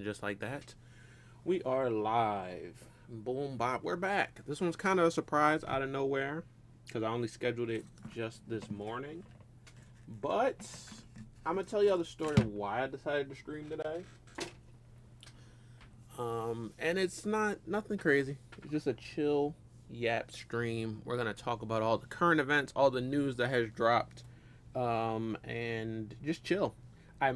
just like that, we are live. Boom, bop. We're back. This one's kind of a surprise out of nowhere because I only scheduled it just this morning. But I'm going to tell you the story of why I decided to stream today. And it's nothing crazy. It's just a chill yap stream. We're going to talk about all the current events, all the news that has dropped, and just chill. I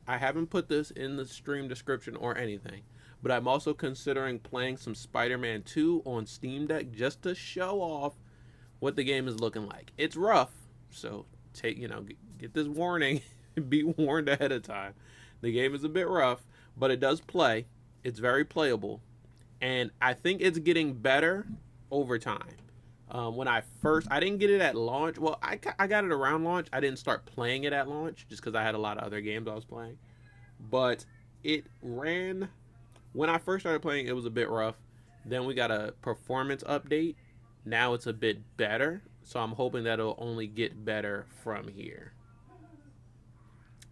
haven't put this in the stream description or anything, but I'm also considering playing some Spider-Man 2 on Steam Deck just to show off what the game is looking like. It's rough, so get this warning, be warned ahead of time. The game is a bit rough, but it does play. It's very playable, and I think it's getting better over time. I didn't get it at launch. Well, I got it around launch. I didn't start playing it at launch just because I had a lot of other games I was playing. But it ran, when I first started playing, it was a bit rough. Then we got a performance update. Now it's a bit better. So I'm hoping that it'll only get better from here.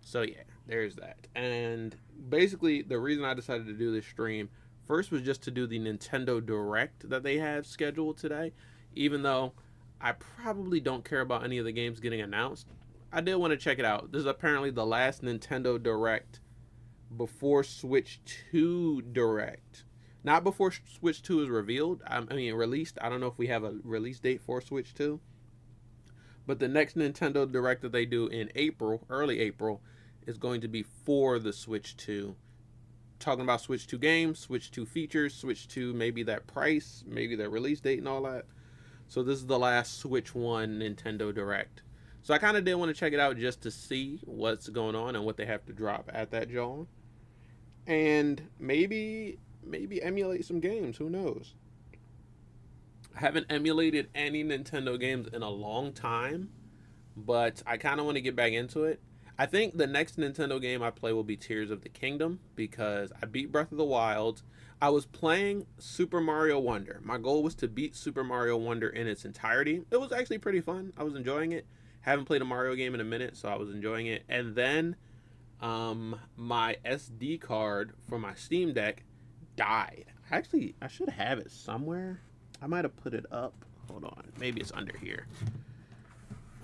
So yeah, there's that. And basically, the reason I decided to do this stream first was just to do the Nintendo Direct that they have scheduled today. Even though I probably don't care about any of the games getting announced, I did want to check it out. This is apparently the last Nintendo Direct before Switch 2 Direct. Not before Switch 2 is revealed. Released. I don't know if we have a release date for Switch 2. But the next Nintendo Direct that they do in April, early April, is going to be for the Switch 2. Talking about Switch 2 games, Switch 2 features, Switch 2 maybe that price, maybe the release date and all that. So this is the last Switch 1 Nintendo Direct. So I kind of did want to check it out just to see what's going on and what they have to drop at that John. And maybe emulate some games. Who knows? I haven't emulated any Nintendo games in a long time, but I kind of want to get back into it. I think the next Nintendo game I play will be Tears of the Kingdom because I beat Breath of the Wild. I was playing Super Mario Wonder. My goal was to beat Super Mario Wonder in its entirety. It was actually pretty fun. I was enjoying it. Haven't played a Mario game in a minute, so I was enjoying it. And then my SD card for my Steam Deck died. Actually, I should have it somewhere. I might have put it up. Hold on. Maybe it's under here.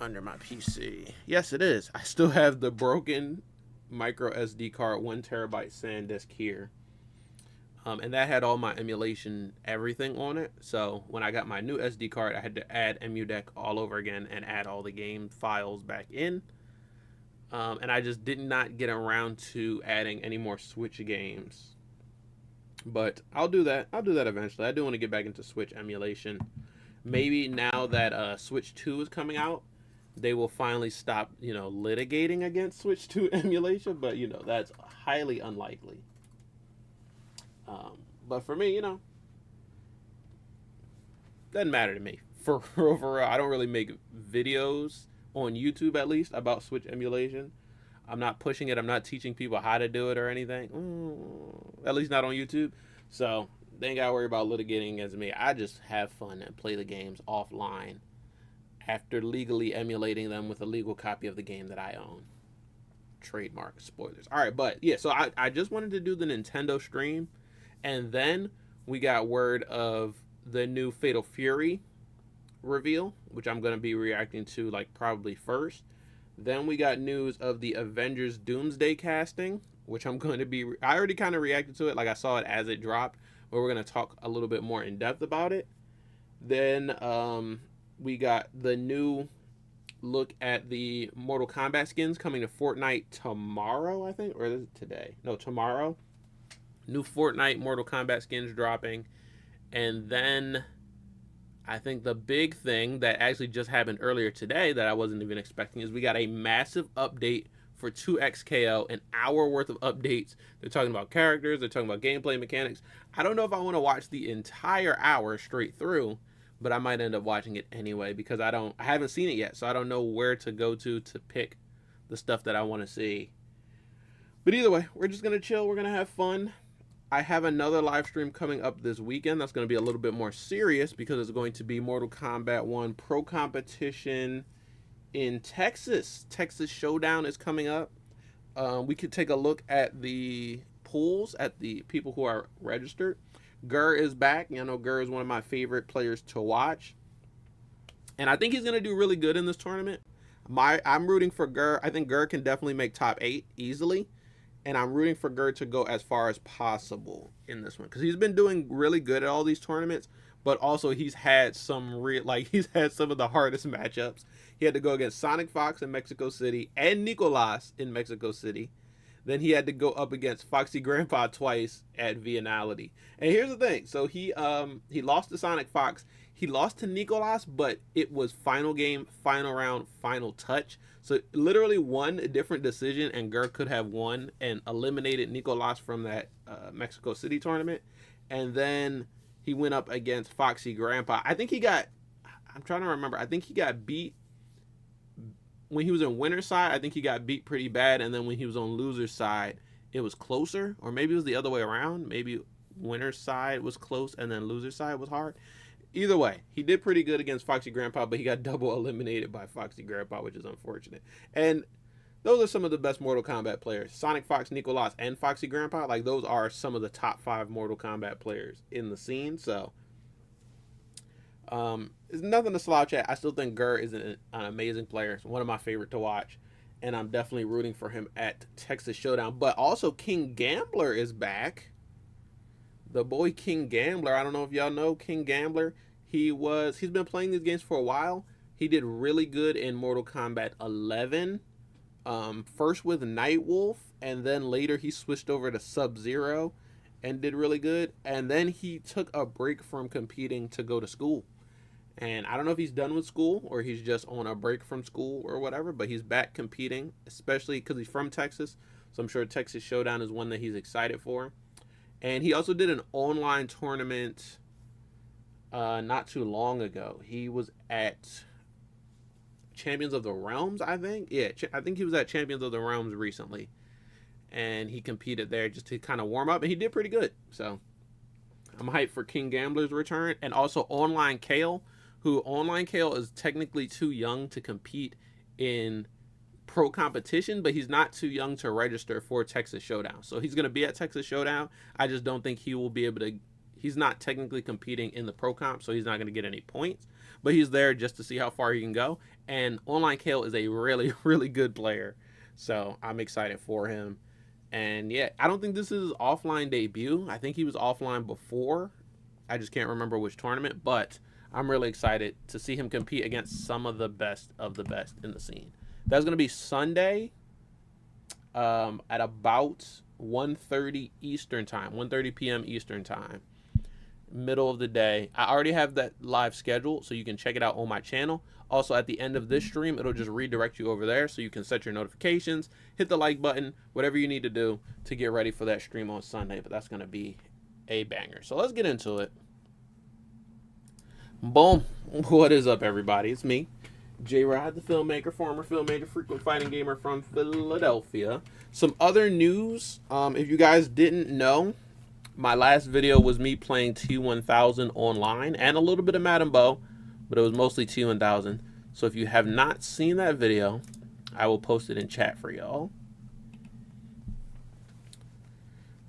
Under my PC. Yes, it is. I still have the broken micro SD card 1 terabyte SanDisk here. And that had all my emulation, everything on it. So when I got my new SD card, I had to add EmuDeck all over again and add all the game files back in. And I just did not get around to adding any more Switch games. But I'll do that. I'll do that eventually. I do want to get back into Switch emulation. Maybe now that Switch 2 is coming out, they will finally stop, litigating against Switch 2 emulation. But, that's highly unlikely. But for me, doesn't matter to me. For real, I don't really make videos on YouTube, at least, about Switch emulation. I'm not pushing it. I'm not teaching people how to do it or anything. At least not on YouTube. So they ain't got to worry about litigating against me. I just have fun and play the games offline after legally emulating them with a legal copy of the game that I own. Trademark spoilers. All right, but yeah, so I just wanted to do the Nintendo stream. And then we got word of the new Fatal Fury reveal, which I'm going to be reacting to probably first. Then we got news of the Avengers Doomsday casting, which I'm going to be... I already kind of reacted to it. I saw it as it dropped, but we're going to talk a little bit more in depth about it. Then we got the new look at the Mortal Kombat skins coming to Fortnite tomorrow, I think. Or is it today? No, tomorrow. New Fortnite Mortal Kombat skins dropping. And then I think the big thing that actually just happened earlier today that I wasn't even expecting is we got a massive update for 2XKO, an hour worth of updates. They're talking about characters, they're talking about gameplay mechanics. I don't know if I want to watch the entire hour straight through, but I might end up watching it anyway because I haven't seen it yet, so I don't know where to go to pick the stuff that I want to see. But either way, we're just going to chill, we're going to have fun. I have another live stream coming up this weekend that's going to be a little bit more serious because it's going to be Mortal Kombat 1 Pro Competition in Texas. Texas Showdown is coming up. We could take a look at the pulls at the people who are registered. Gurr is back. You know, Gurr is one of my favorite players to watch, and I think he's going to do really good in this tournament. I'm rooting for Gurr. I think Gurr can definitely make top 8 easily, and I'm rooting for Gurr to go as far as possible in this one because he's been doing really good at all these tournaments. But also he's had some he's had some of the hardest matchups. He had to go against Sonic Fox in Mexico City and Nicolas in Mexico City. Then he had to go up against Foxy Grandpa twice at Vianality. And here's the thing. So he lost to Sonic Fox. He lost to Nicolas, but it was final game, final round, final touch. So literally one different decision and Gurr could have won and eliminated Nicolas from that Mexico City tournament. And then he went up against Foxy Grandpa. I think he got, I'm trying to remember, I think he got beat when he was in winner's side. I think he got beat pretty bad. And then when he was on loser's side, it was closer. Or maybe it was the other way around. Maybe winner's side was close and then loser's side was hard. Either way, he did pretty good against Foxy Grandpa, but he got double eliminated by Foxy Grandpa, which is unfortunate. And those are some of the best Mortal Kombat players. Sonic Fox, Nicolas, and Foxy Grandpa. Like, those are some of the top 5 Mortal Kombat players in the scene. So, it's nothing to slouch at. I still think Gurr is an amazing player. It's one of my favorite to watch. And I'm definitely rooting for him at Texas Showdown. But also, King Gambler is back. The boy King Gambler. I don't know if y'all know King Gambler. He's been playing these games for a while. He did really good in Mortal Kombat 11. First with Nightwolf, and then later he switched over to Sub-Zero and did really good. And then he took a break from competing to go to school. And I don't know if he's done with school or he's just on a break from school or whatever, but he's back competing, especially because he's from Texas. So I'm sure Texas Showdown is one that he's excited for. And he also did an online tournament not too long ago. He was at Champions of the Realms, I think. Yeah, I think he was at Champions of the Realms recently. And he competed there just to kind of warm up. And he did pretty good. So I'm hyped for King Gambler's return. And also Online Kale, who Online Kale is technically too young to compete in pro competition, but he's not too young to register for Texas Showdown. So he's going to be at Texas Showdown. I just don't think he will be able to. He's not technically competing in the pro comp, so he's not going to get any points. But he's there just to see how far he can go. And Online Kale is a really, really good player. So I'm excited for him. And yeah, I don't think this is his offline debut. I think he was offline before. I just can't remember which tournament. But I'm really excited to see him compete against some of the best in the scene. That's going to be Sunday at about 1:30 Eastern time, 1:30 p.m. Eastern time. Middle of the day. I already have that live schedule, so you can check it out on my channel. Also, at the end of this stream, it'll just redirect you over there, so you can set your notifications, hit the like button, whatever you need to do to get ready for that stream on Sunday. But that's going to be a banger. So let's get into it. Boom. What is up, everybody? It's me, J-Rod, the filmmaker, former filmmaker, frequent fighting gamer from Philadelphia. Some other news, if you guys didn't know, my last video was me playing T1000 online and a little bit of Madden Bow, but it was mostly T1000. So if you have not seen that video, I will post it in chat for y'all.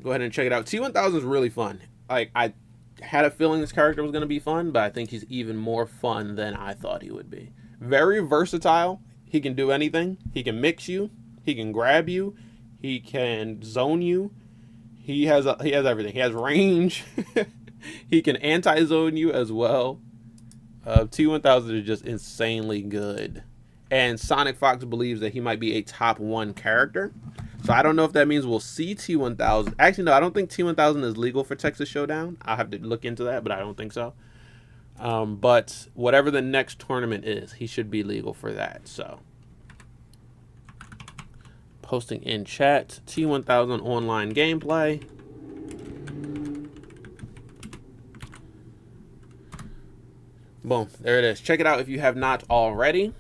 Go ahead and check it out. T1000 is really fun. Like, I had a feeling this character was going to be fun, but I think he's even more fun than I thought he would be. Very versatile. He can do anything. He can mix you. He can grab you. He can zone you. He has everything. He has range. He can anti-zone you as well. T1000 is just insanely good. And Sonic Fox believes that he might be a top 1 character. So I don't know if that means we'll see T1000. Actually, no, I don't think T1000 is legal for Texas Showdown. I'll have to look into that, but I don't think so. But whatever the next tournament is, he should be legal for that. So posting in chat, T1000 online gameplay. Boom, there it is. Check it out if you have not already.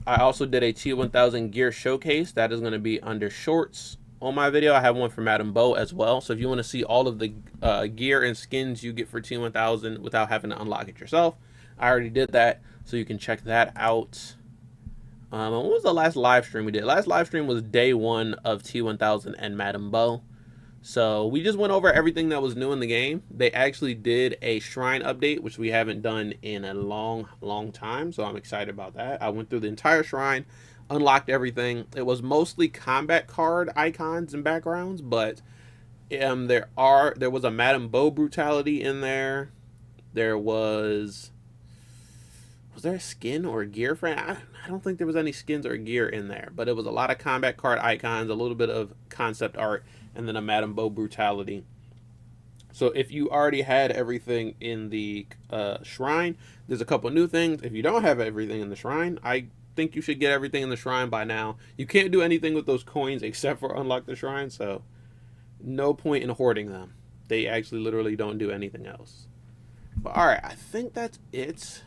I also did a T1000 gear showcase. That is going to be under shorts on my video. I have one for Madden Bow as well. So if you want to see all of the gear and skins you get for T1000 without having to unlock it yourself, I already did that. So you can check that out. What was the last live stream we did? Last live stream was day 1 of T1000 and Madden Bow. So we just went over everything that was new in the game. They actually did a shrine update, which we haven't done in a long time. So I'm excited about that. I went through the entire shrine, unlocked everything. It was mostly combat card icons and backgrounds, but there was a Madame Bo brutality in there. There was there a skin or a gear for it? I don't think there was any skins or gear in there, but it was a lot of combat card icons, a little bit of concept art, and then a Madame Bo brutality. So if you already had everything in the shrine, there's a couple new things. If you don't have everything in the shrine, I think you should get everything in the shrine by now. You can't do anything with those coins except for unlock the shrine, so no point in hoarding them. They actually literally don't do anything else. But alright, I think that's it.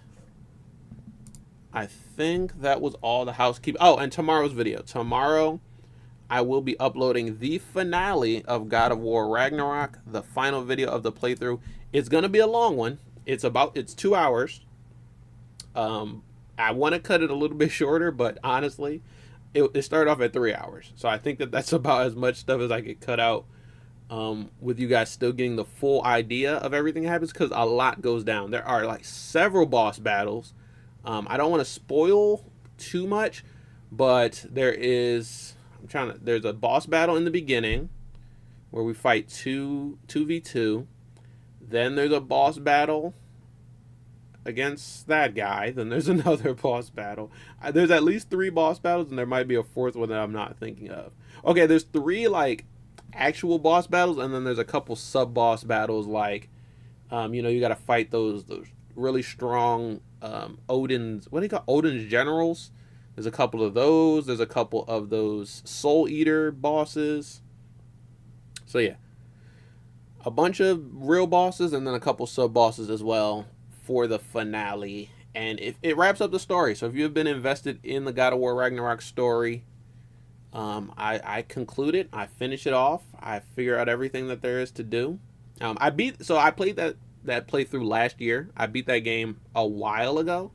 I think that was all the housekeeping. Oh, and tomorrow's video. Tomorrow, I will be uploading the finale of God of War Ragnarok, the final video of the playthrough. It's going to be a long one. It's 2 hours. I want to cut it a little bit shorter, but honestly, it started off at 3 hours. So I think that that's about as much stuff as I could cut out with you guys still getting the full idea of everything that happens, because a lot goes down. There are like several boss battles. I don't want to spoil too much, but there's a boss battle in the beginning where we fight 2v2. Then there's a boss battle against that guy. Then there's another boss battle. There's at least 3 boss battles, and there might be a 4th one that I'm not thinking of. Okay, there's 3 like actual boss battles, and then there's a couple sub boss battles, like you got to fight those really strong Odin's generals. There's a couple of those. There's a couple of those Soul Eater bosses. So yeah, a bunch of real bosses and then a couple sub bosses as well for the finale. And it wraps up the story. So if you've been invested in the God of War Ragnarok story, I conclude it. I finish it off. I figure out everything that there is to do. I played that playthrough last year. I beat that game a while ago,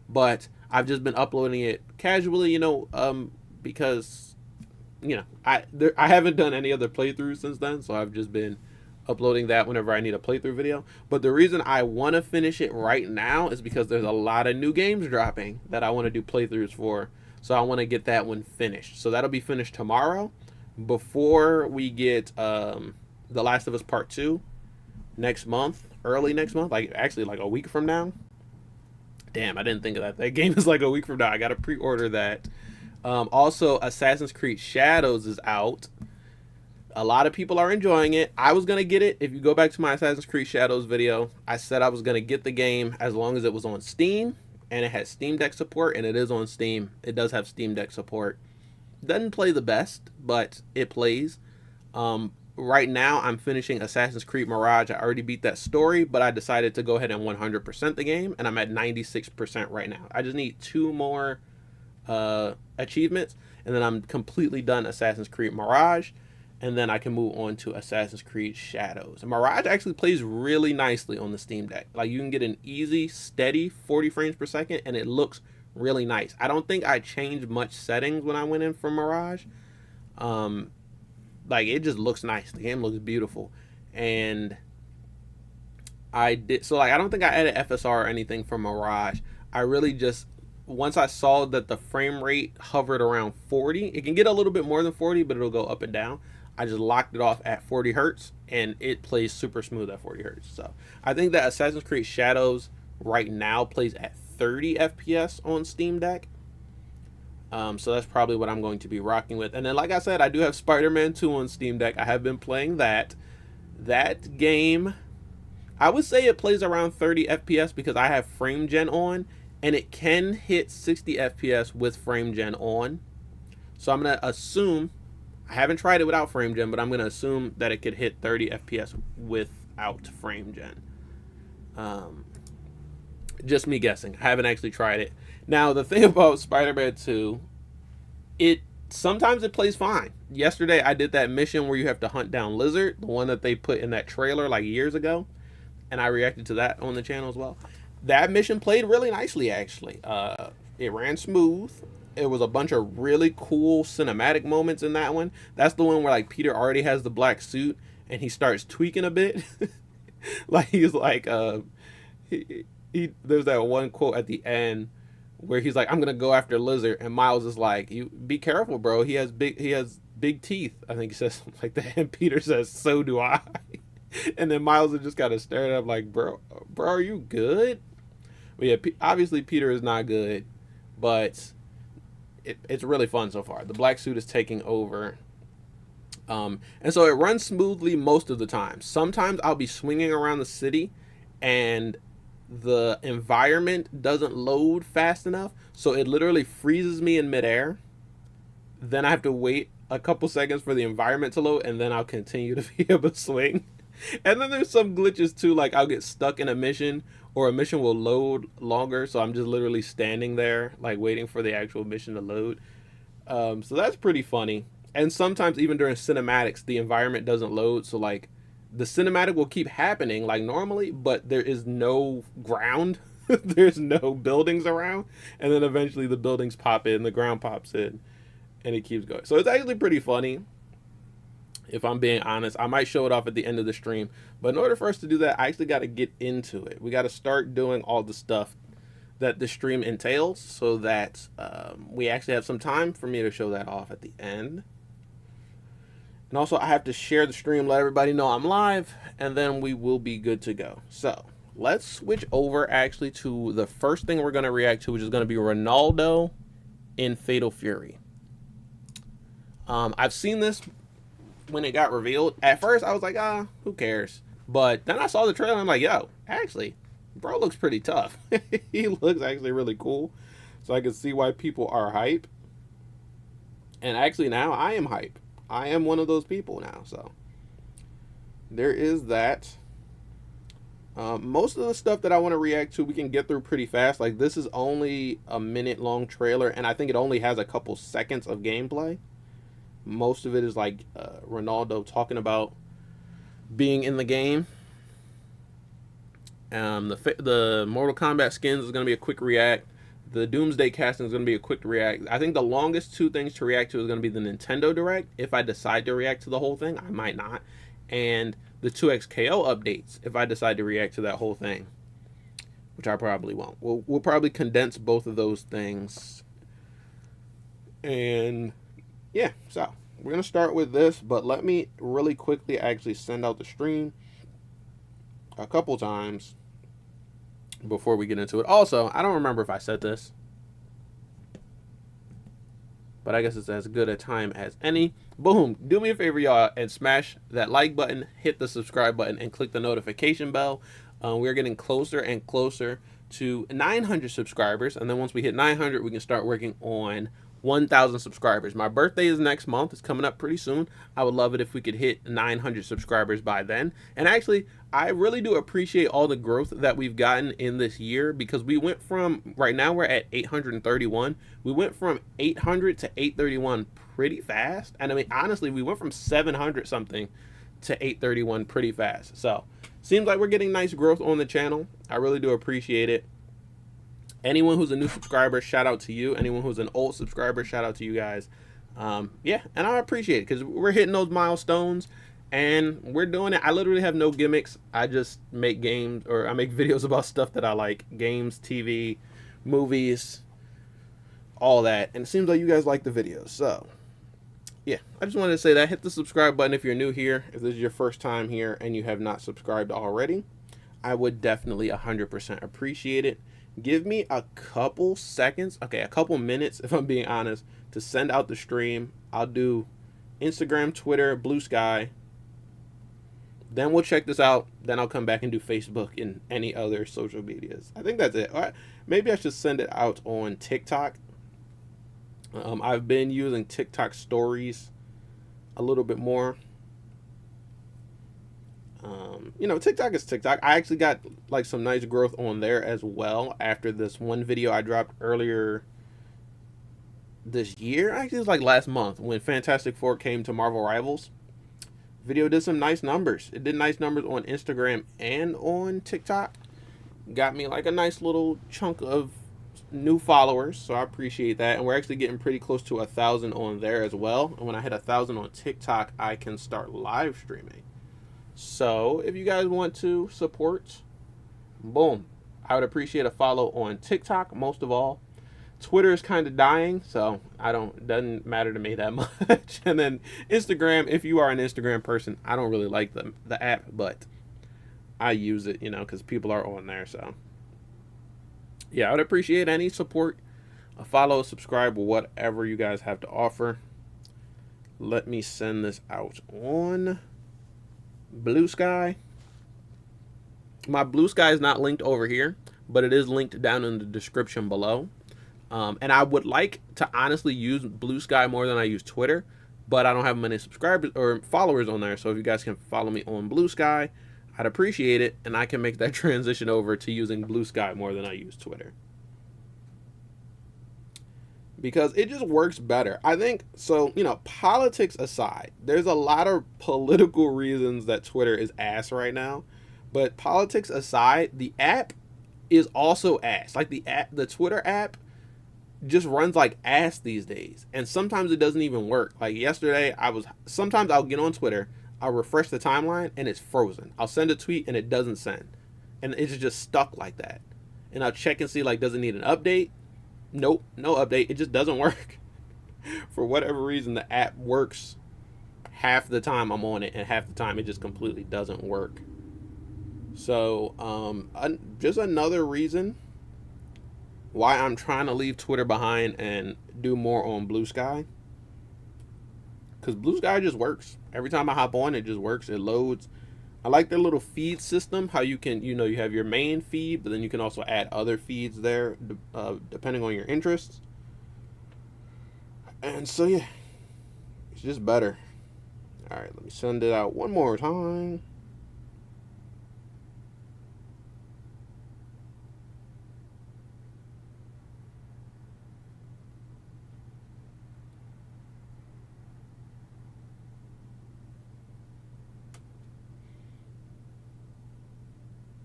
but I've just been uploading it casually, because I haven't done any other playthroughs since then, so I've just been uploading that whenever I need a playthrough video. But the reason I want to finish it right now is because there's a lot of new games dropping that I want to do playthroughs for, so I want to get that one finished. So that'll be finished tomorrow before we get The Last of Us Part 2 next month, early next month, like a week from now. Damn, I didn't think of that. That game is like a week from now. I gotta pre-order that. Also, Assassin's Creed Shadows is out. A lot of people are enjoying it. I was gonna get it. If you go back to my Assassin's Creed Shadows video, I said I was gonna get the game as long as it was on Steam and it had Steam Deck support, and it is on Steam. It does have Steam Deck support. Doesn't play the best, but it plays. Right now, I'm finishing Assassin's Creed Mirage. I already beat that story, but I decided to go ahead and 100% the game, and I'm at 96% right now. I just need 2 more achievements, and then I'm completely done Assassin's Creed Mirage, and then I can move on to Assassin's Creed Shadows. And Mirage actually plays really nicely on the Steam Deck. Like, you can get an easy, steady 40 frames per second, and it looks really nice. I don't think I changed much settings when I went in for Mirage. Like, it just looks nice. The game looks beautiful. And I don't think I added FSR or anything for Mirage. I really just, once I saw that the frame rate hovered around 40, it can get a little bit more than 40, but it'll go up and down. I just locked it off at 40 hertz, and it plays super smooth at 40 hertz. So I think that Assassin's Creed Shadows right now plays at 30 FPS on Steam Deck. So that's probably what I'm going to be rocking with. And then, like I said, I do have Spider-Man 2 on Steam Deck. I have been playing that. That game, I would say it plays around 30 FPS because I have frame gen on, and it can hit 60 FPS with frame gen on. So I'm going to assume, I haven't tried it without frame gen, but I'm going to assume that it could hit 30 FPS without frame gen. Just me guessing. I haven't actually tried it. Now, the thing about Spider-Man 2, sometimes it plays fine. Yesterday, I did that mission where you have to hunt down Lizard, the one that they put in that trailer like years ago, and I reacted to that on the channel as well. That mission played really nicely, actually. It ran smooth. it was a bunch of really cool cinematic moments in that one. That's the one where like Peter already has the black suit and he starts tweaking a bit. Like he's like there's that one quote at the end where he's like, I'm gonna go after Lizard, and Miles is like, you be careful, bro. He has big teeth. I think he says something like that, and Peter says, so do I. And then Miles is just kind of staring at him like, bro, are you good? But yeah, obviously Peter is not good, but it's really fun so far. The black suit is taking over. And so it runs smoothly most of the time. Sometimes I'll be swinging around the city and the environment doesn't load fast enough, so it literally freezes me in midair. Then I have to wait a couple seconds for the environment to load, and then I'll continue to be able to swing. And then there's some glitches too, like I'll get stuck in a mission, or a mission will load longer, so I'm just literally standing there like waiting for the actual mission to load. So that's pretty funny. And sometimes even during cinematics the environment doesn't load, so like the cinematic will keep happening like normally, but there is no ground. There's no buildings around, and then eventually the buildings pop in, the ground pops in, and it keeps going. So it's actually pretty funny. If I'm being honest, I might show it off at the end of the stream, but in order for us to do that, I actually got to get into it. We got to start doing all the stuff that the stream entails, so that we actually have some time for me to show that off at the end. And also I have to share the stream, let everybody know I'm live, and then we will be good to go. So let's switch over actually to the first thing we're going to react to, which is going to be Ronaldo in Fatal Fury. I've seen this when it got revealed. At first I was like, who cares? But then I saw the trailer and I'm like, yo, actually, bro looks pretty tough. He looks actually really cool. So I can see why people are hype. And actually now I am hype. I am one of those people now. So there is that. Most of the stuff that I want to react to we can get through pretty fast. Like this is only a minute long trailer, and I think it only has a couple seconds of gameplay. Most of it is like Ronaldo talking about being in the game. The Mortal Kombat skins is going to be a quick react. The Doomsday casting is going to be a quick react. I think the longest two things to react to is going to be the Nintendo Direct. If I decide to react to the whole thing, I might not. And the 2XKO updates, if I decide to react to that whole thing, which I probably won't. We'll probably condense both of those things. And yeah, so we're going to start with this, but let me really quickly actually send out the stream a couple times before we get into it. Also, I don't remember if I said this, but I guess it's as good a time as any. Boom. Do me a favor, y'all, and smash that like button, hit the subscribe button, and click the notification bell. We're getting closer and closer to 900 subscribers, and then once we hit 900, we can start working on 1,000 subscribers. My birthday is next month. It's coming up pretty soon. I would love it if we could hit 900 subscribers by then. And actually, I really do appreciate all the growth that we've gotten in this year, because we went from, right now we're at 831. We went from 800 to 831 pretty fast. And I mean, honestly, we went from 700 something to 831 pretty fast. So seems like we're getting nice growth on the channel. I really do appreciate it. Anyone who's a new subscriber, shout out to you. Anyone who's an old subscriber, shout out to you guys. Yeah, and I appreciate it because we're hitting those milestones and we're doing it. I literally have no gimmicks. I just make games, or I make videos about stuff that I like. Games, TV, movies, all that. And it seems like you guys like the videos. So yeah, I just wanted to say that. Hit the subscribe button if you're new here. If this is your first time here and you have not subscribed already, I would definitely 100% appreciate it. Give me a couple seconds, okay, a couple minutes, if I'm being honest, to send out the stream. I'll do Instagram, Twitter, Blue Sky. Then we'll check this out. Then I'll come back and do Facebook and any other social medias. I think that's it. All right. Maybe I should send it out on TikTok. I've been using TikTok stories a little bit more. You know, TikTok is TikTok. I actually got like some nice growth on there as well after this one video I dropped earlier this year. Actually, it was like last month when Fantastic Four came to Marvel Rivals. Video did some nice numbers. It did nice numbers on Instagram and on TikTok. Got me like a nice little chunk of new followers, so I appreciate that. And we're actually getting pretty close to 1,000 on there as well. And when I hit 1,000 on TikTok, I can start live streaming. So if you guys want to support, boom, I would appreciate a follow on TikTok most of all. Twitter is kind of dying, so it doesn't matter to me that much. And then Instagram, if you are an Instagram person, I don't really like the app, but I use it, because people are on there. So yeah, I would appreciate any support, a follow, subscribe, whatever you guys have to offer. Let me send this out on Blue Sky. My Blue Sky is not linked over here, but it is linked down in the description below. And I would like to honestly use Blue Sky more than I use Twitter, but I don't have many subscribers or followers on there. So if you guys can follow me on Blue Sky, I'd appreciate it, and I can make that transition over to using Blue Sky more than I use Twitter. Because it just works better. I think, so, politics aside, there's a lot of political reasons that Twitter is ass right now. But politics aside, the app is also ass. Like the Twitter app just runs like ass these days. And sometimes it doesn't even work. Like yesterday, sometimes I'll get on Twitter, I'll refresh the timeline, and it's frozen. I'll send a tweet, and it doesn't send. And it's just stuck like that. And I'll check and see, does it need an update? Nope, no update. It just doesn't work. For whatever reason, the app works half the time I'm on it, and half the time it just completely doesn't work. So, just another reason why I'm trying to leave Twitter behind and do more on Blue Sky. Because Blue Sky just works. Every time I hop on, it just works. It loads. I like their little feed system, how you can, you have your main feed, but then you can also add other feeds there, depending on your interests. And so, yeah, it's just better. All right, let me send it out one more time.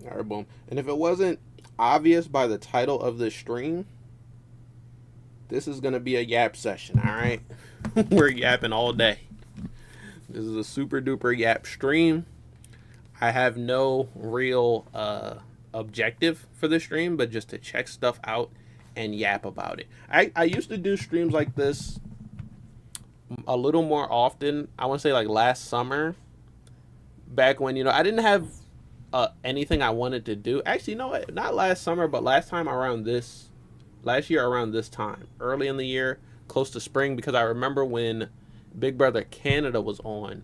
All right, boom. And if it wasn't obvious by the title of this stream, this is going to be a yap session, all right? We're yapping all day. This is a super duper yap stream. I have no real objective for the stream, but just to check stuff out and yap about it. I used to do streams like this a little more often. I want to say like last summer, back when, I didn't have anything I wanted to do. Actually, no, not last summer, but last year around this time, early in the year, close to spring, because I remember when Big Brother Canada was on,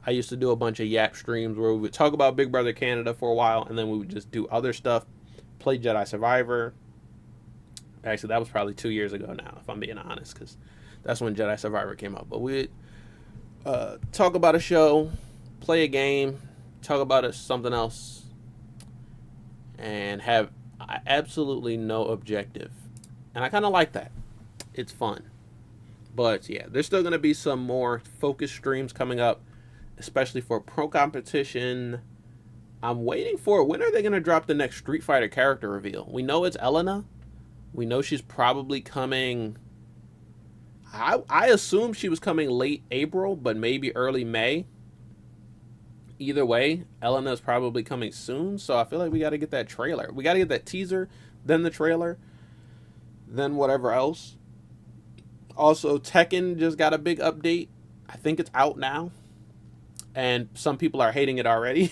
I used to do a bunch of yap streams where we would talk about Big Brother Canada for a while, and then we would just do other stuff, play Jedi Survivor. Actually, that was probably 2 years ago now, if I'm being honest, because that's when Jedi Survivor came out. But we'd talk about a show, play a game, talk about something else, and have absolutely no objective. And I kind of like that. It's fun. But yeah, there's still going to be some more focus streams coming up, especially for pro competition. I'm waiting for, when are they going to drop the next Street Fighter character reveal? We know it's Elena. We know she's probably coming. I assume she was coming late April, but maybe early May. Either way, Elena is probably coming soon, so I feel like we got to get that trailer. We got to get that teaser, then the trailer, then whatever else. Also, Tekken just got a big update. I think it's out now, and some people are hating it already,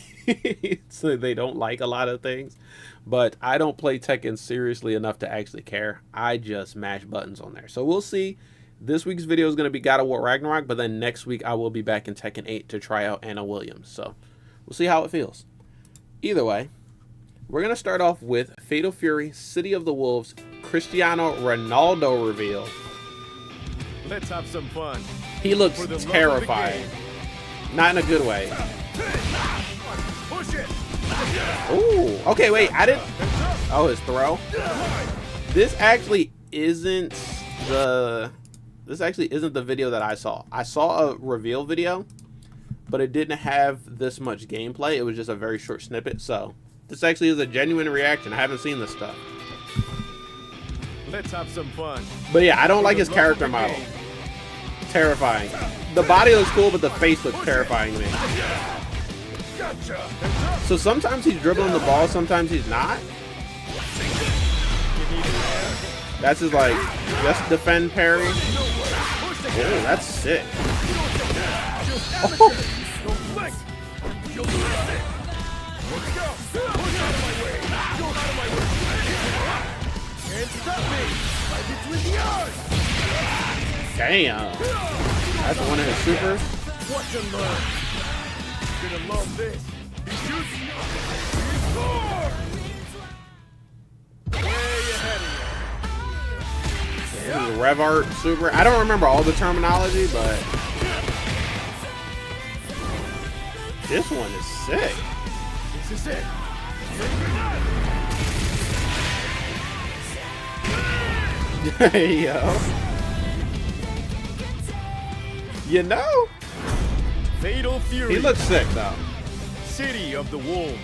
so they don't like a lot of things. But I don't play Tekken seriously enough to actually care. I just mash buttons on there. So we'll see. This week's video is going to be God of War Ragnarok, but then next week I will be back in Tekken 8 to try out Anna Williams. So we'll see how it feels. Either way, we're going to start off with Fatal Fury, City of the Wolves, Cristiano Ronaldo reveal. Let's have some fun. He looks terrified. Not in a good way. Push it. Ooh, okay, wait, I didn't. Oh, his throw. This actually isn't the video that I saw. I saw a reveal video, but it didn't have this much gameplay. It was just a very short snippet. So this actually is a genuine reaction. I haven't seen this stuff. Let's have some fun. But yeah, I don't like his character model. Terrifying. The body looks cool, but the face looks terrifying to me. So sometimes he's dribbling the ball, sometimes he's not. That's his like, just defend parry. Oh, that's sick. Oh. Damn. That's one of his supers. Watch and learn. You're gonna love this. He shoots. He scores. Where you heading? This is Rev Art Super. I don't remember all the terminology, but this one is sick. This is it. Yo. You know? Fatal Fury. He looks sick though. City of the Wolves.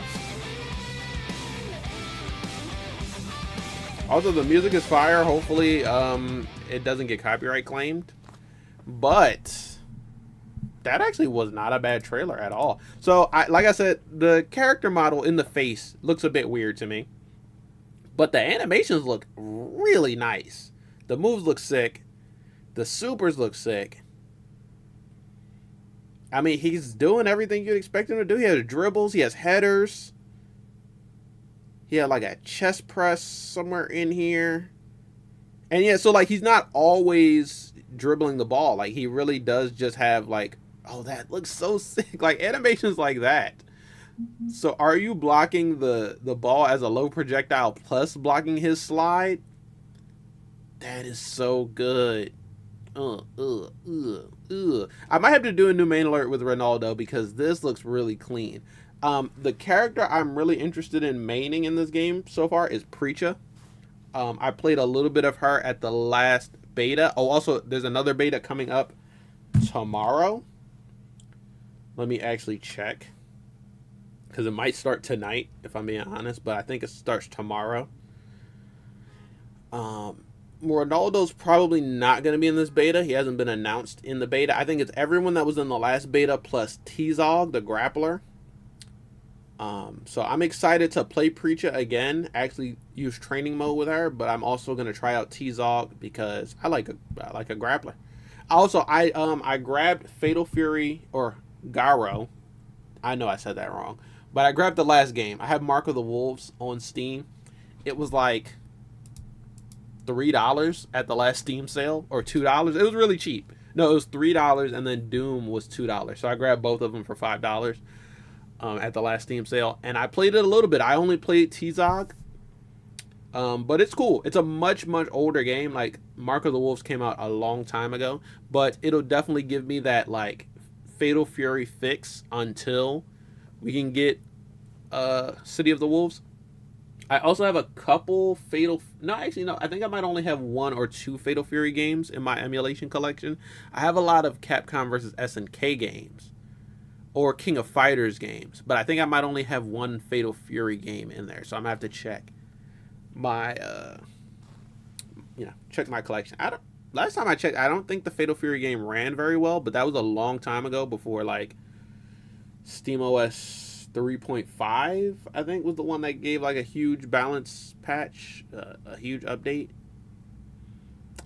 Also, the music is fire. Hopefully, it doesn't get copyright claimed. But that actually was not a bad trailer at all. So, like I said, the character model in the face looks a bit weird to me. But the animations look really nice. The moves look sick. The supers look sick. I mean, he's doing everything you'd expect him to do. He has dribbles. He has headers. He had like a chest press somewhere in here. And yeah, so like he's not always dribbling the ball. Like he really does just have like, oh, that looks so sick. Like animations like that. So are you blocking the ball as a low projectile plus blocking his slide? That is so good. I might have to do a new main alert with Ronaldo because this looks really clean. The character I'm really interested in maining in this game so far is Preacher. I played a little bit of her at the last beta. Oh, also, there's another beta coming up tomorrow. Let me actually check. Because it might start tonight, if I'm being honest. But I think it starts tomorrow. Ronaldo's probably not going to be in this beta. He hasn't been announced in the beta. I think it's everyone that was in the last beta plus TLOU, the grappler. So I'm excited to play Preacher again. Actually use training mode with her, but I'm also going to try out TLOU because I like a grappler. Also, I grabbed Fatal Fury or Garo. I know I said that wrong, but I grabbed the last game. I have Mark of the Wolves on Steam. It was like $3 at the last Steam sale, or $2. It was really cheap. No, it was $3, and then Doom was $2. So I grabbed both of them for $5 at the last Steam sale, and I played it a little bit. I only played TLOU, but it's cool. It's a much older game. Like Mark of the Wolves came out a long time ago, but it'll definitely give me that like Fatal Fury fix until we can get City of the Wolves. I also have a couple I think I might only have 1 or 2 Fatal Fury games in my emulation collection. I have a lot of Capcom vs. SNK games or King of Fighters games, but I think I might only have 1 Fatal Fury game in there, so I'm gonna have to check my check my collection. Last time I checked, I don't think the Fatal Fury game ran very well, but that was a long time ago, before like SteamOS 3.5, I think, was the one that gave like a huge balance patch, a huge update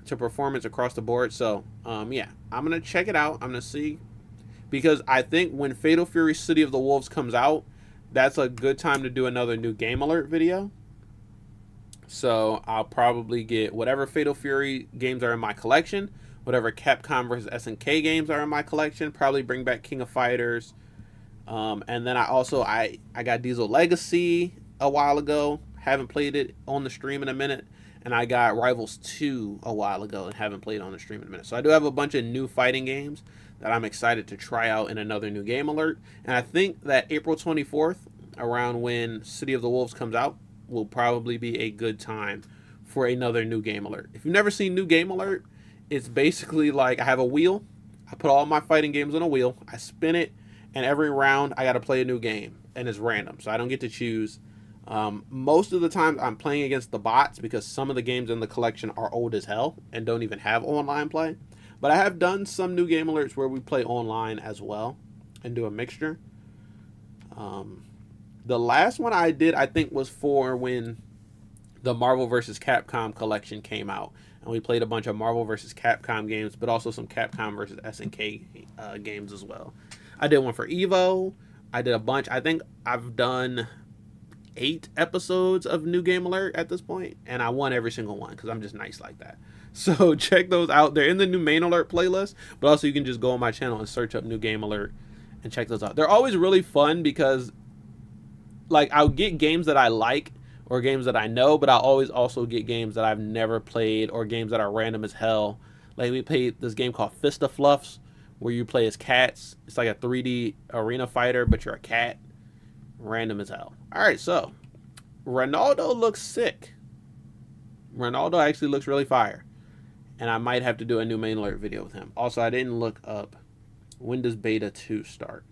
to performance across the board. So yeah, I'm gonna check it out. I'm gonna see, because I think when Fatal Fury City of the Wolves comes out, that's a good time to do another new game alert video. So I'll probably get whatever Fatal Fury games are in my collection, whatever Capcom vs. SNK games are in my collection, probably bring back King of Fighters. And then I got Diesel Legacy a while ago. Haven't played it on the stream in a minute. And I got Rivals 2 a while ago and haven't played on the stream in a minute. So I do have a bunch of new fighting games that I'm excited to try out in another new game alert. And I think that April 24th, around when City of the Wolves comes out, will probably be a good time for another new game alert. If you've never seen New Game Alert, it's basically like I have a wheel. I put all my fighting games on a wheel. I spin it. And every round, I got to play a new game, and it's random, so I don't get to choose Most of the time I'm playing against the bots because some of the games in the collection are old as hell and don't even have online play. But I have done some new game alerts where we play online as well and do a mixture. The last one I did, I think, was for when the Marvel vs. Capcom collection came out. And we played a bunch of Marvel vs. Capcom games, but also some Capcom vs. SNK games as well. I did one for Evo. I did a bunch. I think I've done 8 episodes of New Game Alert at this point, and I won every single one because I'm just nice like that. So check those out. They're in the new main alert playlist, but also you can just go on my channel and search up New Game Alert and check those out. They're always really fun because, like, I'll get games that I like or games that I know, but I'll always also get games that I've never played or games that are random as hell. Like, we played this game called Fist of Fluffs where you play as cats. It's like a 3D arena fighter, but you're a cat. Random as hell. All right, so Ronaldo looks sick. Ronaldo actually looks really fire. And I might have to do a new main alert video with him. Also, I didn't look up when does beta 2 start.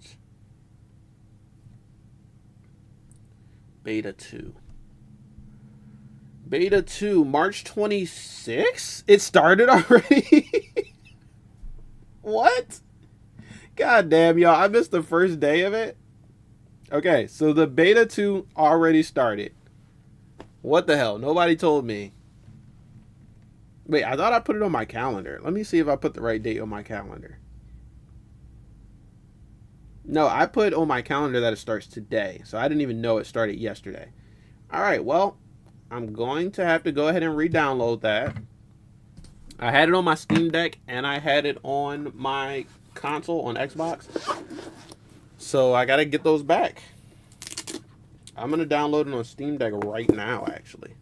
Beta 2. Beta 2, March 26th? It started already? What? God damn, y'all. I missed the first day of it. Okay, so the beta 2 already started. What the hell? Nobody told me. Wait, I thought I put it on my calendar. Let me see if I put the right date on my calendar. No, I put on my calendar that it starts today. So I didn't even know it started yesterday. All right, well, I'm going to have to go ahead and re-download that. I had it on my Steam Deck and I had it on my console on Xbox. So I got to get those back. I'm going to download it on Steam Deck right now, actually.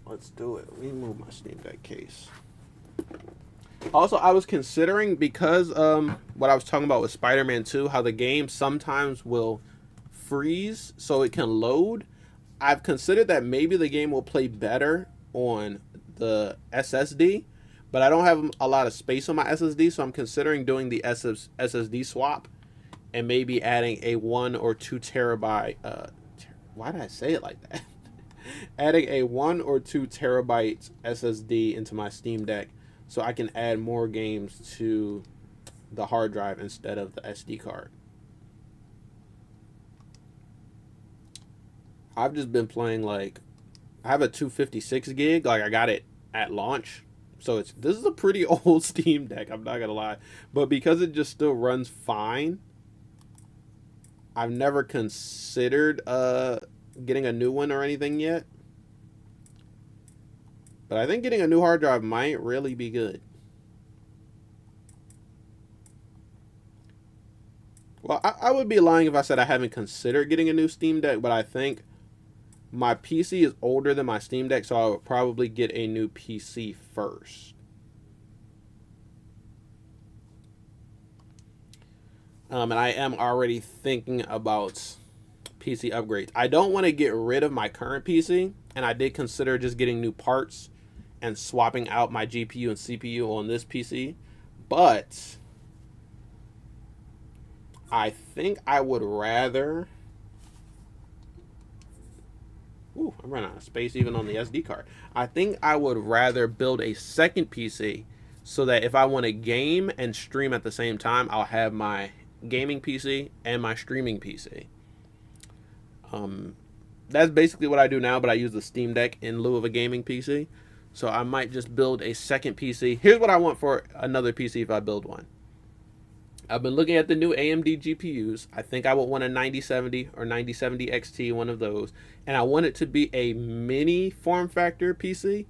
Let's do it. Let me move my Steam Deck case. Also, I was considering, because what I was talking about with Spider-Man 2, how the game sometimes will freeze so it can load. I've considered that maybe the game will play better on the SSD, but I don't have a lot of space on my SSD, so I'm considering doing the SSD swap and maybe adding a 1 or 2 terabyte. Why did I say it like that? Adding a 1 or 2 terabyte SSD into my Steam Deck so I can add more games to the hard drive instead of the SD card. I've just been playing, like, I have a 256 gig, like I got it at launch. So this is a pretty old Steam Deck, I'm not gonna lie. But because it just still runs fine, I've never considered getting a new one or anything yet. But I think getting a new hard drive might really be good. Well, I would be lying if I said I haven't considered getting a new Steam Deck, but I think my PC is older than my Steam Deck, so I would probably get a new PC first. And I am already thinking about PC upgrades. I don't want to get rid of my current PC, and I did consider just getting new parts and swapping out my GPU and CPU on this PC, but I think I would rather... Ooh, I'm running out of space even on the SD card. I think I would rather build a second PC so that if I want to game and stream at the same time, I'll have my gaming PC and my streaming PC. That's basically what I do now, but I use the Steam Deck in lieu of a gaming PC. So I might just build a second PC. Here's what I want for another PC if I build one. I've been looking at the new AMD GPUs. I think I would want a 9070 or 9070 XT, one of those. And I want it to be a mini form factor PC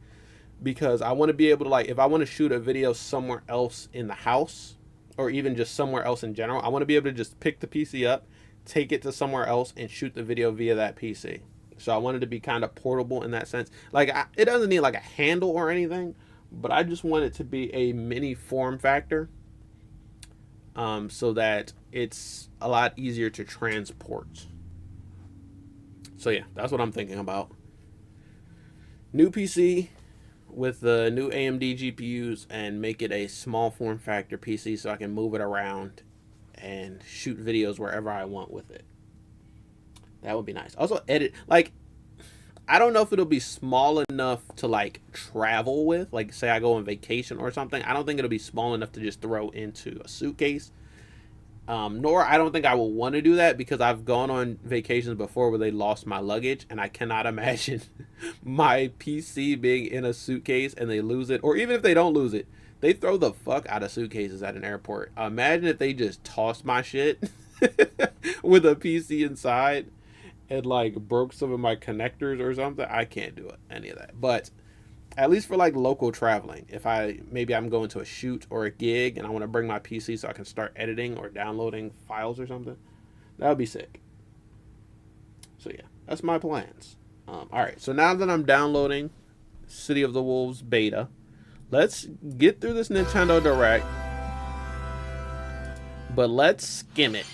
because I want to be able to, like, if I want to shoot a video somewhere else in the house or even just somewhere else in general, I want to be able to just pick the PC up, take it to somewhere else, and shoot the video via that PC. So I wanted to be kind of portable in that sense. Like, it doesn't need like a handle or anything, but I just want it to be a mini form factor. So that it's a lot easier to transport. So yeah, that's what I'm thinking about. New PC with the new AMD GPUs and make it a small form factor PC so I can move it around and shoot videos wherever I want with it. That would be nice. Also, edit, like, I don't know if it'll be small enough to, like, travel with. Like, say I go on vacation or something. I don't think it'll be small enough to just throw into a suitcase. Nor I don't think I will want to do that because I've gone on vacations before where they lost my luggage, and I cannot imagine my PC being in a suitcase and they lose it. Or even if they don't lose it, they throw the fuck out of suitcases at an airport. Imagine if they just tossed my shit with a PC inside and like broke some of my connectors or something. I can't do it, any of that. But at least for like local traveling, if maybe I'm going to a shoot or a gig and I want to bring my PC so I can start editing or downloading files or something, that would be sick. So yeah, that's my plans. All right, so now that I'm downloading City of the Wolves beta, let's get through this Nintendo Direct, but let's skim it.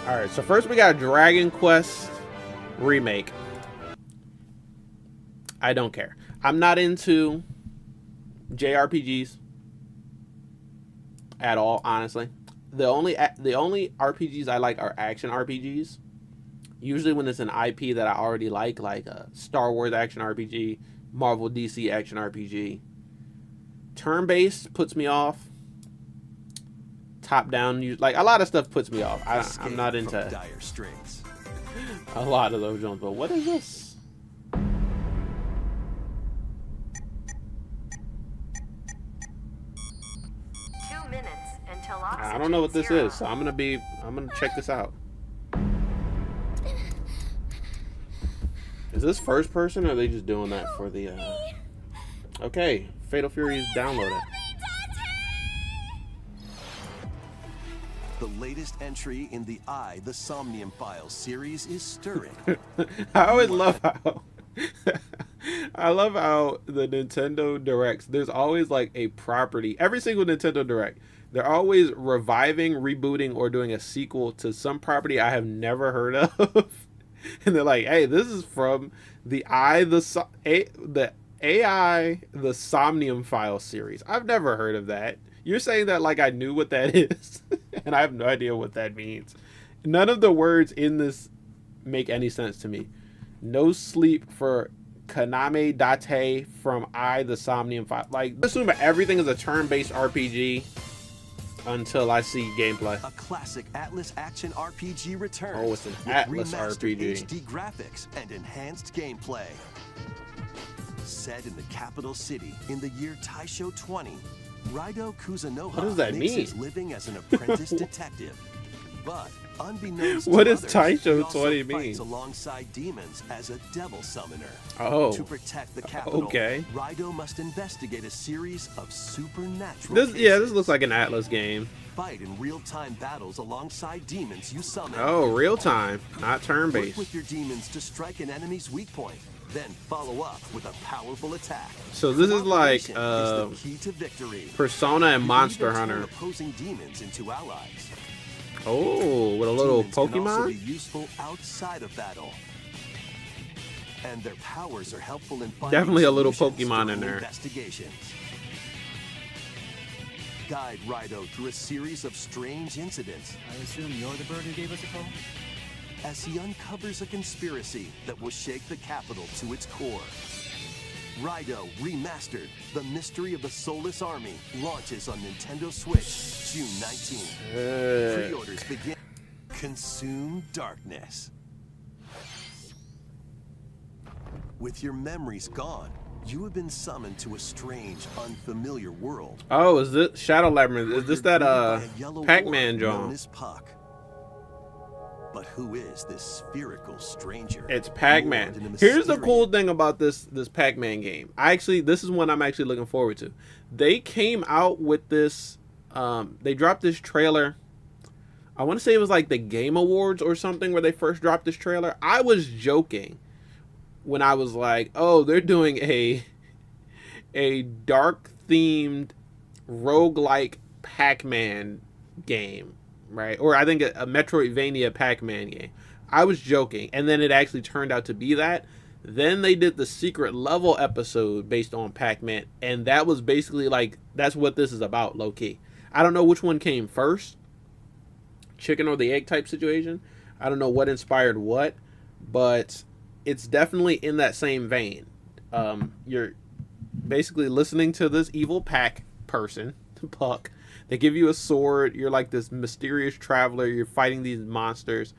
All right, so first we got Dragon Quest Remake. I don't care. I'm not into JRPGs at all, honestly. The only RPGs I like are action RPGs. Usually when it's an IP that I already like a Star Wars action RPG, Marvel DC action RPG. Turn-based puts me off. Top-down, like a lot of stuff puts me off. I'm not into dire straits. A lot of those genres. But what is this? I don't know what this is, so I'm gonna check this out. Is this first person, or are they just doing that for the Okay, Fatal Fury is downloaded. The latest entry in the The Somnium Files series is stirring. I always love how I love how the Nintendo Directs, there's always like a property. Every single Nintendo Direct, they're always reviving, rebooting, or doing a sequel to some property I have never heard of. And they're like, hey, this is from the The Somnium Files series. I've never heard of that. You're saying that like I knew what that is. And I have no idea what that means. None of the words in this make any sense to me. No sleep for Kaname Date from The Somnium Files. Like, I assume everything is a turn-based RPG. Until I see gameplay. A classic Atlas action RPG returns. Oh, it's an Atlas RPG. HD graphics and enhanced gameplay. Set in the capital city in the year Taisho 20, Raido Kuzunoha what does that makes mean? His living as an apprentice detective. But unbeknownst what to does others, Taisho 20 mean? Fights alongside demons as a devil summoner. Oh. To protect the capital, okay. Raido must investigate a series of supernatural cases. This looks like an Atlas game. Fight in real-time battles alongside demons you summon. Oh, real-time, not turn-based. Work with your demons to strike an enemy's weak point, then follow up with a powerful attack. So this is like is the key to victory. Persona and Monster Hunter. Opposing demons into allies. Oh, with a little Demons can also be Pokemon? useful outside of battle. And their powers are helpful in finding Definitely a little solutions Pokemon in during there. Investigations. Guide Raido through a series of strange incidents. I assume you're the bird who gave us a call? As he uncovers a conspiracy that will shake the capital to its core. Raido Remastered, The Mystery of the Soulless Army, launches on Nintendo Switch June 19th. Pre-orders begin. Consume darkness. With your memories gone, you have been summoned to a strange, unfamiliar world. Oh, is this Shadow Labyrinth? Is this that Pac-Man John? Puck. But who is this spherical stranger? It's Pac-Man. Here's the cool thing about this Pac-Man game. This is one I'm actually looking forward to. They came out with this. They dropped this trailer. I want to say it was like the Game Awards or something where they first dropped this trailer. I was joking when I was like, "Oh, they're doing a dark themed roguelike Pac-Man game." Right, or I think a Metroidvania Pac-Man game. I was joking, and then it actually turned out to be that. Then they did the secret level episode based on Pac-Man, and that was basically like, that's what this is about, low-key. I don't know which one came first, chicken or the egg type situation. I don't know what inspired what, but it's definitely in that same vein. You're basically listening to this evil pack person, Puck. They give you a sword. You're like this mysterious traveler. You're fighting these monsters.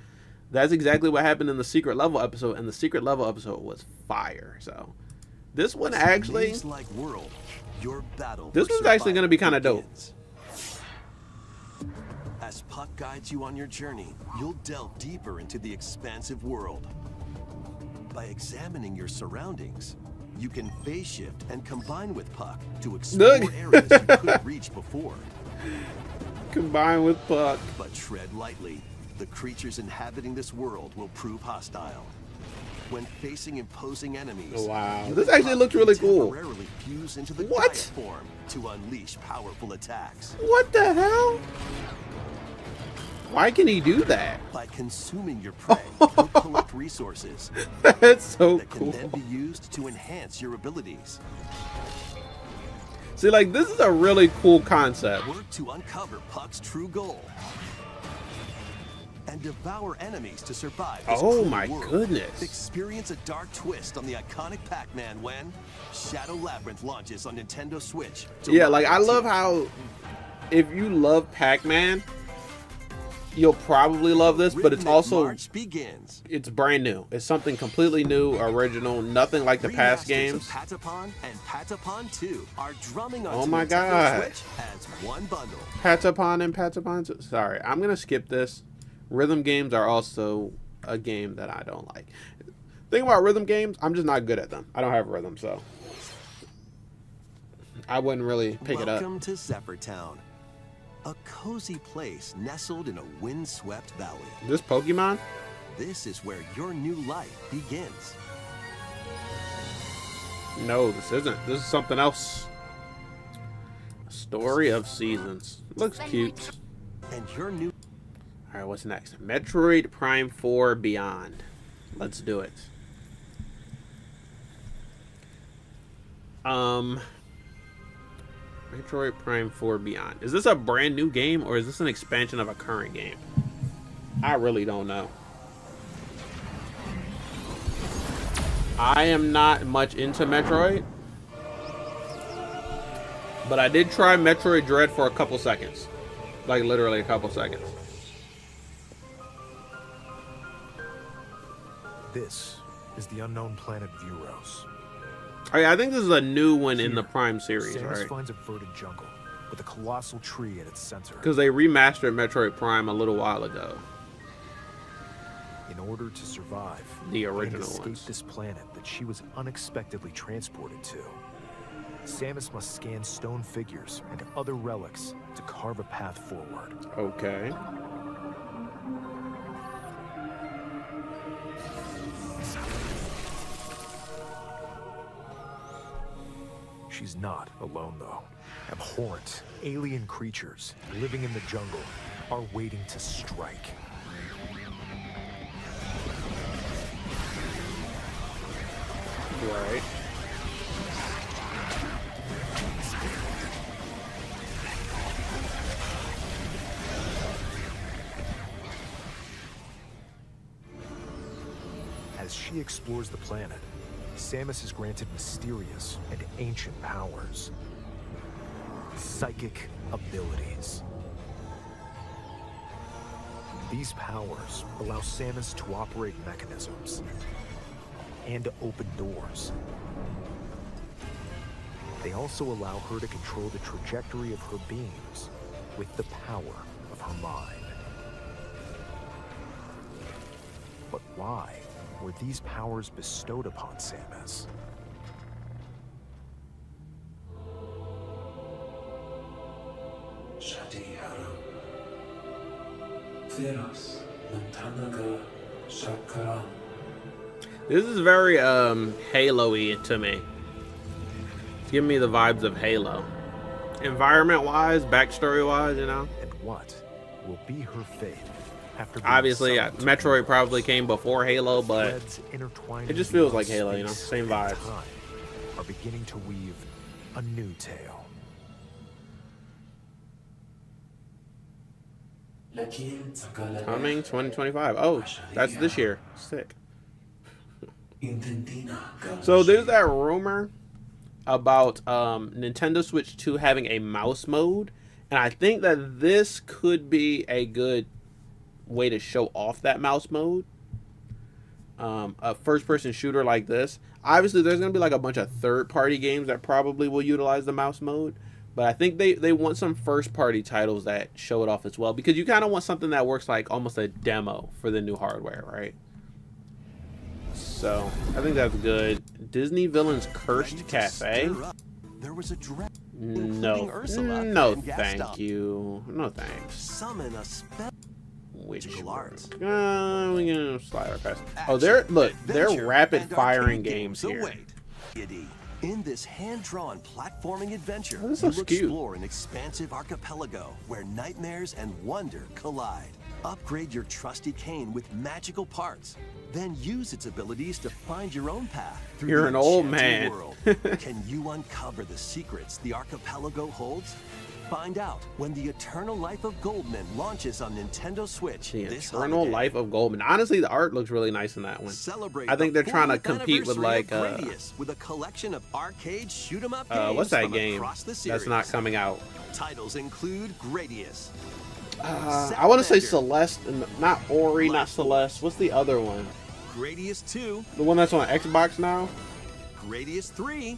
That's exactly what happened in the secret level episode, and the secret level episode was fire. So this one actually, Like world, your battle this one's actually going to be kind of dope. As Puck guides you on your journey, you'll delve deeper into the expansive world. By examining your surroundings, you can phase shift and combine with Puck to explore areas you couldn't reach before. Combine with Puck. But tread lightly. The creatures inhabiting this world will prove hostile. When facing imposing enemies, wow, this actually looks really cool. Temporarily fuse into the What? Gaia form to unleash powerful attacks. What the hell? Why can he do that? By consuming your prey, you'll collect resources That's so that can cool. then be used to enhance your abilities. See, like, this is a really cool concept. Work to uncover Puck's true goal and devour enemies to survive this Oh cruel my world. goodness. Experience a dark twist on the iconic Pac-Man when Shadow Labyrinth launches on Nintendo Switch. Yeah, like, I July love 18th. how if you love Pac-Man, you'll probably love this, but it's Rhythmic also, March begins. it's brand new. It's something completely new, original, nothing like the past Remasters games. of Patapon and Patapon 2 are drumming on Oh my Nintendo God. Switch as one bundle. Patapon and Patapon. Sorry, I'm gonna skip this. Rhythm games are also a game that I don't like. Thing about rhythm games, I'm just not good at them. I don't have rhythm, so I wouldn't really pick it up. Welcome to Zephyr Town, a cozy place nestled in a windswept valley. This Pokemon? This is where your new life begins. No, this isn't. This is something else. Story of Seasons. Looks cute. And your new Alright, what's next? Metroid Prime 4 Beyond. Let's do it. Metroid Prime 4 Beyond. Is this a brand new game or is this an expansion of a current game? I really don't know. I am not much into Metroid, but I did try Metroid Dread for a couple seconds. Like literally a couple seconds. This is the unknown planet Vuros. Oh, yeah, I think this is a new one in the Prime series, Samus right? finds a verdant jungle with a colossal tree at its center. Because they remastered Metroid Prime a little while ago. In order to survive, The and original escape ones. this planet that she was unexpectedly transported to, Samus must scan stone figures and other relics to carve a path forward. Okay. She's not alone, though. Abhorrent, alien creatures living in the jungle are waiting to strike. Right. As she explores the planet, Samus is granted mysterious and ancient powers. Psychic abilities. These powers allow Samus to operate mechanisms and to open doors. They also allow her to control the trajectory of her beams with the power of her mind. But why were these powers bestowed upon Samus? This is very Halo-y to me. It's giving me the vibes of Halo. Environment-wise, backstory-wise, you know. And what will be her fate after being Obviously, summoned to Metroid probably came before Halo, but threads intertwined it just beyond feels like Halo, you know? space Same and vibe. time are beginning to weave a new tale. Coming 2025. Oh, that's this year. Sick. So there's that rumor about Nintendo Switch 2 having a mouse mode, and I think that this could be a good way to show off that mouse mode. A first-person shooter like this. Obviously, there's going to be like a bunch of third-party games that probably will utilize the mouse mode, but I think they want some first-party titles that show it off as well, because you kind of want something that works like almost a demo for the new hardware, right? So I think that's good. Disney Villains Cursed Cafe. There was a No, Ursula no, and thank Gaston. you. No thanks. Summon a spell. Which Magical arts. we gonna slide our past. Oh, they're rapid firing arcade games here. await. In this hand-drawn platforming adventure, Oh, this you'll looks cute. explore an expansive archipelago where nightmares and wonder collide. Upgrade your trusty cane with magical parts. Then use its abilities to find your own path through You're the an old enchanted man. world. Can you uncover the secrets the archipelago holds? Find out when the Eternal Life of Goldman launches on Nintendo Switch The this Eternal holiday. Life of Goldman. Honestly, the art looks really nice in that one. Celebrate I think the they're trying to 40th compete with like anniversary of Gradius with a collection of arcade shoot 'em up games what's that from game across the that's series. not coming out? Titles include Gradius. I want to say Salamander, Celeste, and not Ori, not Celeste. What's the other one? Gradius 2, The one that's on Xbox now? Gradius 3,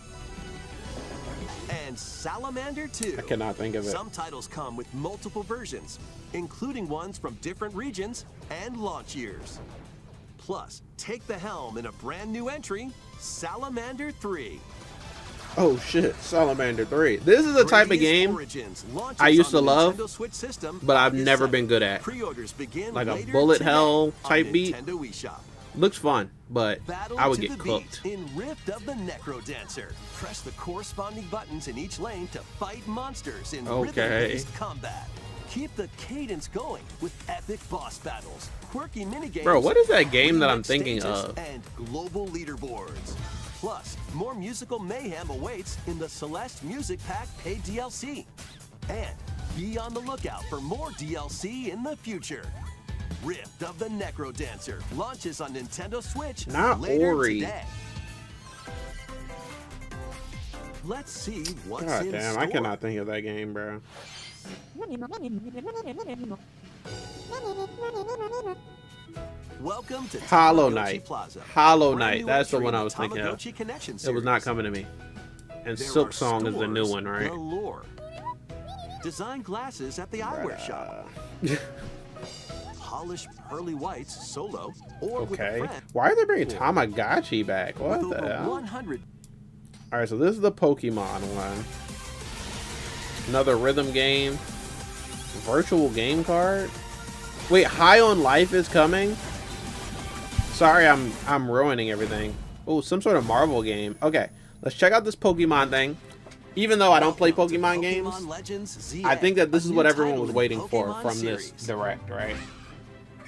and Salamander 2. I cannot think of it. Some titles come with multiple versions, including ones from different regions and launch years. Plus, take the helm in a brand new entry, Salamander 3. Oh shit, Salamander 3. This is the type of Gradius game Origins launches I used to on the love, Nintendo Switch system but I've August never 7th. been good at. Pre-orders begin Like a later bullet today hell on type beat. Nintendo eShop. Looks fun, but Battle I would to get the cooked. beat in Rift of the Necro Dancer. Press the corresponding buttons in each lane to fight monsters in Okay. rhythm-based combat. Keep the cadence going with epic boss battles, quirky minigames. Bro, what is that game that I'm remix thinking stages, of? And global leaderboards. Plus, more musical mayhem awaits in the Celeste Music Pack paid DLC. And be on the lookout for more DLC in the future. Rift of the Necro Dancer launches on Nintendo Switch Not later Ori. today. Let's see what's God in damn, store. I cannot think of that game, bro. Welcome to Hollow Tamagotchi Knight. Plaza. Hollow Brand Knight, new that's the entry one in I was thinking of. Tamagotchi Connection It was not series. coming to me. And There Silk are Song is the new stores one, right? galore. Design glasses at the eyewear shop. Polish pearly whites solo or with a Okay. friend. Why are they bringing Tamagotchi back? What With the over hell? 100 Alright, so this is the Pokemon one. Another rhythm game. Virtual game card. Wait, High on Life is coming? Sorry, I'm ruining everything. Oh, some sort of Marvel game. Okay, let's check out this Pokemon thing. Even though I don't play Pokemon games, Legends ZX, I think that this a is new what everyone title was in the waiting for Pokemon from this series. direct, right?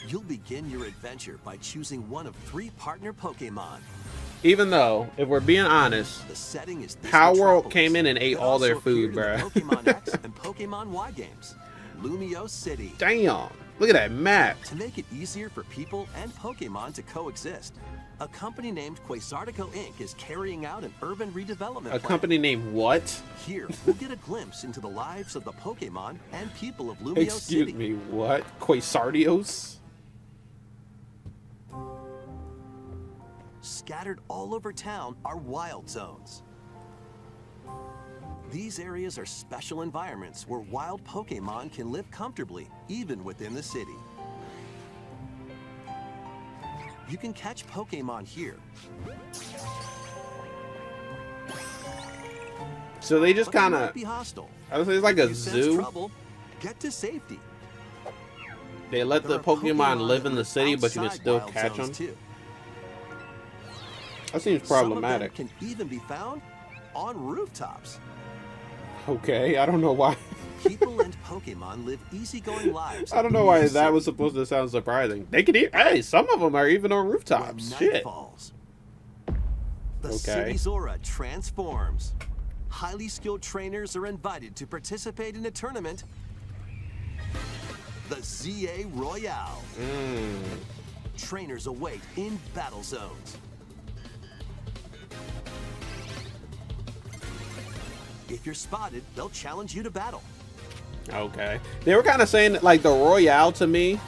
You'll begin your adventure by choosing one of 3 partner Pokemon. Even though, if we're being honest, The setting is Disney Power World Tropolis. came in and ate It all their also food, appeared in bruh. the Pokemon X and Pokemon Y games. Lumio City. damn, look at that map. To make it easier for people and Pokemon to coexist, a company named Quasartico Inc. is carrying out an urban redevelopment A plan. company named what? Here, we'll get a glimpse into the lives of the Pokemon and people of Lumio Excuse City. me, what? Quasardios? Scattered all over town are wild zones. These areas are special environments where wild Pokemon can live comfortably, even within the city. You can catch Pokemon here, So they just but they kind might of, be hostile. I would say it's like If a you sense zoo. trouble, get to safety. They let There the are Pokemon live that in the live city, but you can outside still wild catch them. zones, too. That seems Some of them problematic. can even be found on rooftops. Okay, I don't know why. People and Pokemon live easygoing lives. I don't know why in the that city was supposed to sound surprising. They could eat. Hey, some of them are even on where rooftops. night Shit. falls. The Okay. city's aura transforms. Highly skilled trainers are invited to participate in a tournament. the ZA Royale. Trainers await in battle zones. If you're spotted, they'll challenge you to battle. Okay. They were kind of saying that, like, the Royale to me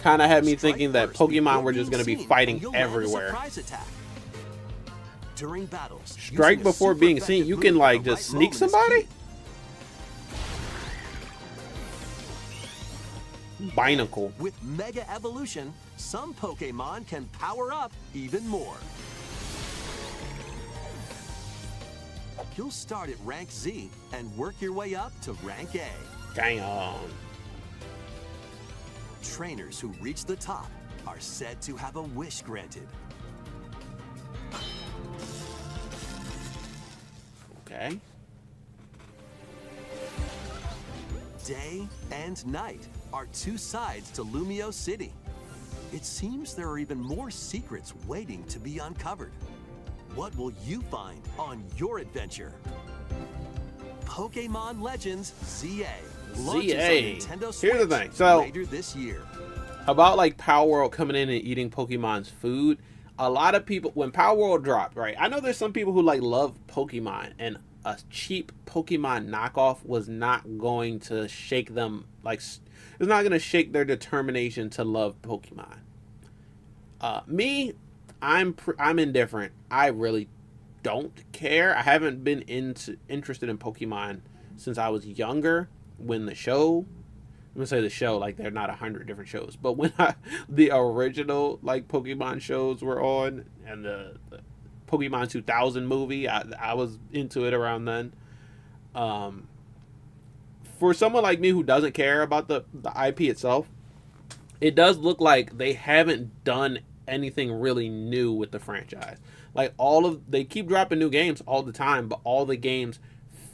kind of had me thinking that Pokemon were just going to be fighting everywhere. During battles, Strike before being seen. You can, like, just sneak somebody? Binacle. With Mega Evolution, some Pokemon can power up even more. You'll start at rank Z and work your way up to rank A. Damn. Trainers who reach the top are said to have a wish granted. Okay. Day and night are two sides to Lumio City. It seems there are even more secrets waiting to be uncovered. What will you find on your adventure? Pokemon Legends ZA launches on Nintendo Switch Here's the thing. So, later this year. About like Power World coming in and eating Pokemon's food, a lot of people, when Power World dropped, right? I know there's some people who like love Pokemon, and a cheap Pokemon knockoff was not going to shake them, like, it's not going to shake their determination to love Pokemon. Me, I'm indifferent. I really don't care. I haven't been interested in Pokemon since I was younger. When the show, I'm gonna say the show, like they're not 100 different shows, but when the original like Pokemon shows were on, and the Pokemon 2000 movie, I was into it around then. For someone like me who doesn't care about the IP itself, it does look like they haven't done anything really new with the franchise. Like they keep dropping new games all the time, but all the games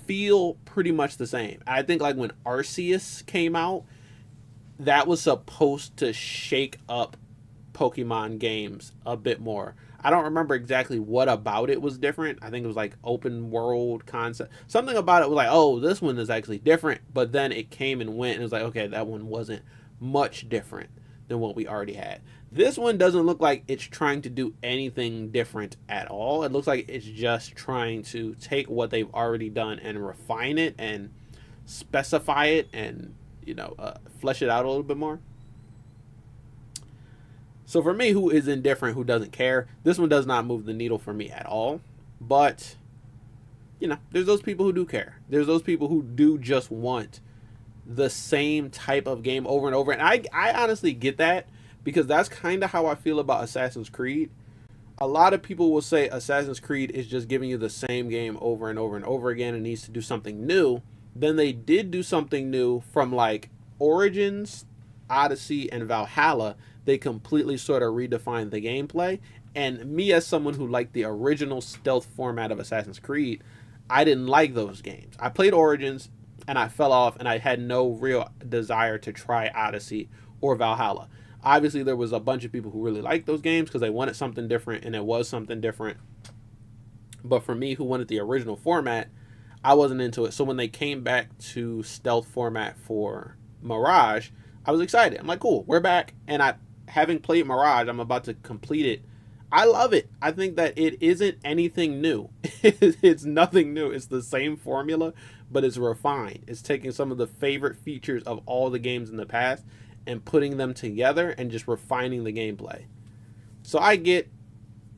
feel pretty much the same. I think like when Arceus came out, that was supposed to shake up Pokemon games a bit more. I don't remember exactly what about it was different. I think it was like open world concept. Something about it was like, oh, this one is actually different. But then it came and went, and it was like, okay, that one wasn't much different than what we already had. This one doesn't look like it's trying to do anything different at all. It looks like it's just trying to take what they've already done and refine it and specify it and, flesh it out a little bit more. So for me, who is indifferent, who doesn't care, this one does not move the needle for me at all. But, there's those people who do care. There's those people who do just want the same type of game over and over. And I honestly get that, because that's kind of how I feel about Assassin's Creed. A lot of people will say Assassin's Creed is just giving you the same game over and over and over again and needs to do something new. Then they did do something new from like Origins, Odyssey, and Valhalla. They completely sort of redefined the gameplay. And me, as someone who liked the original stealth format of Assassin's Creed, I didn't like those games. I played Origins and I fell off, and I had no real desire to try Odyssey or Valhalla. Obviously, there was a bunch of people who really liked those games because they wanted something different, and it was something different. But for me, who wanted the original format, I wasn't into it. So when they came back to stealth format for Mirage, I was excited. I'm like, cool, we're back. And having played Mirage, I'm about to complete it. I love it. I think that it isn't anything new. It's nothing new. It's the same formula, but it's refined. It's taking some of the favorite features of all the games in the past and putting them together and just refining the gameplay. So I get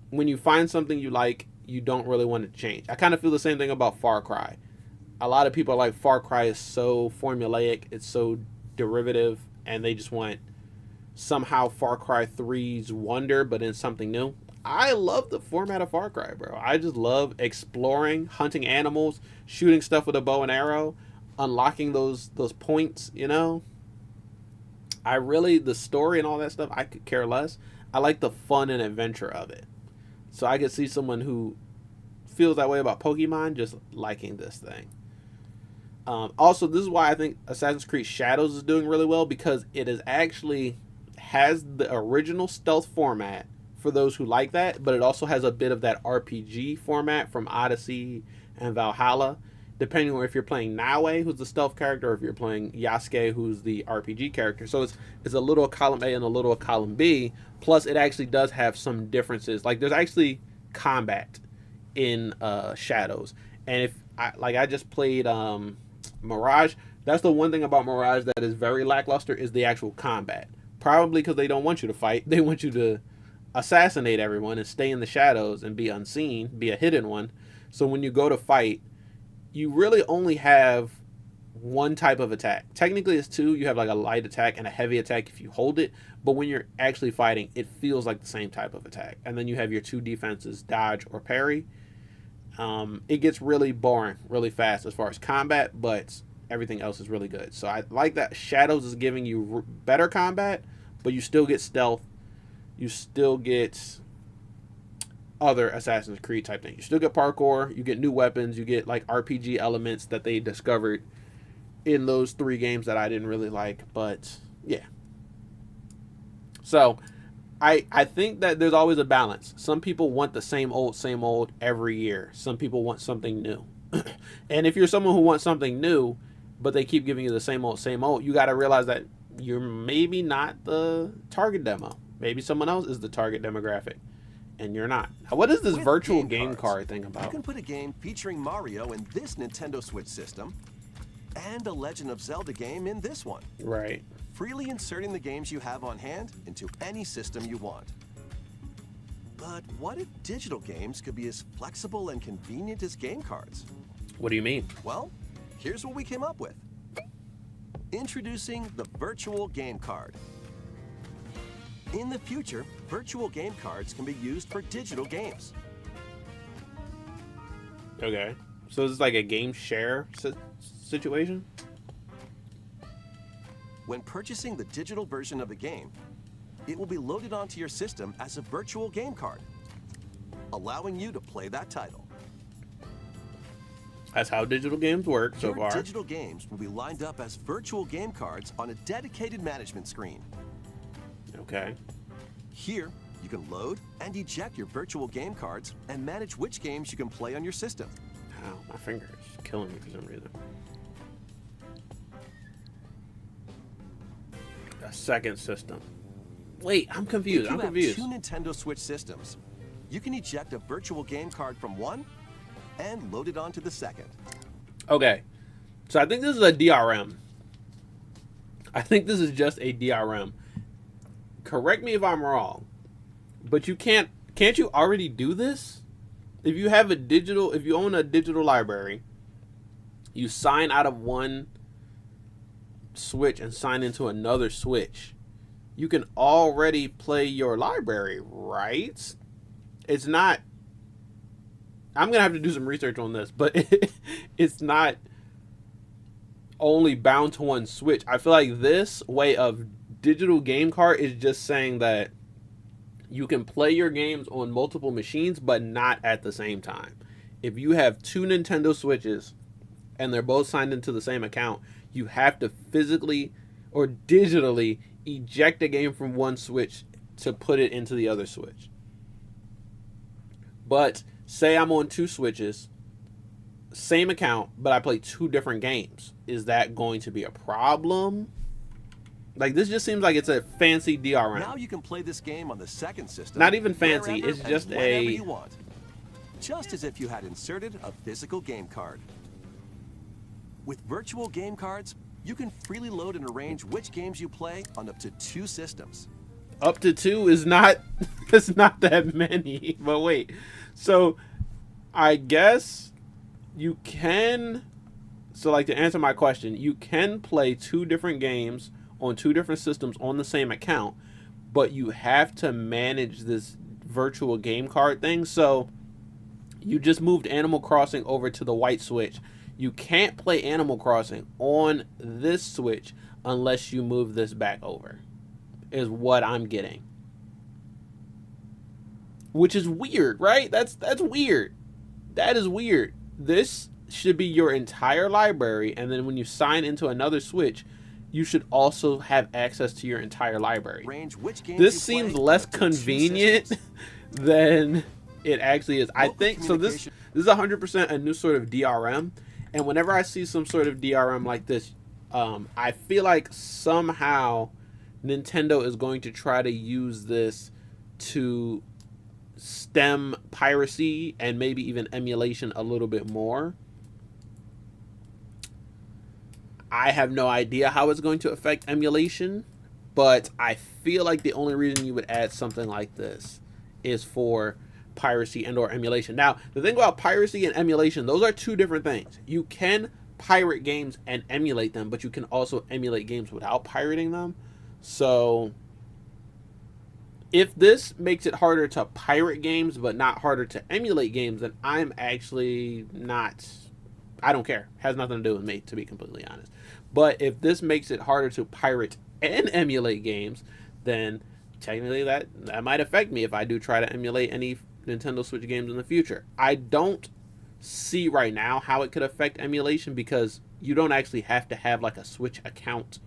when you find something you like, you don't really want it to change. I kind of feel the same thing about Far Cry. A lot of people are like, Far Cry is so formulaic, it's so derivative, and they just want somehow Far Cry 3's wonder, but in something new. I love the format of Far Cry, bro. I just love exploring, hunting animals, shooting stuff with a bow and arrow, unlocking those points, the story and all that stuff, I could care less. I like the fun and adventure of it. So I could see someone who feels that way about Pokemon just liking this thing. Also, this is why I think Assassin's Creed Shadows is doing really well, because it is actually has the original stealth format for those who like that, but it also has a bit of that RPG format from Odyssey and Valhalla. depending on if you're playing Naue, who's the stealth character, or if you're playing Yasuke, who's the RPG character. So it's a little column A and a little column B. Plus, it actually does have some differences. Like, there's actually combat in Shadows. And if I just played Mirage. That's the one thing about Mirage that is very lackluster, is the actual combat. Probably because they don't want you to fight. They want you to assassinate everyone and stay in the shadows and be unseen, be a hidden one. So when you go to fight, you really only have one type of attack. Technically it's two. You have like a light attack and a heavy attack if you hold it. But when you're actually fighting, it feels like the same type of attack. And then you have your two defenses, dodge or parry. It gets really boring really fast as far as combat, but everything else is really good. So I like that Shadows is giving you better combat, but you still get stealth. You still get other Assassin's Creed type things. You still get parkour. You get new weapons. You get like RPG elements that they discovered in those 3 games that I didn't really like. But yeah. So I think that there's always a balance. Some people want the same old every year. Some people want something new. And if you're someone who wants something new, but they keep giving you the same old, you got to realize that you're maybe not the target demo. Maybe someone else is the target demographic, and you're not. Now, what is this With virtual game game cards, card thing about? You can put a game featuring Mario in this Nintendo Switch system, and a Legend of Zelda game in this one. Right. Freely inserting the games you have on hand into any system you want. But what if digital games could be as flexible and convenient as game cards? What do you mean? Well, here's what we came up with. Introducing the virtual game card. In the future, virtual game cards can be used for digital games. Okay. So this is like a game share situation? When purchasing the digital version of the game, it will be loaded onto your system as a virtual game card, allowing you to play that title. That's how digital games work so Your far. digital games will be lined up as virtual game cards on a dedicated management screen. Okay. Here, you can load and eject your virtual game cards and manage which games you can play on your system. Ow, my finger is killing me for some reason. A second system. Wait, I'm confused. If you I'm have confused. 2 Nintendo Switch systems, you can eject a virtual game card from one and load it onto the second. Okay. So I think this is a DRM. I think this is just a DRM. Correct me if I'm wrong, but you can't you already do this? If you own a digital library, you sign out of one Switch and sign into another Switch, you can already play your library, right? It's not, I'm gonna have to do some research on this, but it's not only bound to one Switch. I feel like this way of digital game card is just saying that you can play your games on multiple machines, but not at the same time. If you have 2 Nintendo Switches and they're both signed into the same account, you have to physically or digitally eject a game from one Switch to put it into the other Switch. But say I'm on 2 Switches, same account, but I play 2 different games. Is that going to be a problem? Like, this just seems like it's a fancy DRM. Now you can play this game on the second system. Not even fancy, wherever it's just and whenever a... you want. Just as if you had inserted a physical game card. With virtual game cards, you can freely load and arrange which games you play on up to 2 systems. Up to 2 is not, it's not that many. But wait, so I guess you can, so like to answer my question, you can play 2 different games on 2 different systems on the same account, but you have to manage this virtual game card thing. So you just moved Animal Crossing over to the white Switch. You can't play Animal Crossing on this Switch unless you move this back over, is what I'm getting. Which is weird, right? That's weird. That is weird. This should be your entire library, and then when you sign into another Switch, you should also have access to your entire library. This seems less convenient than it actually is. I think so. This is 100% a new sort of DRM, And whenever I see some sort of DRM like this, I feel like somehow Nintendo is going to try to use this to stem piracy and maybe even emulation a little bit more. I have no idea how it's going to affect emulation, but I feel like the only reason you would add something like this is for piracy and or emulation. Now, the thing about piracy and emulation, those are two different things. You can pirate games and emulate them, but you can also emulate games without pirating them. So if this makes it harder to pirate games but not harder to emulate games, then I'm actually not, I don't care. It has nothing to do with me, to be completely honest. But if this makes it harder to pirate and emulate games, then technically that might affect me if I do try to emulate any Nintendo Switch games in the future. I don't see right now how it could affect emulation because you don't actually have to have like a Switch account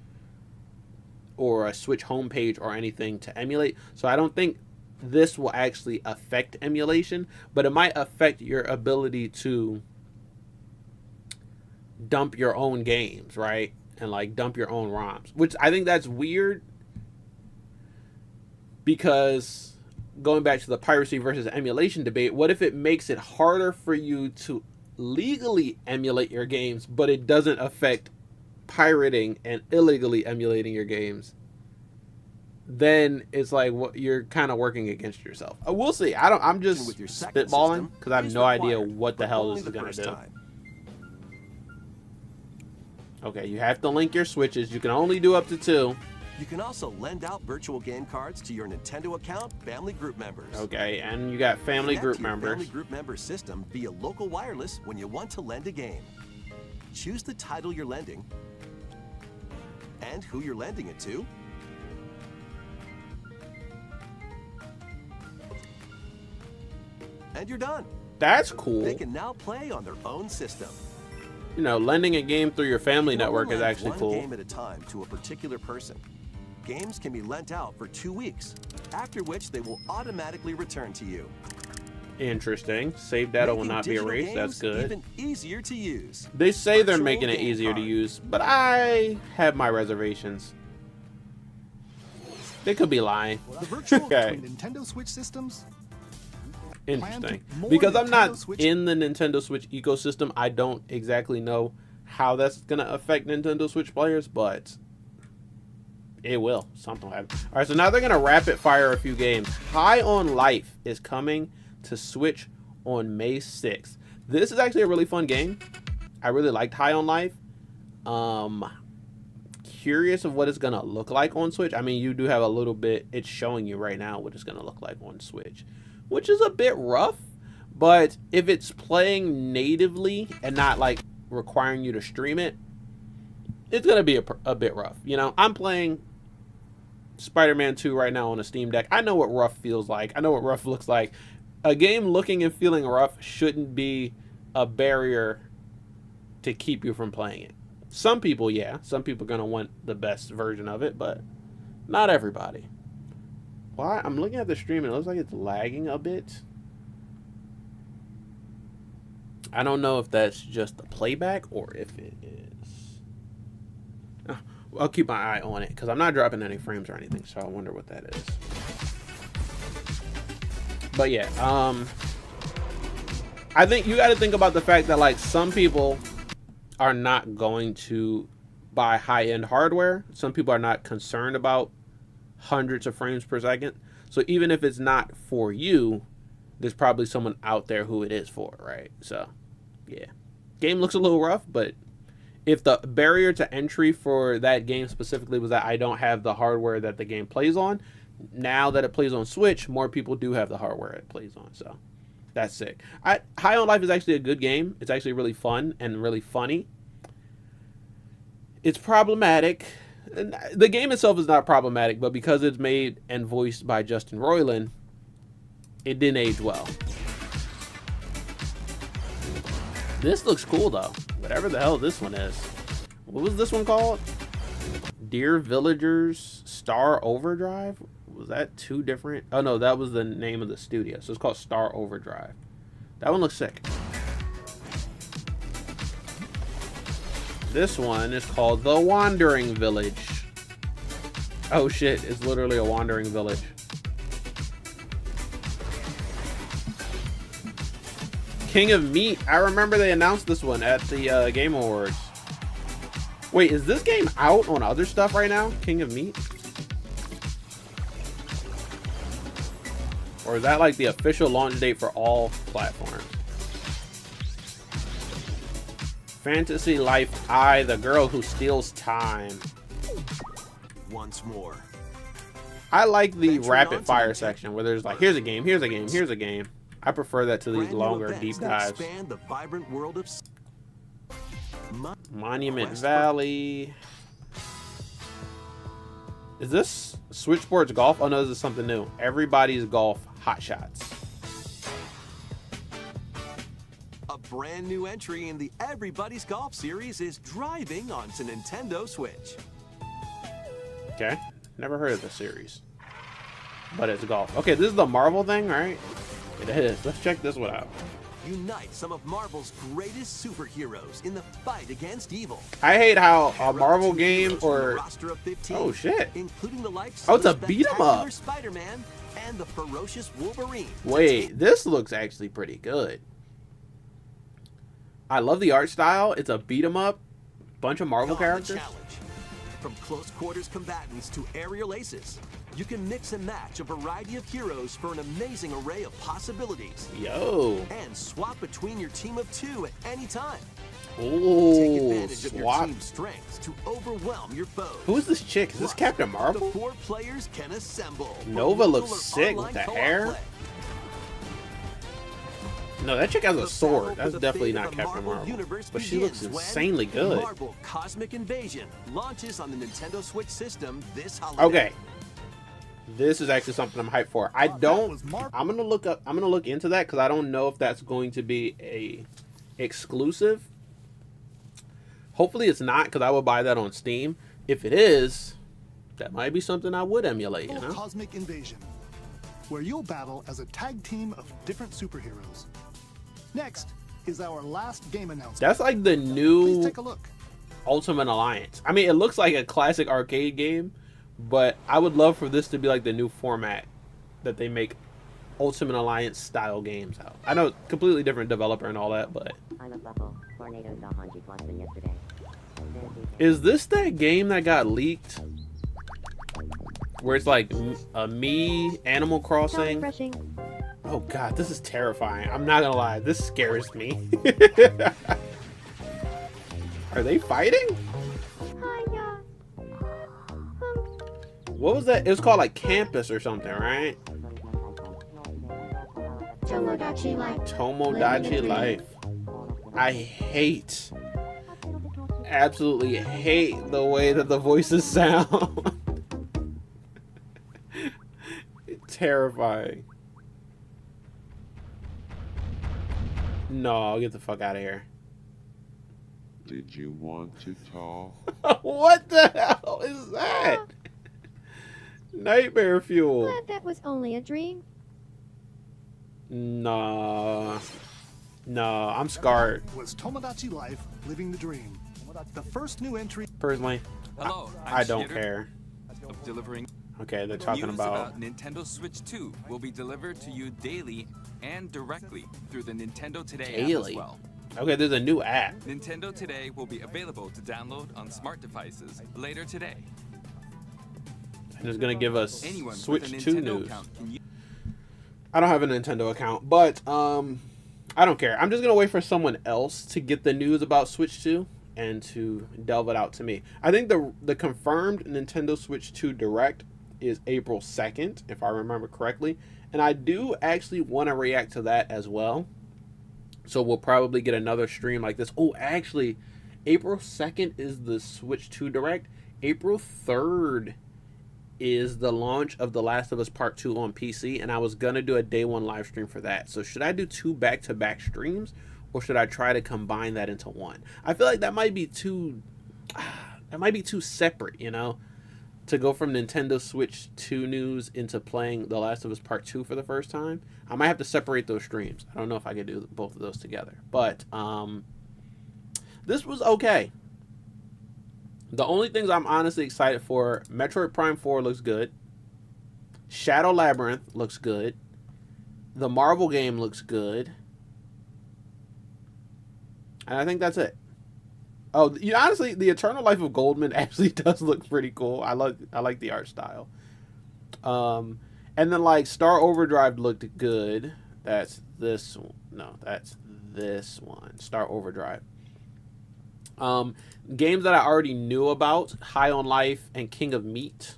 or a Switch homepage or anything to emulate. So I don't think this will actually affect emulation, but it might affect your ability to dump your own games, right? And like dump your own ROMs, which I think that's weird because going back to the piracy versus emulation debate, what if it makes it harder for you to legally emulate your games, but it doesn't affect pirating and illegally emulating your games? Then it's like you're kind of working against yourself. We'll see. I'm just spitballing because I have no idea what the hell this is gonna do. Okay, you have to link your Switches. You can only do up to 2. You can also lend out virtual game cards to your Nintendo account family group members. Okay, and you got family group members. Family group member system via local wireless when you want to lend a game. Choose the title you're lending and who you're lending it to. And you're done. That's cool. They can now play on their own system. You know, lending a game through your family network is actually cool. One game at a time to a particular person. Games can be lent out for 2 weeks, after which they will automatically return to you. Interesting. Save data will not be erased. That's good. Even easier to use. They say they're making it easier to use, but I have my reservations. They could be lying. The virtual Okay. between Nintendo Switch systems. Interesting. Because I'm not in the Nintendo Switch ecosystem, I don't exactly know how that's going to affect Nintendo Switch players, but it will. Something will happen. All right, so now they're going to rapid fire a few games. High on Life is coming to Switch on May 6th. This is actually a really fun game. I really liked High on Life. Curious of what it's going to look like on Switch. I mean, you do have a little bit. It's showing you right now what it's going to look like on Switch, which is a bit rough, but if it's playing natively and not like requiring you to stream it, it's going to be a bit rough. You know, I'm playing Spider-Man 2 right now on a Steam Deck. I know what rough feels like. I know what rough looks like. A game looking and feeling rough shouldn't be a barrier to keep you from playing it. Some people, yeah. Some people are going to want the best version of it, but not everybody. Why? I'm looking at the stream and it looks like it's lagging a bit. I don't know if that's just the playback or if it is. I'll keep my eye on it because I'm not dropping any frames or anything, so I wonder what that is. But yeah, I think you got to think about the fact that like some people are not going to buy high-end hardware. Some people are not concerned about hundreds of frames per second. So even if it's not for you, there's probably someone out there who it is for, right? So yeah, game looks a little rough, but if the barrier to entry for that game specifically was that I don't have the hardware that the game plays on, now that it plays on Switch, more people do have the hardware it plays on. So that's sick. High on Life is actually a good game. It's actually really fun and really funny. It's problematic. The game itself is not problematic, but because it's made and voiced by Justin Roiland, it didn't age well. This looks cool, though. Whatever the hell this one is. What was this one called? Dear Villagers Star Overdrive? Was that two different? Oh, no, that was the name of the studio. So it's called Star Overdrive. That one looks sick. This one is called The Wandering Village. Oh shit, it's literally a wandering village. King of Meat. I remember they announced this one at the Game Awards. Wait, is this game out on other stuff right now? King of Meat? Or is that like the official launch date for all platforms? Fantasy Life I, the girl who steals time. Once more. I like the Venture rapid on to fire the section where there's like, here's a game, here's a game, here's a game. I prefer that to these Brand new longer events deep that dives. expand the vibrant world of Monument Quest Valley. Is this Switchboard's Golf? Oh no, this is something new. Everybody's Golf Hot Shots. A brand new entry in the Everybody's Golf series is driving onto Nintendo Switch. Okay, never heard of the series, but it's golf. Okay, this is the Marvel thing, right? It is. Let's check this one out. Unite some of Marvel's greatest superheroes in the fight against evil. I hate how a Pair up Marvel two game heroes from the or roster of 15, oh shit, including the likes oh, of it's a the beat 'em up. spectacular Spider-Man and the ferocious Wolverine. Wait, this looks actually pretty good. I love the art style. It's a beat 'em up, bunch of Marvel characters. Challenge. From close quarters combatants to aerial aces, you can mix and match a variety of heroes for an amazing array of possibilities. Yo. And swap between your team of 2 at any time. Take Oh, advantage of your swap. team's strengths to overwhelm your foes. Who is this chick? Is this Plus, Captain up to Marvel? 4 players can assemble. for Nova local looks or sick with online the co-op hair. play. No, that chick has The a sword. battle That's for the definitely fate of not the Captain Marvel. Universe But she looks begins when insanely good. Marvel Cosmic Invasion launches on the Nintendo Switch system this holiday. Okay. This is actually something I'm hyped for. I don't. I'm gonna look into that because I don't know if that's going to be a exclusive. Hopefully it's not, because I would buy that on Steam. If it is, that might be something I would emulate. You know. Cosmic Invasion, where you'll battle as a tag team of different superheroes. Next is our last game announcement. That's like the Please new take a look. Ultimate Alliance. I mean, it looks like a classic arcade game, but I would love for this to be like the new format that they make Ultimate Alliance style games out. I know, completely different developer and all that, but is this that game that got leaked? Where it's like a me Animal Crossing? Oh god, this is terrifying. I'm not gonna lie, this scares me. Are they fighting? What was that? It was called like Campus or something, right? Tomodachi Life. I hate, absolutely hate the way that the voices sound. Terrifying. No, get the fuck out of here. Did you want to talk? What the hell is that? Nightmare fuel. Glad that was only a dream. Nah. No, I'm scarred. Was Tomodachi Life Living the Dream? The first new entry. Personally, Hello, I I'm don't Shitter care. of delivering. Okay, they're talking News about Nintendo Switch 2 will be delivered to you daily and directly through the Nintendo Today app daily. as well. Okay, there's a new app. Nintendo Today will be available to download on smart devices later today. And it's gonna give us Anyone Switch with a 2 Nintendo news. account can use I don't have a Nintendo account, but I don't care. I'm just gonna wait for someone else to get the news about Switch 2 and to delve it out to me. I think the confirmed Nintendo Switch 2 Direct is April 2nd, if I remember correctly, and I do actually want to react to that as well. So we'll probably get another stream like this. Oh, actually, April 2nd is the Switch 2 Direct. April 3rd is the launch of The Last of Us Part 2 on PC, and I was going to do a day one live stream for that. So should I do 2 back-to-back streams, or should I try to combine that into one? I feel like that might be too separate, you know, to go from Nintendo Switch 2 news into playing The Last of Us Part 2 for the first time. I might have to separate those streams. I don't know if I could do both of those together. But this was okay. The only things I'm honestly excited for, Metroid Prime 4 looks good. Shadow Labyrinth looks good. The Marvel game looks good. And I think that's it. Oh, honestly, the Eternal Life of Goldman actually does look pretty cool. I like the art style. And then like Star Overdrive looked good. That's this one. No, that's this one. Star Overdrive. Games that I already knew about, High on Life and King of Meat.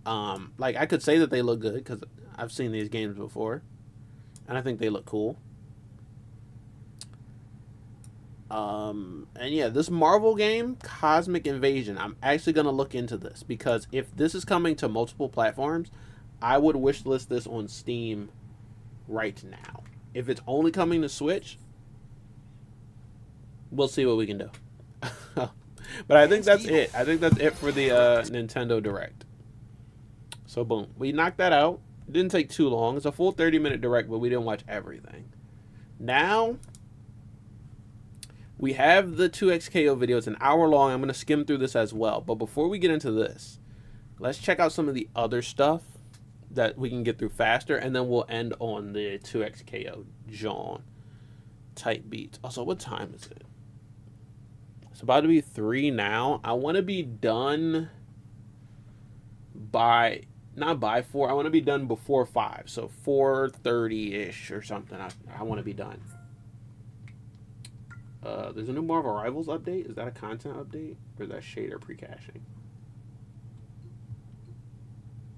Like I could say that they look good because I've seen these games before, and I think they look cool. And yeah, this Marvel game, Cosmic Invasion, I'm actually gonna look into this because if this is coming to multiple platforms, I would wishlist this on Steam right now. If it's only coming to Switch, we'll see what we can do. But I think that's it. I think that's it for the Nintendo Direct. So boom, we knocked that out. It didn't take too long. It's a full 30-minute Direct, but we didn't watch everything. Now we have the 2XKO video. It's an hour long. I'm going to skim through this as well. But before we get into this, let's check out some of the other stuff that we can get through faster, and then we'll end on the 2XKO John type beats. Also, what time is it? It's about to be 3 now. I want to be done by, not by 4. I want to be done before 5. So 4:30-ish or something. I want to be done. There's a new Marvel Rivals update. Is that a content update? Or is that shader pre-caching?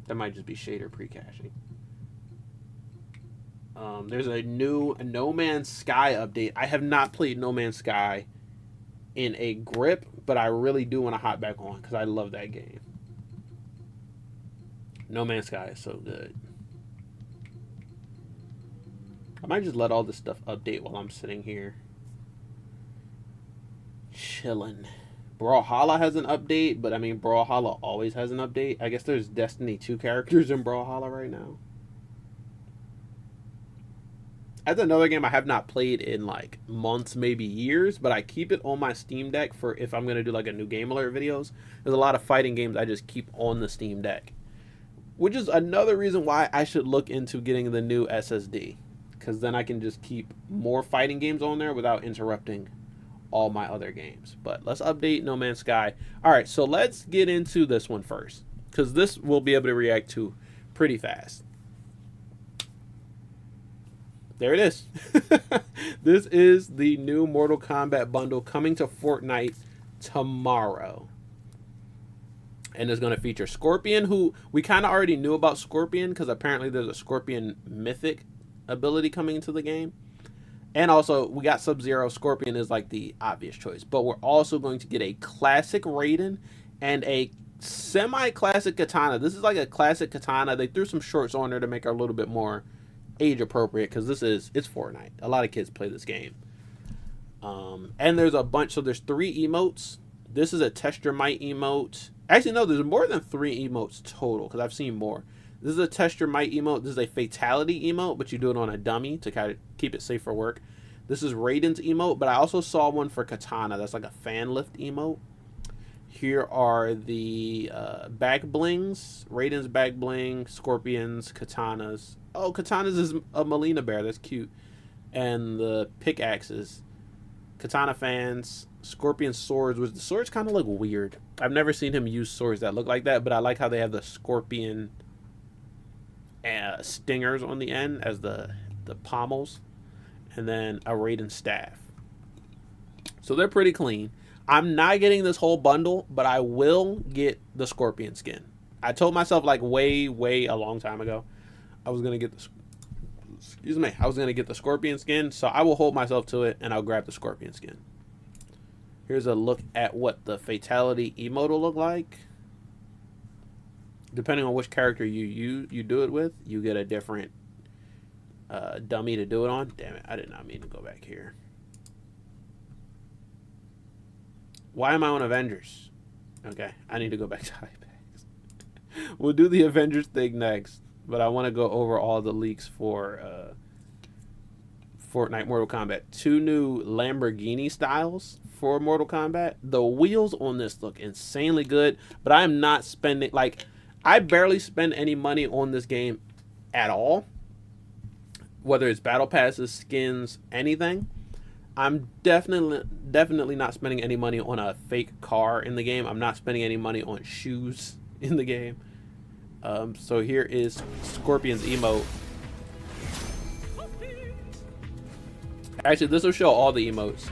That might just be shader pre-caching. There's a new No Man's Sky update. I have not played No Man's Sky in a grip, but I really do want to hop back on because I love that game. No Man's Sky is so good. I might just let all this stuff update while I'm sitting here chilling. Brawlhalla has an update, but I mean Brawlhalla always has an update. I guess there's Destiny 2 characters in Brawlhalla right now. That's another game I have not played in like months, maybe years, but I keep it on my Steam Deck for if I'm going to do like a new game alert videos. There's a lot of fighting games I just keep on the Steam Deck, which is another reason why I should look into getting the new SSD, because then I can just keep more fighting games on there without interrupting all my other games. But let's update No Man's Sky. All right, so let's get into this one first, because this we'll be able to react to pretty fast. There it is. This is the new Mortal Kombat bundle coming to Fortnite tomorrow. And it's going to feature Scorpion, who we kind of already knew about Scorpion because apparently there's a Scorpion mythic ability coming into the game. And also, we got Sub-Zero. Scorpion is like the obvious choice. But we're also going to get a classic Raiden and a semi-classic Katana. This is like a classic Katana. They threw some shorts on there to make her a little bit more age appropriate because it's Fortnite. A lot of kids play this game. And there's a bunch. So there's 3 emotes. This is a Test Your Might emote. Actually, no, there's more than 3 emotes total because I've seen more. This is a Test Your Might emote. This is a Fatality emote, but you do it on a dummy to kind of keep it safe for work. This is Raiden's emote, but I also saw one for Katana. That's like a fan lift emote. Here are the back blings. Raiden's back bling, Scorpion's, Katana's. Oh, Katana's is a Melina bear. That's cute. And the pickaxes. Katana fans. Scorpion swords, which the swords kind of look weird. I've never seen him use swords that look like that, but I like how they have the Scorpion stingers on the end as the pommels. And then a Raiden staff. So they're pretty clean. I'm not getting this whole bundle, but I will get the Scorpion skin. I told myself like way a long time ago I was going to get the I was going to get the Scorpion skin, so I will hold myself to it and I'll grab the Scorpion skin. Here's a look at what the Fatality emote will look like. Depending on which character you do it with, you get a different dummy to do it on. Damn it, I did not mean to go back here. Why am I on Avengers? Okay, I need to go back to Hypex. We'll do the Avengers thing next, but I want to go over all the leaks for Fortnite Mortal Kombat. 2 new Lamborghini styles for Mortal Kombat. The wheels on this look insanely good, but I am not spending, like, I barely spend any money on this game at all. Whether it's battle passes, skins, anything. I'm definitely not spending any money on a fake car in the game. I'm not spending any money on shoes in the game. So here is Scorpion's emote. Actually, this will show all the emotes.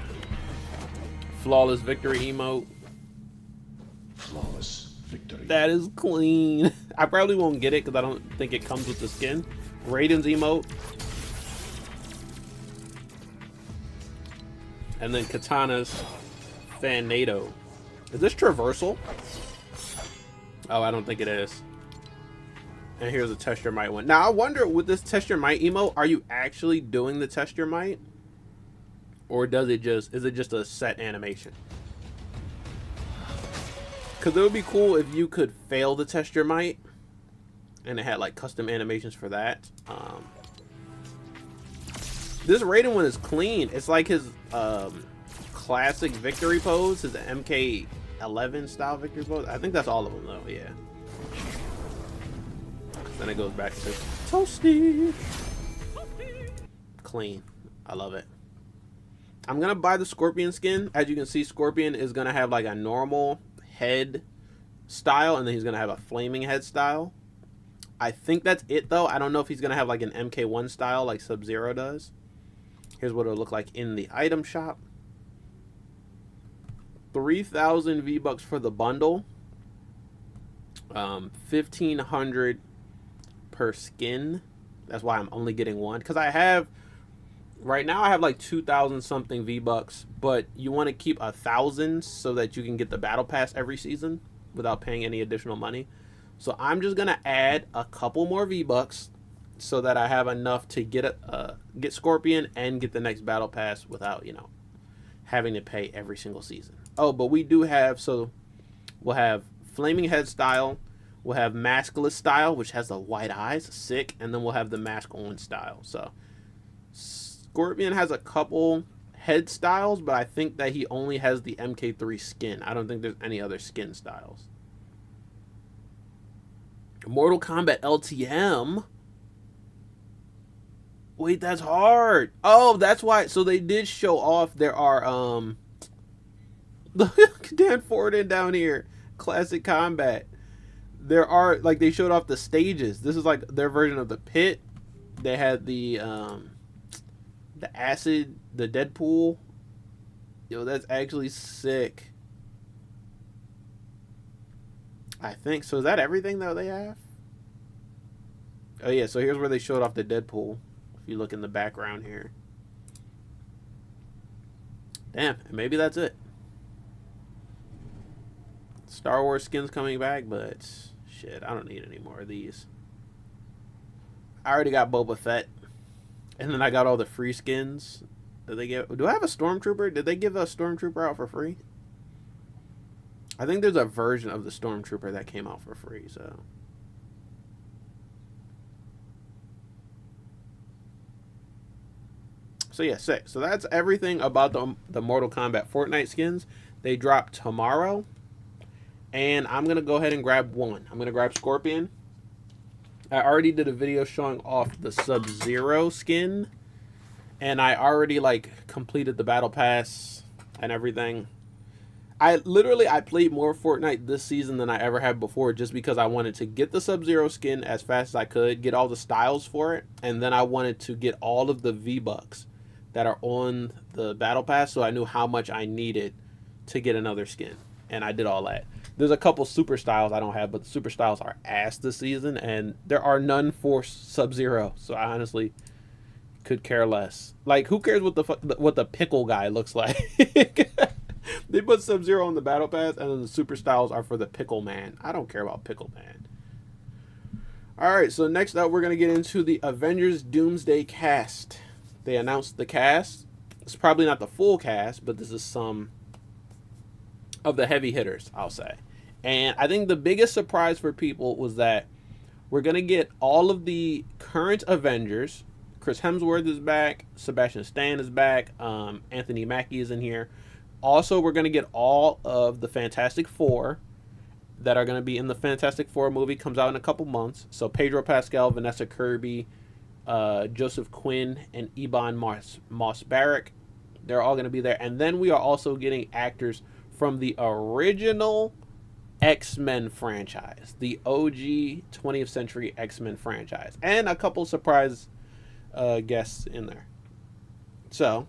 Flawless victory emote. Flawless victory. That is clean. I probably won't get it because I don't think it comes with the skin. Raiden's emote. And then Katana's Fanado. Is this traversal? Oh, I don't think it is. And here's a Test Your Might one. Now, I wonder, with this Test Your Might emote, are you actually doing the Test Your Might? Or is it just a set animation? Because it would be cool if you could fail the Test Your Might. And it had, like, custom animations for that. This Raiden one is clean. It's like his classic victory pose, his MK11 style victory pose. I think that's all of them, though, yeah. Then it goes back to Toasty. Clean. I love it. I'm going to buy the Scorpion skin. As you can see, Scorpion is going to have like a normal head style, and then he's going to have a flaming head style. I think that's it, though. I don't know if he's going to have like an MK1 style like Sub-Zero does. Here's what it'll look like in the item shop. 3,000 V-Bucks for the bundle. 1,500 per skin. That's why I'm only getting one, because I have right now I have like 2,000 something V-Bucks, but you want to keep 1,000 so that you can get the battle pass every season without paying any additional money. So I'm just gonna add a couple more V-Bucks so that I have enough to get Scorpion and get the next battle pass without, you know, having to pay every single season. Oh, but we do have, so we'll have flaming head style. We'll have maskless style, which has the white eyes, sick, and then we'll have the mask on style. So Scorpion has a couple head styles, but I think that he only has the MK3 skin. I don't think there's any other skin styles. Mortal Kombat LTM. Wait, that's hard. Oh, that's why. So they did show off. There are Dan Forden down here. Classic Combat. There are, like, they showed off the stages. This is like their version of the pit. They had the acid, the Deadpool. Yo, that's actually sick. I think so. Is that everything that they have? Oh yeah, so here's where they showed off the Deadpool. If you look in the background here. Damn, maybe that's it. Star Wars skins coming back, but shit, I don't need any more of these. I already got Boba Fett. And then I got all the free skins. Did they give? Do I have a Stormtrooper? Did they give a Stormtrooper out for free? I think there's a version of the Stormtrooper that came out for free, so. So yeah, sick. So that's everything about the Mortal Kombat Fortnite skins. They drop tomorrow. And I'm going to go ahead and grab one. I'm going to grab Scorpion. I already did a video showing off the Sub-Zero skin. And I already, like, completed the Battle Pass and everything. I played more Fortnite this season than I ever have before, just because I wanted to get the Sub-Zero skin as fast as I could, get all the styles for it, and then I wanted to get all of the V-Bucks that are on the Battle Pass, so I knew how much I needed to get another skin. And I did all that. There's a couple super styles I don't have, but the super styles are ass this season, and there are none for Sub-Zero. So I honestly could care less. Like, who cares what the pickle guy looks like? They put Sub-Zero on the Battle Pass, and then the super styles are for the Pickle Man. I don't care about Pickle Man. All right, so next up, we're gonna get into the Avengers Doomsday cast. They announced the cast. It's probably not the full cast, but this is some of the heavy hitters, I'll say. And I think the biggest surprise for people was that we're going to get all of the current Avengers, Chris Hemsworth is back. Sebastian Stan is back. Anthony Mackie is in here. Also, we're going to get all of the Fantastic Four that are going to be in the Fantastic Four movie. Comes out in a couple months. So Pedro Pascal, Vanessa Kirby, Joseph Quinn, and Ebon Moss-Bachrach. They're all going to be there. And then we are also getting actors from the original X-Men franchise, the OG 20th Century X-Men franchise, and a couple surprise guests in there. So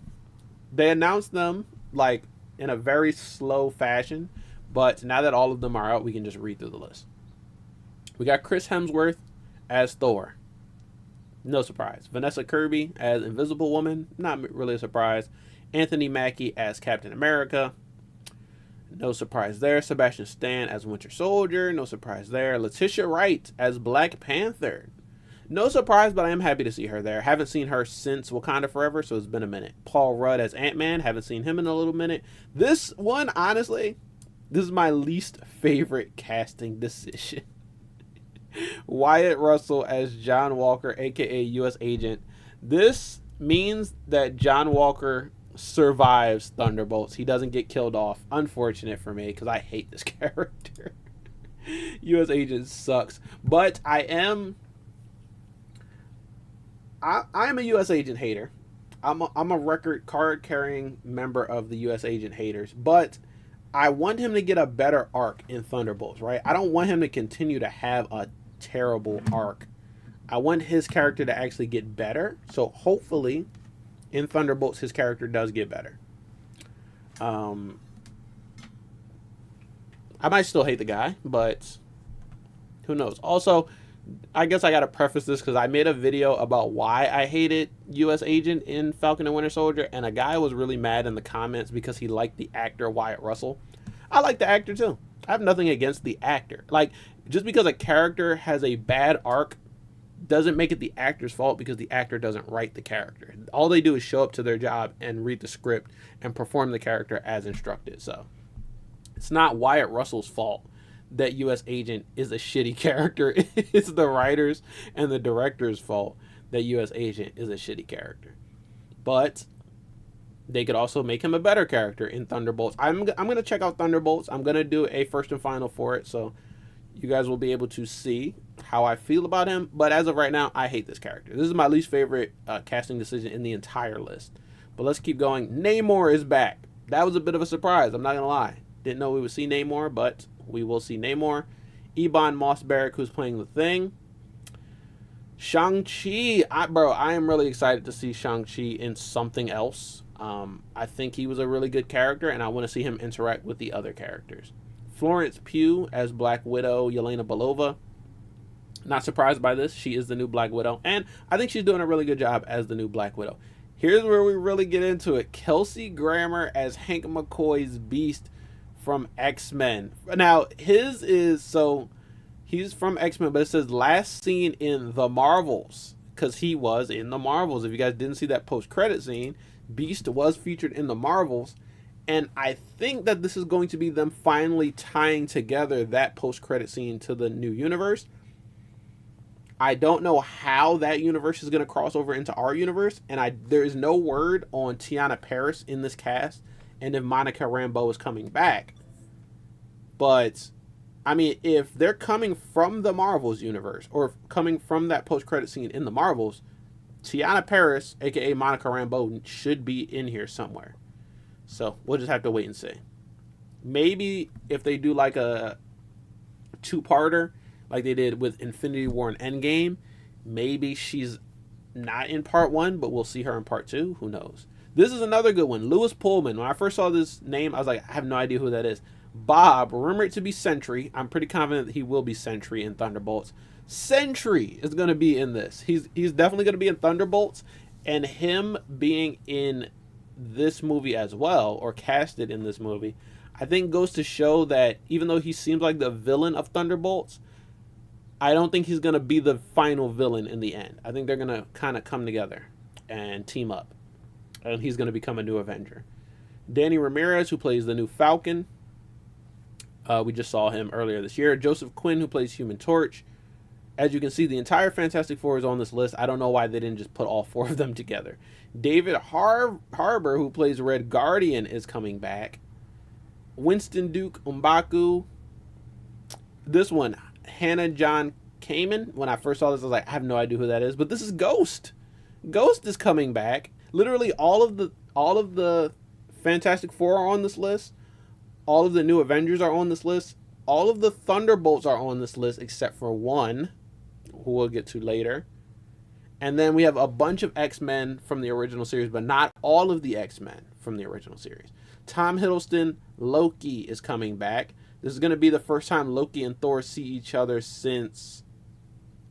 they announced them like in a very slow fashion, but now that all of them are out, we can just read through the list. We got Chris Hemsworth as Thor. No surprise. Vanessa Kirby as Invisible Woman. Not really a surprise. Anthony Mackie as Captain America. No surprise there. Sebastian Stan as Winter Soldier. No surprise there. Letitia Wright as Black Panther. No surprise, but I am happy to see her there. Haven't seen her since Wakanda Forever, so it's been a minute. Paul Rudd as Ant-Man. Haven't seen him in a little minute. This one, honestly, this is my least favorite casting decision. Wyatt Russell as John Walker, aka U.S. Agent. This means that John Walker survives Thunderbolts. He doesn't get killed off. Unfortunate for me, because I hate this character. U.S. Agent sucks. But I am a U.S. Agent hater. I'm a record card carrying member of the U.S. Agent haters. But I want him to get a better arc in Thunderbolts, right? I don't want him to continue to have a terrible arc. I want his character to actually get better. So hopefully in Thunderbolts his character does get better. I might still hate the guy, but who knows? Also, I guess I gotta preface this because I made a video about why I hated U.S. Agent in Falcon and Winter Soldier, and a guy was really mad in the comments because he liked the actor Wyatt Russell. I like the actor too. I have nothing against the actor. Like, just because a character has a bad arc doesn't make it the actor's fault, because the actor doesn't write the character. All they do is show up to their job and read the script and perform the character as instructed. So it's not Wyatt Russell's fault that U.S. Agent is a shitty character. It's the writers and the director's fault that U.S. Agent is a shitty character. But they could also make him a better character in Thunderbolts. I'm going to check out Thunderbolts. I'm going to do a first and final for it, so you guys will be able to see how I feel about him. But as of right now, I hate this character. This is my least favorite casting decision in the entire list. But let's keep going. Namor is back. That was a bit of a surprise, I'm not going to lie. Didn't know we would see Namor, but we will see Namor. Ebon Moss-Bachrach, who's playing the Thing. Shang-Chi. I am really excited to see Shang-Chi in something else. I think he was a really good character, and I want to see him interact with the other characters. Florence Pugh as Black Widow, Yelena Belova. Not surprised by this. She is the new Black Widow, and I think she's doing a really good job as the new Black Widow. Here's where we really get into it. Kelsey Grammer as Hank McCoy's Beast from X-Men. Now, his is, so he's from X-Men, but it says last seen in the Marvels, because he was in the Marvels. If you guys didn't see that post-credit scene, Beast was featured in the Marvels, and I think that this is going to be them finally tying together that post-credit scene to the new universe. I don't know how that universe is going to cross over into our universe, and there is no word on Tiana Paris in this cast, and if Monica Rambeau is coming back. But, I mean, if they're coming from the Marvels universe, or coming from that post-credit scene in the Marvels, Tiana Paris, aka Monica Rambeau, should be in here somewhere. So we'll just have to wait and see. Maybe if they do like a two-parter, like they did with Infinity War and Endgame, maybe she's not in part 1, but we'll see her in part 2. Who knows? This is another good one. Louis Pullman. When I first saw this name, I was like, I have no idea who that is. Bob, rumored to be Sentry. I'm pretty confident that he will be Sentry in Thunderbolts. Sentry is going to be in this. He's definitely going to be in Thunderbolts, and him being in this movie as well, or casted in this movie, I think goes to show that even though he seems like the villain of Thunderbolts, I don't think he's going to be the final villain in the end. I think they're going to kind of come together and team up, and he's going to become a new Avenger. Danny Ramirez, who plays the new Falcon. We just saw him earlier this year. Joseph Quinn, who plays Human Torch. As you can see, the entire Fantastic Four is on this list. I don't know why they didn't just put all 4 of them together. David Harbour, who plays Red Guardian, is coming back. Winston Duke M'Baku. This one, Hannah John Kamen. When I first saw this, I was like, I have no idea who that is. But this is Ghost. Ghost is coming back. Literally all of the Fantastic Four are on this list. All of the new Avengers are on this list. All of the Thunderbolts are on this list except for one, who we'll get to later. And then we have a bunch of X-Men from the original series, but not all of the X-Men from the original series. Tom Hiddleston, Loki, is coming back. This is going to be the first time Loki and Thor see each other since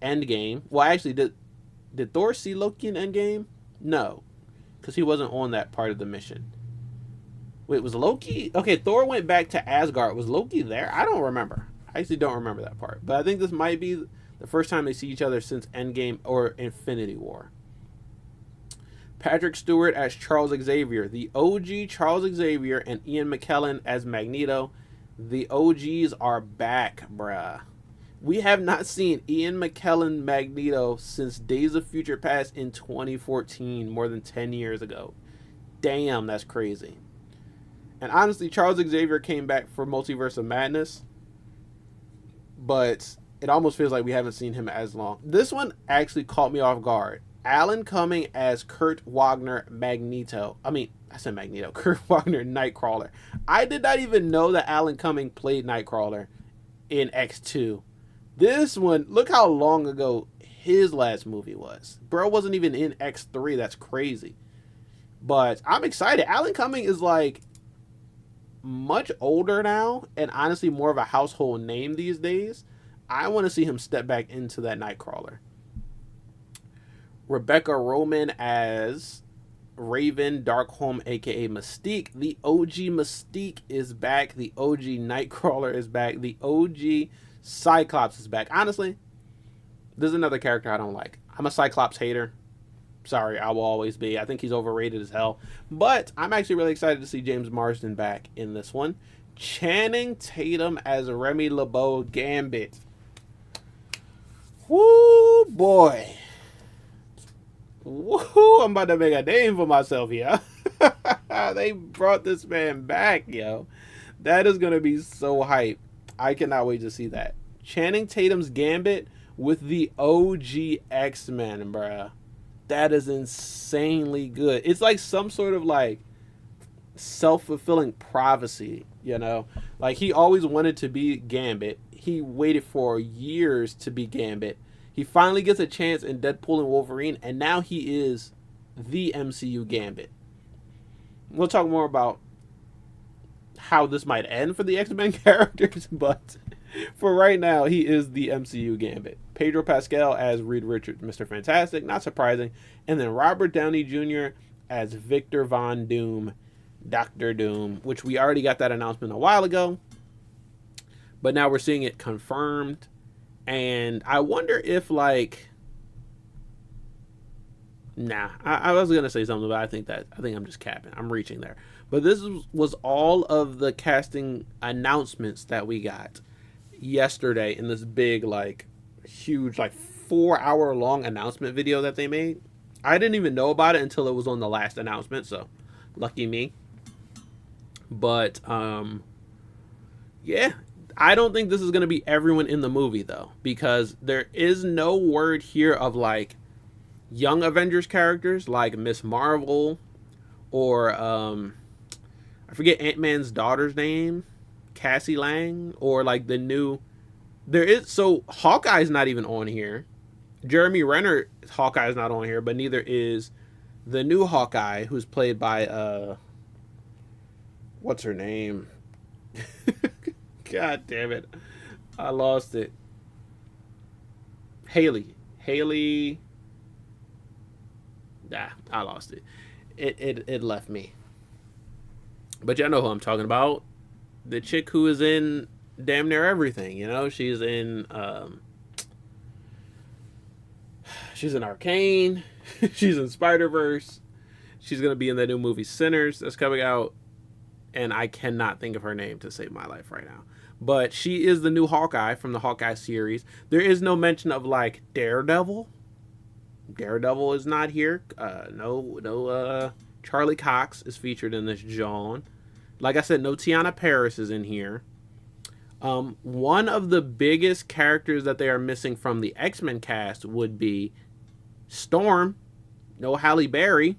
Endgame. Well, actually, did Thor see Loki in Endgame? No, because he wasn't on that part of the mission. Wait, was Loki? Okay, Thor went back to Asgard. Was Loki there? I don't remember. I actually don't remember that part. But I think this might be the first time they see each other since Endgame or Infinity War. Patrick Stewart as Charles Xavier. The OG Charles Xavier and Ian McKellen as Magneto. The OGs are back, bruh. We have not seen Ian McKellen Magneto since Days of Future Past in 2014, more than 10 years ago. Damn, that's crazy. And honestly, Charles Xavier came back for Multiverse of Madness, but it almost feels like we haven't seen him as long. This one actually caught me off guard. Alan Cumming as Kurt Wagner Magneto. I said Magneto. Kurt Wagner Nightcrawler. I did not even know that Alan Cumming played Nightcrawler in X2. This one, look how long ago his last movie was. Bro wasn't even in X3. That's crazy. But I'm excited. Alan Cumming is like much older now and honestly more of a household name these days. I want to see him step back into that Nightcrawler. Rebecca Roman as Raven Darkholme, aka Mystique. The OG Mystique is back. The OG Nightcrawler is back. The OG Cyclops is back. Honestly, this is another character I don't like. I'm a Cyclops hater. Sorry, I will always be. I think he's overrated as hell. But I'm actually really excited to see James Marsden back in this one. Channing Tatum as Remy LeBeau Gambit. Woo, boy. Woo, I'm about to make a name for myself here. They brought this man back, yo. That is going to be so hype. I cannot wait to see that. Channing Tatum's Gambit with the OG X-Men, bruh. That is insanely good. It's like some sort of like self-fulfilling prophecy, you know? Like he always wanted to be Gambit. He waited for years to be Gambit. He finally gets a chance in Deadpool and Wolverine, and now he is the MCU Gambit. We'll talk more about how this might end for the X-Men characters, but for right now, he is the MCU Gambit. Pedro Pascal as Reed Richards, Mr. Fantastic, not surprising. And then Robert Downey Jr. as Victor Von Doom, Doctor Doom, which we already got that announcement a while ago. But now we're seeing it confirmed. And I wonder if, like... Nah, I was going to say something, but I think I'm just capping. I'm reaching there. But this was all of the casting announcements that we got yesterday in this big, like, huge, like, 4-hour long announcement video that they made. I didn't even know about it until it was on the last announcement, so lucky me. But, yeah, I don't think this is going to be everyone in the movie, though, because there is no word here of, like, young Avengers characters like Miss Marvel or, I forget Ant-Man's daughter's name, Cassie Lang, or like the new, so Hawkeye's not even on here. Jeremy Renner, Hawkeye's not on here, but neither is the new Hawkeye, who's played by, what's her name? God damn it. I lost it. Haley. I lost it. It left me. But y'all know who I'm talking about. The chick who is in damn near everything, you know? She's in Arcane. She's in Spider-Verse. She's going to be in the new movie Sinners that's coming out. And I cannot think of her name to save my life right now. But she is the new Hawkeye from the Hawkeye series. There is no mention of like Daredevil. Daredevil is not here. No Charlie Cox is featured in this John. Like I said, no Tiana Paris is in here. One of the biggest characters that they are missing from the X-Men cast would be Storm. No Halle Berry.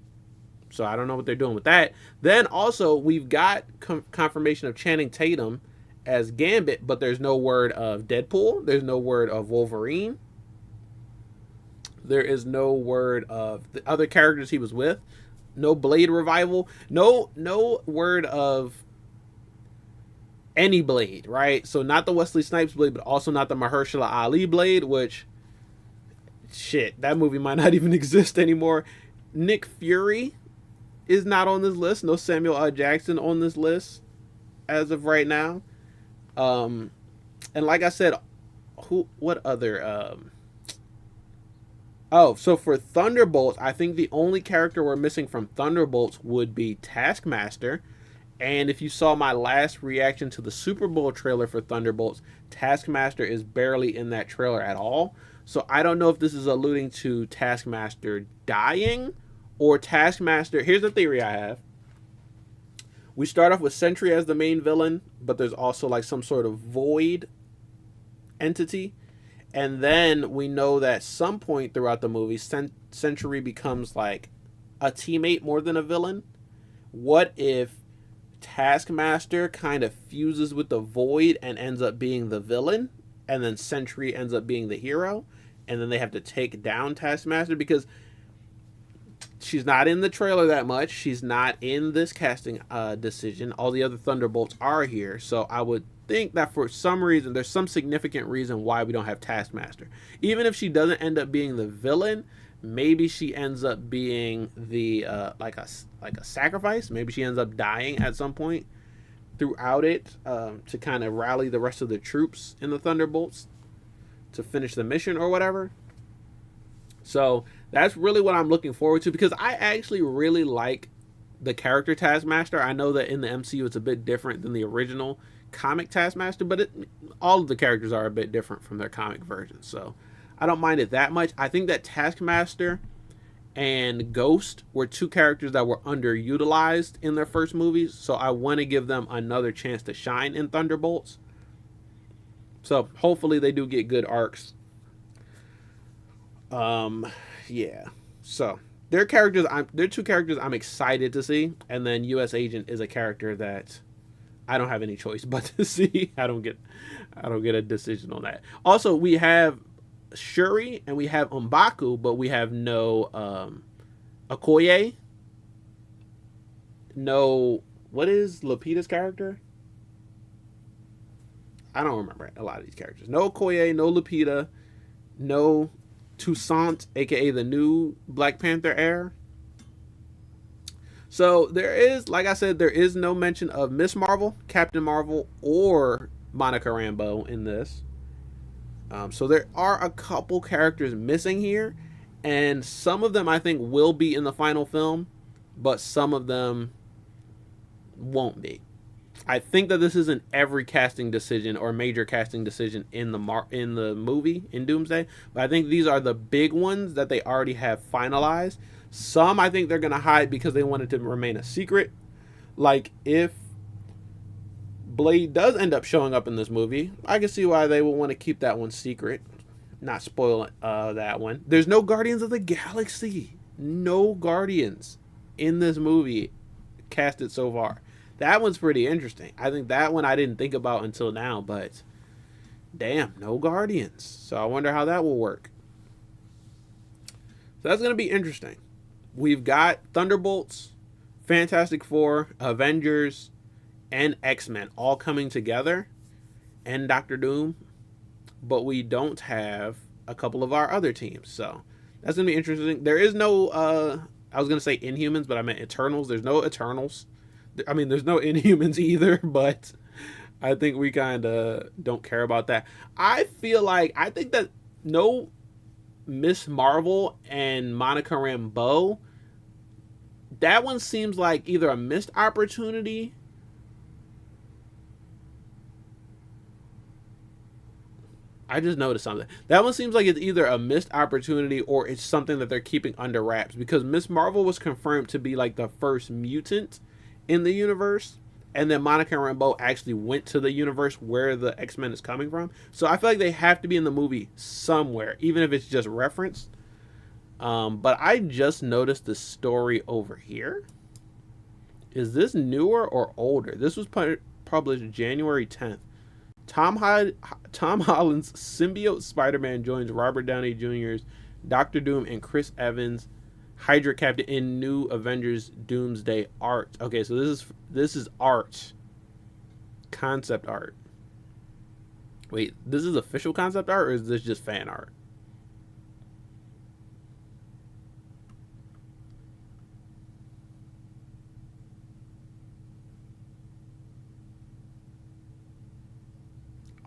So I don't know what they're doing with that. Then also, we've got confirmation of Channing Tatum as Gambit, but there's no word of Deadpool. There's no word of Wolverine. There is no word of the other characters he was with. No Blade revival. No word of any Blade, right? So not the Wesley Snipes Blade, but also not the Mahershala Ali Blade, which, shit, that movie might not even exist anymore. Nick Fury is not on this list. No Samuel L. Jackson on this list as of right now. And like I said, what other, so for Thunderbolts, I think the only character we're missing from Thunderbolts would be Taskmaster. And if you saw my last reaction to the Super Bowl trailer for Thunderbolts, Taskmaster is barely in that trailer at all. So I don't know if this is alluding to Taskmaster dying or Taskmaster. Here's the theory I have. We start off with Sentry as the main villain, but there's also like some sort of void entity. And then we know that some point throughout the movie, Sentry becomes like a teammate more than a villain. What if Taskmaster kind of fuses with the void and ends up being the villain, and then Sentry ends up being the hero, and then they have to take down Taskmaster? Because she's not in the trailer that much. She's not in this casting decision. All the other Thunderbolts are here. So I would think that for some reason, there's some significant reason why we don't have Taskmaster. Even if she doesn't end up being the villain, maybe she ends up being the like a sacrifice. Maybe she ends up dying at some point throughout it to kind of rally the rest of the troops in the Thunderbolts to finish the mission or whatever. So that's really what I'm looking forward to, because I actually really like the character Taskmaster. I know that in the MCU it's a bit different than the original comic Taskmaster, but all of the characters are a bit different from their comic versions. So I don't mind it that much. I think that Taskmaster and Ghost were two characters that were underutilized in their first movies, so I want to give them another chance to shine in Thunderbolts. So hopefully they do get good arcs. Yeah. So they're two characters I'm excited to see, and then U.S. Agent is a character that I don't have any choice but to see. I don't get a decision on that. Also, we have Shuri and we have M'Baku, but we have no Okoye. No, what is Lupita's character? I don't remember a lot of these characters. No Okoye, no Lupita, no Toussaint, aka the new Black Panther heir. So there is, like I said, there is no mention of Miss Marvel, Captain Marvel, or Monica Rambeau in this. So there are a couple characters missing here, and some of them I think will be in the final film, but some of them won't be. I think that this isn't every casting decision or major casting decision in the movie in Doomsday, but I think these are the big ones that they already have finalized. Some I think they're going to hide because they want it to remain a secret. Like if Blade does end up showing up in this movie, I can see why they will want to keep that one secret, not spoil that one. There's no Guardians of the Galaxy. No Guardians in this movie casted so far. That one's pretty interesting. I think that one I didn't think about until now, but damn, no Guardians. So I wonder how that will work. So that's going to be interesting. We've got Thunderbolts, Fantastic Four, Avengers, and X-Men all coming together, and Doctor Doom, but we don't have a couple of our other teams. So that's going to be interesting. There is no, I was going to say Inhumans, but I meant Eternals. There's no Eternals. I mean, there's no Inhumans either, but I think we kind of don't care about that. I think that no Miss Marvel and Monica Rambeau, that one seems like either a missed opportunity I just noticed something. That one seems like it's either a missed opportunity or it's something that they're keeping under wraps, because Miss Marvel was confirmed to be like the first mutant in the universe, and then Monica Rambeau actually went to the universe where the X-Men is coming from. So I feel like they have to be in the movie somewhere, even if it's just referenced. But I just noticed the story over here. Is this newer or older? This was published January 10th. Tom Holland's symbiote Spider-Man joins Robert Downey Jr.'s Doctor Doom and Chris Evans' Hydra Captain in new Avengers Doomsday art. Okay, so this is art. Concept art. Wait, this is official concept art, or is this just fan art?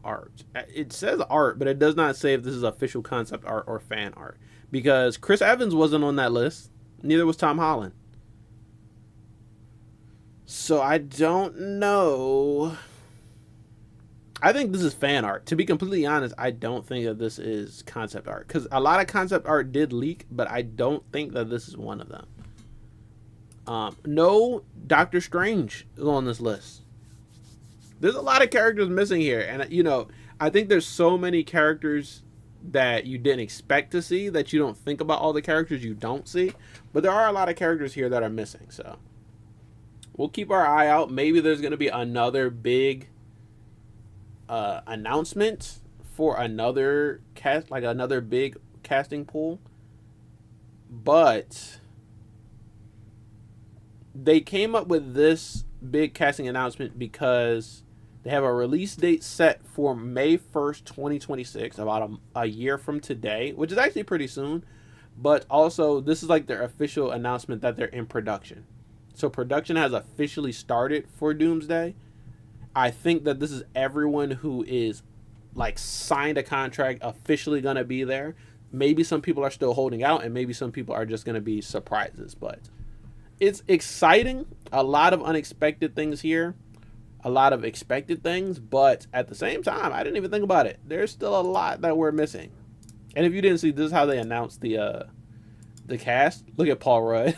Art. It says art, but it does not say if this is official concept art or fan art, because Chris Evans wasn't on that list. Neither was Tom Holland. So I don't know. I think this is fan art. To be completely honest, I don't think that this is concept art, because a lot of concept art did leak, but I don't think that this is one of them. No Doctor Strange is on this list. There's a lot of characters missing here, and you know, I think there's so many characters that you didn't expect to see that you don't think about all the characters you don't see, but there are a lot of characters here that are missing, so we'll keep our eye out. Maybe there's going to be another big announcement for another cast, like another big casting pool, but they came up with this big casting announcement because they have a release date set for May 1st, 2026, about a year from today, which is actually pretty soon. But also, this is like their official announcement that they're in production. So production has officially started for Doomsday. I think that this is everyone who is like signed a contract officially going to be there. Maybe some people are still holding out, and maybe some people are just going to be surprises. But it's exciting. A lot of unexpected things here. A lot of expected things, but at the same time, I didn't even think about it. There's still a lot that we're missing. And if you didn't see, this is how they announced the cast. Look at Paul Rudd.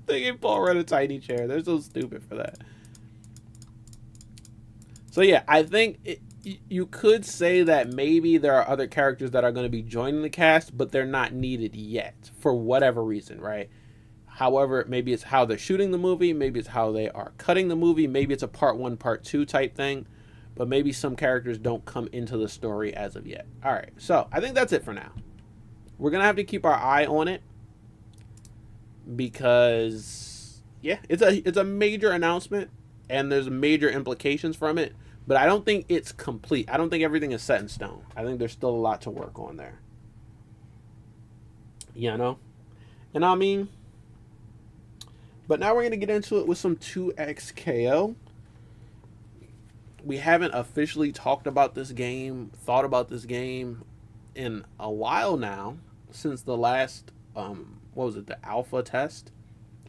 They gave Paul Rudd a tiny chair. They're so stupid for that. So yeah, I think you could say that maybe there are other characters that are going to be joining the cast, but they're not needed yet for whatever reason, right? However, maybe it's how they're shooting the movie. Maybe it's how they are cutting the movie. Maybe it's a part 1, part 2 type thing. But maybe some characters don't come into the story as of yet. All right, so I think that's it for now. We're going to have to keep our eye on it because, yeah, it's a major announcement and there's major implications from it. But I don't think it's complete. I don't think everything is set in stone. I think there's still a lot to work on there. You know? And I mean... But now we're going to get into it with some 2XKO. We haven't officially talked about this game, thought about this game in a while now, since the last, what was it, the alpha test,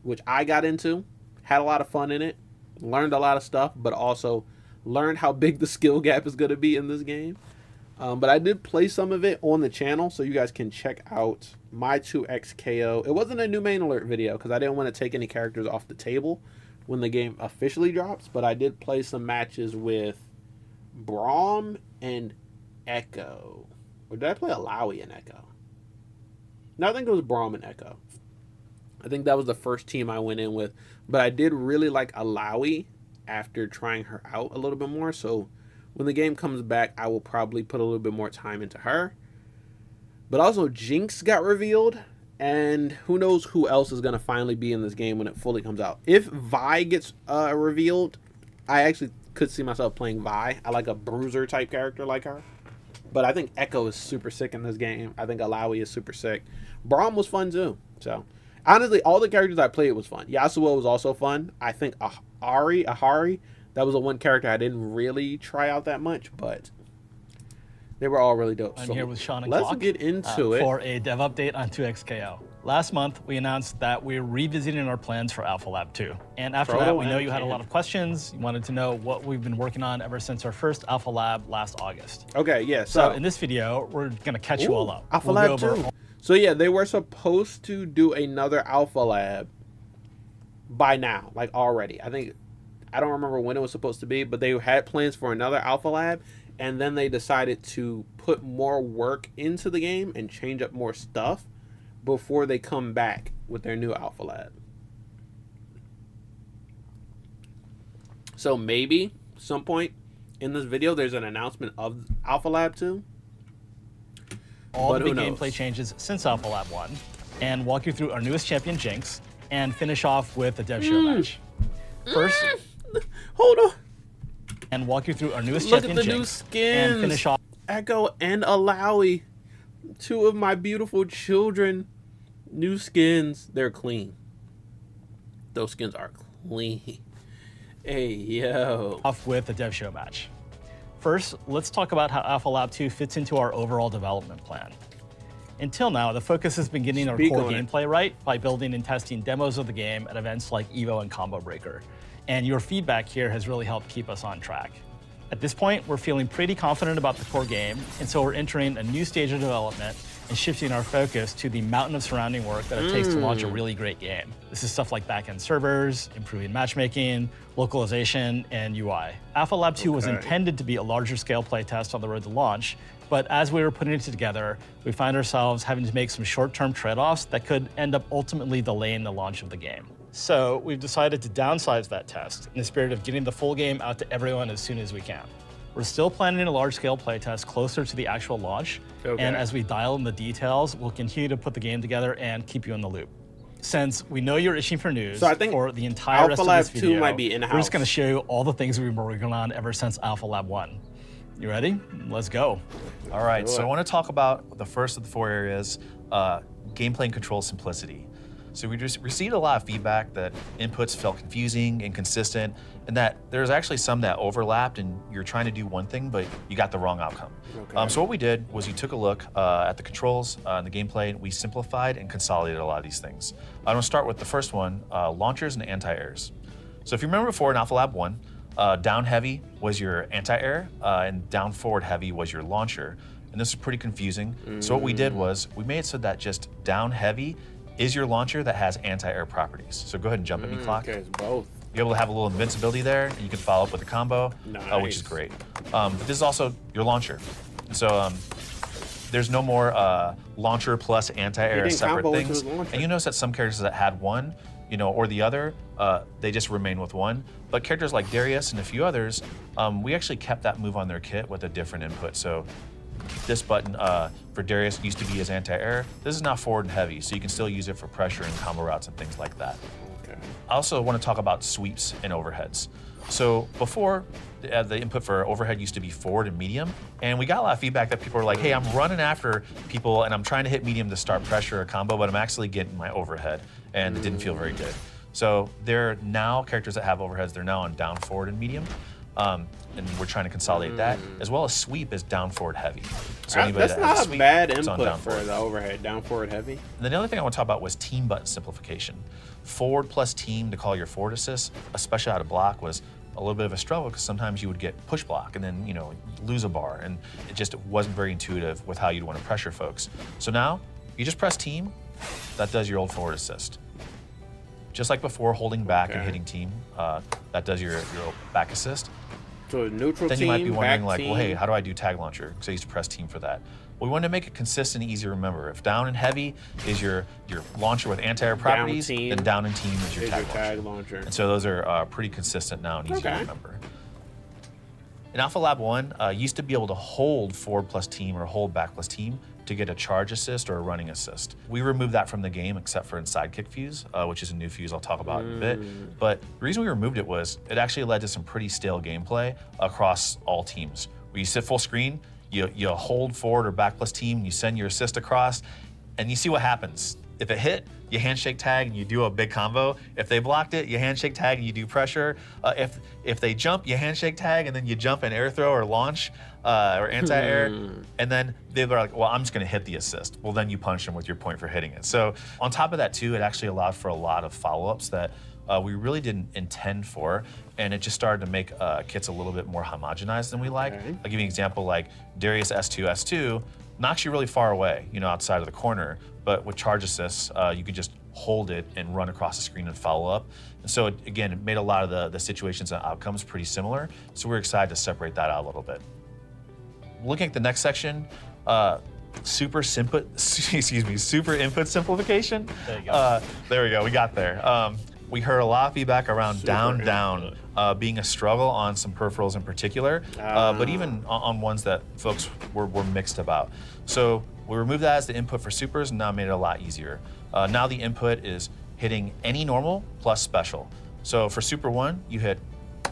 which I got into, had a lot of fun in it, learned a lot of stuff, but also learned how big the skill gap is going to be in this game. But I did play some of it on the channel, so you guys can check out my 2XKO. It wasn't a new main alert video because I didn't want to take any characters off the table when the game officially drops, but I did play some matches with Braum and Echo. Or did I play Alawi and Echo? No, I think it was Braum and Echo. I think that was the first team I went in with, but I did really like Alawi after trying her out a little bit more, so when the game comes back, I will probably put a little bit more time into her. But also, Jinx got revealed, and who knows who else is going to finally be in this game when it fully comes out. If Vi gets revealed, I actually could see myself playing Vi. I like a bruiser type character like her. But I think Echo is super sick in this game. I think Alawi is super sick. Braum was fun too. So, honestly, all the characters I played was fun. Yasuo was also fun. I think Ahari, that was the one character I didn't really try out that much, but they were all really dope. I'm so here with Sean and let's Clock, get into it for a dev update on 2XKO. Last month, we announced that we're revisiting our plans for Alpha Lab 2. And after Frodo that, we know and you had a Cam. lot of questions. You wanted to know what we've been working on ever since our first Alpha Lab last August. Okay, yeah. So in this video, we're gonna catch you all up. Alpha We'll Lab go over 2. So yeah, they were supposed to do another Alpha Lab by now, like already. I don't remember when it was supposed to be, but they had plans for another Alpha Lab, and then they decided to put more work into the game and change up more stuff before they come back with their new Alpha Lab. So maybe some point in this video there's an announcement of Alpha Lab 2. all But the who big knows? gameplay changes since Alpha Lab 1, and walk you through our newest champion, Jinx, and finish off with a dev show match. First, Hold on. and walk you through our newest Look at champion, the new Jinx, skins. and finish off Echo and Alawi, two of my beautiful children. New skins. They're clean. Those skins are clean. Hey, yo. with a dev show match. First, let's talk about how Alpha Lab 2 fits into our overall development plan. Until now, the focus has been getting Speak our core on it. gameplay right by building and testing demos of the game at events like EVO and Combo Breaker. And your feedback here has really helped keep us on track. At this point, we're feeling pretty confident about the core game, and so we're entering a new stage of development and shifting our focus to the mountain of surrounding work that it takes to launch a really great game. This is stuff like back-end servers, improving matchmaking, localization, and UI. Alpha Lab 2 was Okay. intended to be a larger scale playtest on the road to launch, but as we were putting it together, we find ourselves having to make some short-term trade-offs that could end up ultimately delaying the launch of the game. So we've decided to downsize that test in the spirit of getting the full game out to everyone as soon as we can. We're still planning a large-scale playtest closer to the actual launch, Okay. and as we dial in the details, we'll continue to put the game together and keep you in the loop. Since we know you're itching for news So I think for the entire rest Alpha of Lab this 2 video, might be we're in-house. just going to show you all the things we've been working on ever since Alpha Lab 1. You ready? Let's go. All right, Do so it. I want to talk about the first of the four areas, gameplay and control simplicity. So we just received a lot of feedback that inputs felt confusing, inconsistent, and that there's actually some that overlapped and you're trying to do one thing, but you got the wrong outcome. Okay. So what we did was we took a look at the controls and the gameplay, and we simplified and consolidated a lot of these things. I'm gonna start with the first one, launchers and anti-airs. So if you remember before in Alpha Lab 1, down heavy was your anti-air, and down forward heavy was your launcher. And this is pretty confusing. So what we did was we made it so that just down heavy is your launcher that has anti-air properties. So go ahead and jump at me, Clock. Okay, it's both. You're able to have a little invincibility there, and you can follow up with a combo, which is Nice. great. But this is also your launcher. So there's no more launcher plus anti-air He as didn't separate combo into things. his launcher. And you notice that some characters that had one, or the other, they just remain with one. But characters like Darius and a few others, we actually kept that move on their kit with a different input. So this button for Darius used to be his anti-air. This is now forward and heavy, so you can still use it for pressure and combo routes and things like that. Okay. I also want to talk about sweeps and overheads. So before, the input for overhead used to be forward and medium, and we got a lot of feedback that people were like, hey, I'm running after people and I'm trying to hit medium to start pressure or combo, but I'm actually getting my overhead, and it didn't feel very good. So there are now characters that have overheads, they're now on down, forward, and medium. And we're trying to consolidate that, as well as sweep is down, forward, heavy. So anybody That's that has not a sweep, bad it's on input down, for forward. the overhead. Down, forward, heavy. And then the other thing I want to talk about was team button simplification. Forward plus team to call your forward assist, especially out of block, was a little bit of a struggle because sometimes you would get push block and then lose a bar, and it just wasn't very intuitive with how you'd want to pressure folks. So now you just press team, that does your old forward assist. Just like before, holding back and Okay. hitting team, that does your back assist. So neutral Then team, you might be wondering back like, team. well, hey, how do I do tag launcher? Because I used to press team for that. Well, we wanted to make it consistent and easy to remember. If down and heavy is your launcher with anti-air properties, team then down and team is your is tag your launcher. tag launcher. And so those are pretty consistent now and easy to Okay. remember. In Alpha Lab 1, used to be able to hold forward plus team or hold back plus team to get a charge assist or a running assist. We removed that from the game except for in sidekick fuse, which is a new fuse I'll talk about in a bit. But the reason we removed it was it actually led to some pretty stale gameplay across all teams. Where you sit full screen, you hold forward or back plus team, you send your assist across, and you see what happens. if it hit, you handshake tag and you do a big combo. If they blocked it, you handshake tag and you do pressure. If they jump, you handshake tag and then you jump and air throw or launch or anti-air. And then they were like, well, I'm just gonna hit the assist. Well, then you punish them with your point for hitting it. So on top of that too, it actually allowed for a lot of follow-ups that we really didn't intend for, and it just started to make kits a little bit more homogenized than we like. I'll give you an example, like Darius S2 knocks you really far away, outside of the corner, but with charge assists, you could just hold it and run across the screen and follow up. And so again, it made a lot of the situations and outcomes pretty similar, so we're excited to separate that out a little bit. Looking at the next section, super input simplification. There you go. There we go, we got there. We heard a lot of feedback around down being a struggle on some peripherals in particular, but even on ones that folks were mixed about. So we removed that as the input for supers and now made it a lot easier. Now the input is hitting any normal plus special. So for super 1,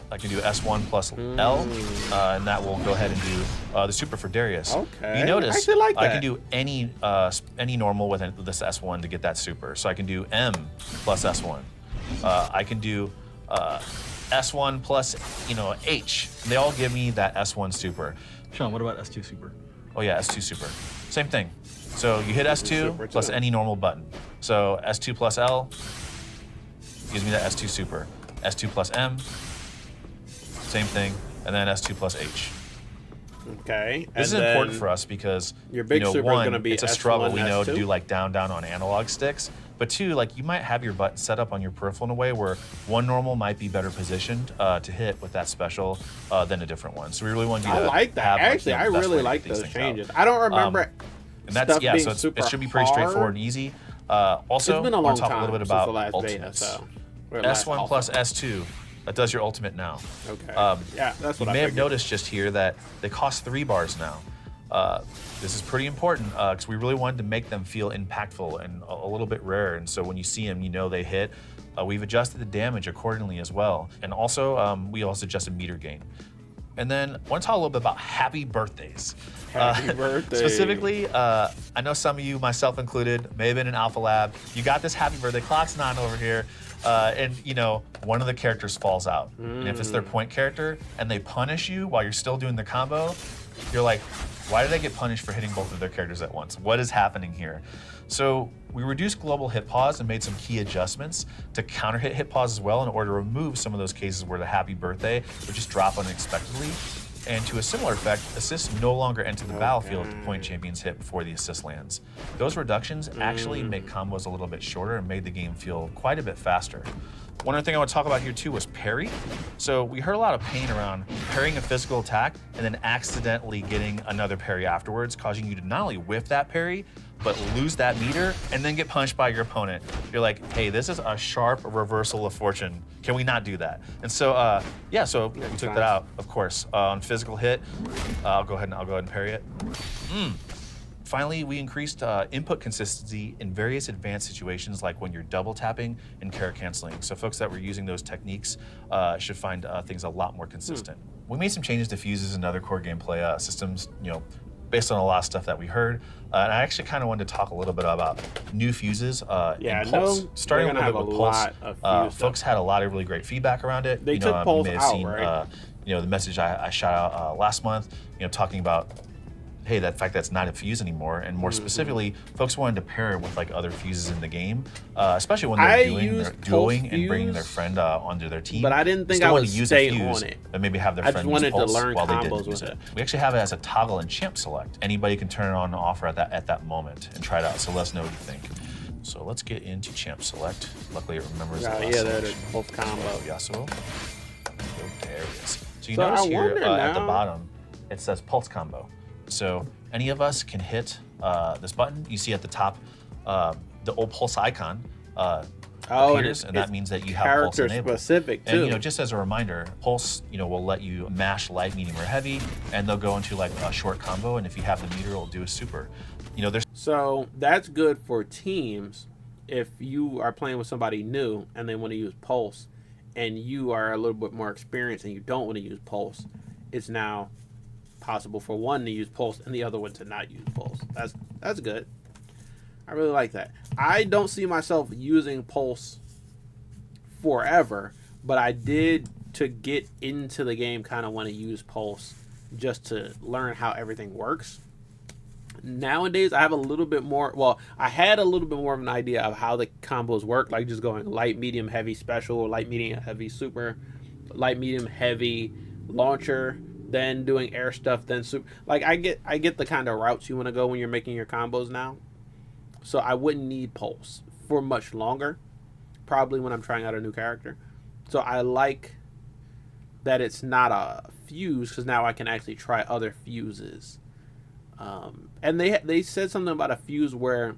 I can do S1 plus L, and that will go ahead and do the super for Darius. Okay. You notice I actually like that. I can do any normal with this S1 to get that super. So I can do M plus S1. I can do S1 plus, H. And they all give me that S1 super. Sean, what about S2 super? Oh yeah, S2 super. Same thing. So you hit S2 plus any normal button. So S2 plus L gives me that S2 super. S2 plus M, same thing. And then S2 plus H. Okay. This is important for us because, your big super is one, gonna be it's a S1, struggle, we know, S2. to do like down on analog sticks. But two, you might have your button set up on your peripheral in a way where one normal might be better positioned to hit with that special than a different one. So we really want you to I like that. Actually, I really like those changes. I don't remember. And that's stuff being so super it should be pretty hard. straightforward and easy. Also, It's been a I long want to talk time a little bit since about the last beta, ultimates. so or last S1 alpha. plus S2, that does your ultimate now. Okay. Yeah, that's what you I may have figured. noticed just here that they cost 3 bars now. This is pretty important because we really wanted to make them feel impactful and a little bit rare. And so when you see them, they hit. We've adjusted the damage accordingly as well. And also, we also adjusted meter gain. And then I want to talk a little bit about happy birthdays. Happy birthday. Specifically, I know some of you, myself included, may have been in Alpha Lab. You got this happy birthday, clock's 9 over here. And one of the characters falls out. And if it's their point character and they punish you while you're still doing the combo, you're like, why did I get punished for hitting both of their characters at once? What is happening here? So we reduced global hit pause and made some key adjustments to counter hit pause as well in order to remove some of those cases where the happy birthday would just drop unexpectedly. And to a similar effect, assists no longer enter the battlefield if the point champions hit before the assist lands. Those reductions actually make combos a little bit shorter and made the game feel quite a bit faster. One other thing I want to talk about here too was parry. So we heard a lot of pain around parrying a physical attack and then accidentally getting another parry afterwards, causing you to not only whiff that parry, but lose that meter and then get punched by your opponent. You're like, hey, this is a sharp reversal of fortune. Can we not do that? And so, we took that out, of course. On physical hit, I'll go ahead and parry it. Finally, we increased input consistency in various advanced situations, like when you're double tapping and character canceling. So folks that were using those techniques should find things a lot more consistent. We made some changes to fuses and other core gameplay systems, based on a lot of stuff that we heard. And I actually kind of wanted to talk a little bit about new fuses in Pulse. Starting a little bit with Pulse, folks had a lot of really great feedback around it. They took Pulse you may have out, seen, right? the message I shot out last month, talking about, hey, that fact that's not a fuse anymore, and more specifically, folks wanted to pair it with other fuses in the game, especially when they're dueling and bringing their friend onto their team. But I didn't think Still I want would to use stay a fuse, on it. but maybe have their I friend just wanted use Pulse to learn while they combos didn't with use it. We actually have it as a toggle in Champ Select. Anybody can turn it on and off at that moment and try it out. So let us know what you think. So let's get into Champ Select. Luckily, it remembers the last there it is. selection. Both combo. Yasuo. There it is. So you So notice I here wonder at the now- bottom, it says Pulse Combo. So any of us can hit this button. You see at the top, the old Pulse icon appears, and that means that you have Pulse character enabled. specific too. And just as a reminder, Pulse, will let you mash light, medium, or heavy, and they'll go into a short combo. And if you have the meter, it'll do a super. There's So that's good for teams if you are playing with somebody new and they want to use Pulse, and you are a little bit more experienced and you don't want to use Pulse. It's now possible for one to use Pulse and the other one to not use Pulse. That's good. I really like that. I don't see myself using Pulse forever, but I did, to get into the game, kind of want to use Pulse just to learn how everything works. Nowadays, I have a little bit more, well, I had a little bit more of an idea of how the combos work, like just going light, medium, heavy, special, light, medium, heavy, super, light, medium, heavy, launcher, then doing air stuff, then super. Like, I get the kind of routes you want to go when you're making your combos now. So I wouldn't need Pulse for much longer, probably when I'm trying out a new character. So I like that it's not a fuse, because now I can actually try other fuses. And they said something about a fuse where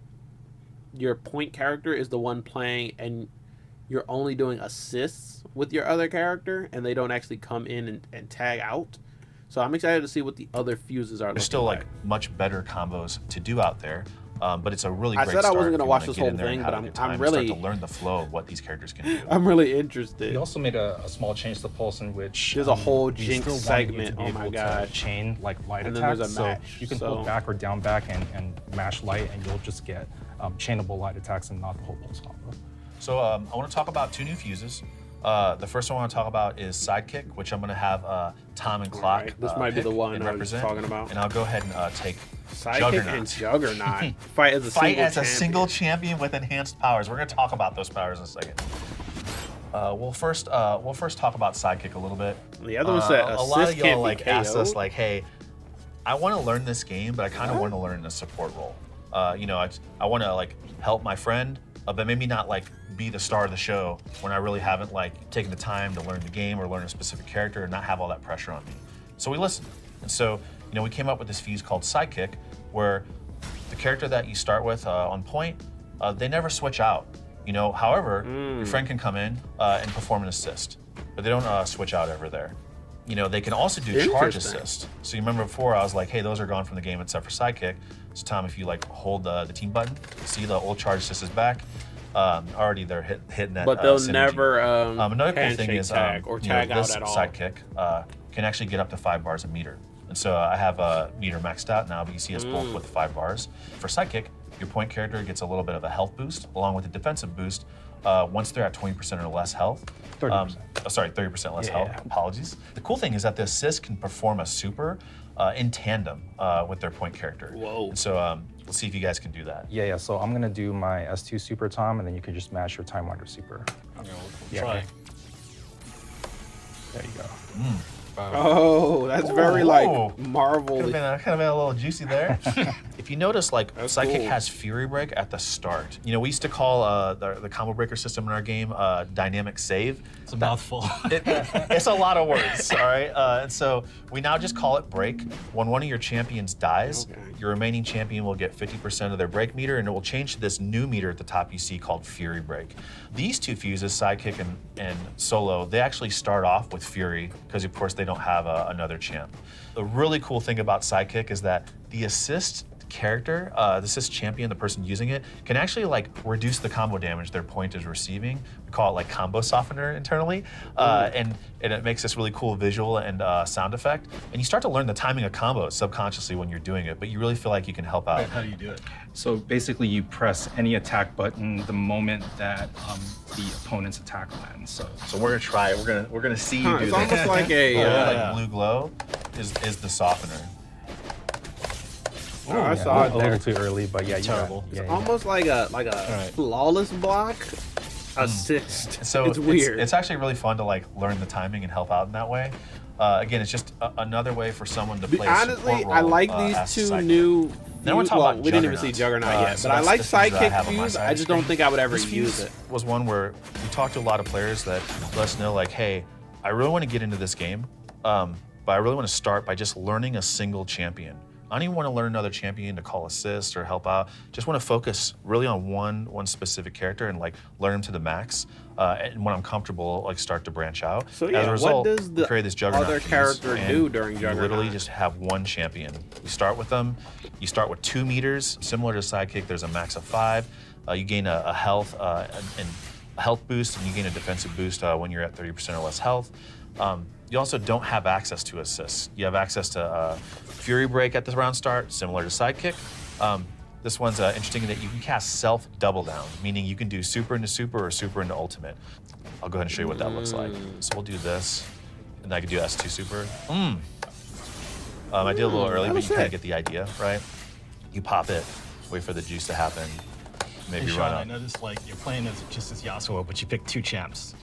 your point character is the one playing and you're only doing assists with your other character, and they don't actually come in and tag out. So I'm excited to see what the other fuses are. There's still like much better combos to do out there. But it's a really great start. I said I wasn't going to watch this whole thing, but I'm really start to learn the flow of what these characters can do. I'm really interested. We also made a small change to Pulse in which there's a whole we Jinx still wanted you segment. to be Oh my able to god! Chain like light And then attacks, there's a so match, you can so- hold back or down back and mash light, and you'll just get chainable light attacks and not the whole Pulse combo. So I want to talk about 2 new fuses. The first one I want to talk about is Sidekick, which I'm going to have Tom and Clock Right, this might be the one I was talking about. And I'll go ahead and take Sidekick Juggernaut. and Juggernaut fight as a Fight single as a champion. single champion with enhanced powers. We're going to talk about those powers in a second. We'll first talk about Sidekick a little bit. The other one said a lot of assist can't y'all be like asked us KO'd. like, hey, I want to learn this game, but I kind of want to learn in a support role. You know, I want to like help my friend, but maybe not like be the star of the show when I really haven't like taken the time to learn the game or learn a specific character and not have all that pressure on me. So we listened, and so you know we came up with this fuse called Sidekick, where the character that you start with on point, they never switch out. You know, however, your friend can come in and perform an assist, but they don't switch out ever there. You know, they can also do charge assist. So you remember before I was like, hey, those are gone from the game except for Sidekick. So Tom, if you like hold the team button, see the old charge assist is back. Already they're hitting that. But they'll synergy. never another cool thing is tag or you know, tag out this at all. Sidekick can actually get up to 5 bars a meter. And so I have a meter maxed out now, but you see us both with 5 bars. For Sidekick, your point character gets a little bit of a health boost along with a defensive boost once they're at 20% or less health. 30%. Sorry, 30% less health. Apologies. The cool thing is that the assist can perform a super in tandem with their point character. Whoa. And so let's see if you guys can do that. Yeah. So I'm gonna do my S2 super, Tom, and then you can just mash your Time Wander super. Try. There you go. Oh, that's very like Marvel. Could have been a little juicy there. If you notice, like Sidekick cool. has Fury Break at the start. You know, we used to call the combo breaker system in our game dynamic save. It's a mouthful. It's a lot of words, all right? And so we now just call it break. When one of your champions dies, your remaining champion will get 50% of their break meter, and it will change to this new meter at the top you see called Fury Break. These 2 fuses, Sidekick and Solo, they actually start off with Fury, because of course they don't have another champ. The really cool thing about Sidekick is that the assist character, the assist champion, the person using it, can actually like reduce the combo damage their point is receiving. We call it like combo softener internally, and it makes this really cool visual and sound effect. And you start to learn the timing of combos subconsciously when you're doing it, but you really feel like you can help out. How do you do it? So basically, you press any attack button the moment that the opponent's attack lands. So we're gonna try it. We're gonna see you do It's this. almost like a. Like blue glow is the softener. Oh, I saw it a there. little too early, but yeah, you Terrible. Got it. Yeah, Almost like a flawless block assist. So it's weird. It's actually really fun to like learn the timing and help out in that way. Again, it's just another way for someone to play a support Honestly, role, I like as these 2 Sidekick. new. Then we're talking well, about we didn't even see Juggernaut. Juggernaut yet, So but I that's like the fuse that I have Sidekick on my fuse. side I of just the don't screen. think I would ever This use fuse it. was one where we talked to a lot of players that let us know like, hey, I really want to get into this game, but I really want to start by just learning a single champion. I don't even want to learn another champion to call assist or help out. Just want to focus really on one specific character and like learn him to the max. And when I'm comfortable, like start to branch out. So yeah, as a result, what does we the create this Juggernaut other fuse, character and do during you Juggernaut? literally just have one champion. You start with them. You start with 2 meters, similar to Sidekick. There's a max of 5. You gain a health and a health boost, and you gain a defensive boost when you're at 30% or less health. You also don't have access to assists. You have access to Fury Break at the round start, similar to Sidekick. This one's interesting in that you can cast self double down, meaning you can do super into super or super into ultimate. I'll go ahead and show you what that looks like. So we'll do this, and I can do S2 super. I did a little early, but you kind of get the idea, right? You pop it, wait for the juice to happen, maybe Hey, Sean, run up. I noticed like you're playing as just as Yasuo, but you picked 2 champs.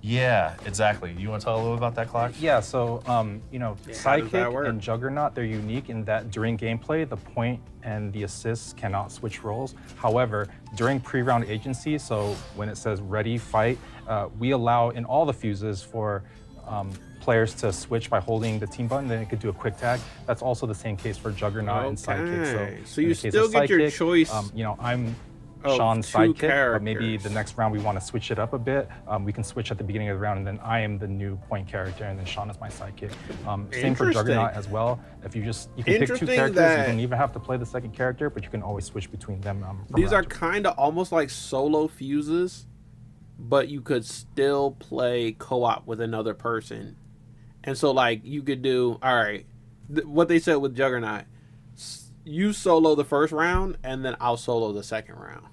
Yeah, exactly. You want to tell a little about that, Clock? Yeah, so, Sidekick work? and Juggernaut, they're unique in that during gameplay, the point and the assists cannot switch roles. However, during pre-round agency, so when it says ready, fight, we allow in all the fuses for players to switch by holding the team button, then it could do a quick tag. That's also the same case for Juggernaut and Sidekick. So in you the case still of get your Sidekick, choice I'm of Sean's 2 sidekick, but maybe characters. the next round we want to switch it up a bit. We can switch at the beginning of the round, and then I am the new point character, and then Sean is my sidekick. Same for Juggernaut as well. If you can pick 2 characters, you don't even have to play the second character, but you can always switch between them. These are kind of almost like solo fuses, but you could still play co-op with another person. And so, like, you could do, all right, what they said with Juggernaut, you solo the first round, and then I'll solo the second round.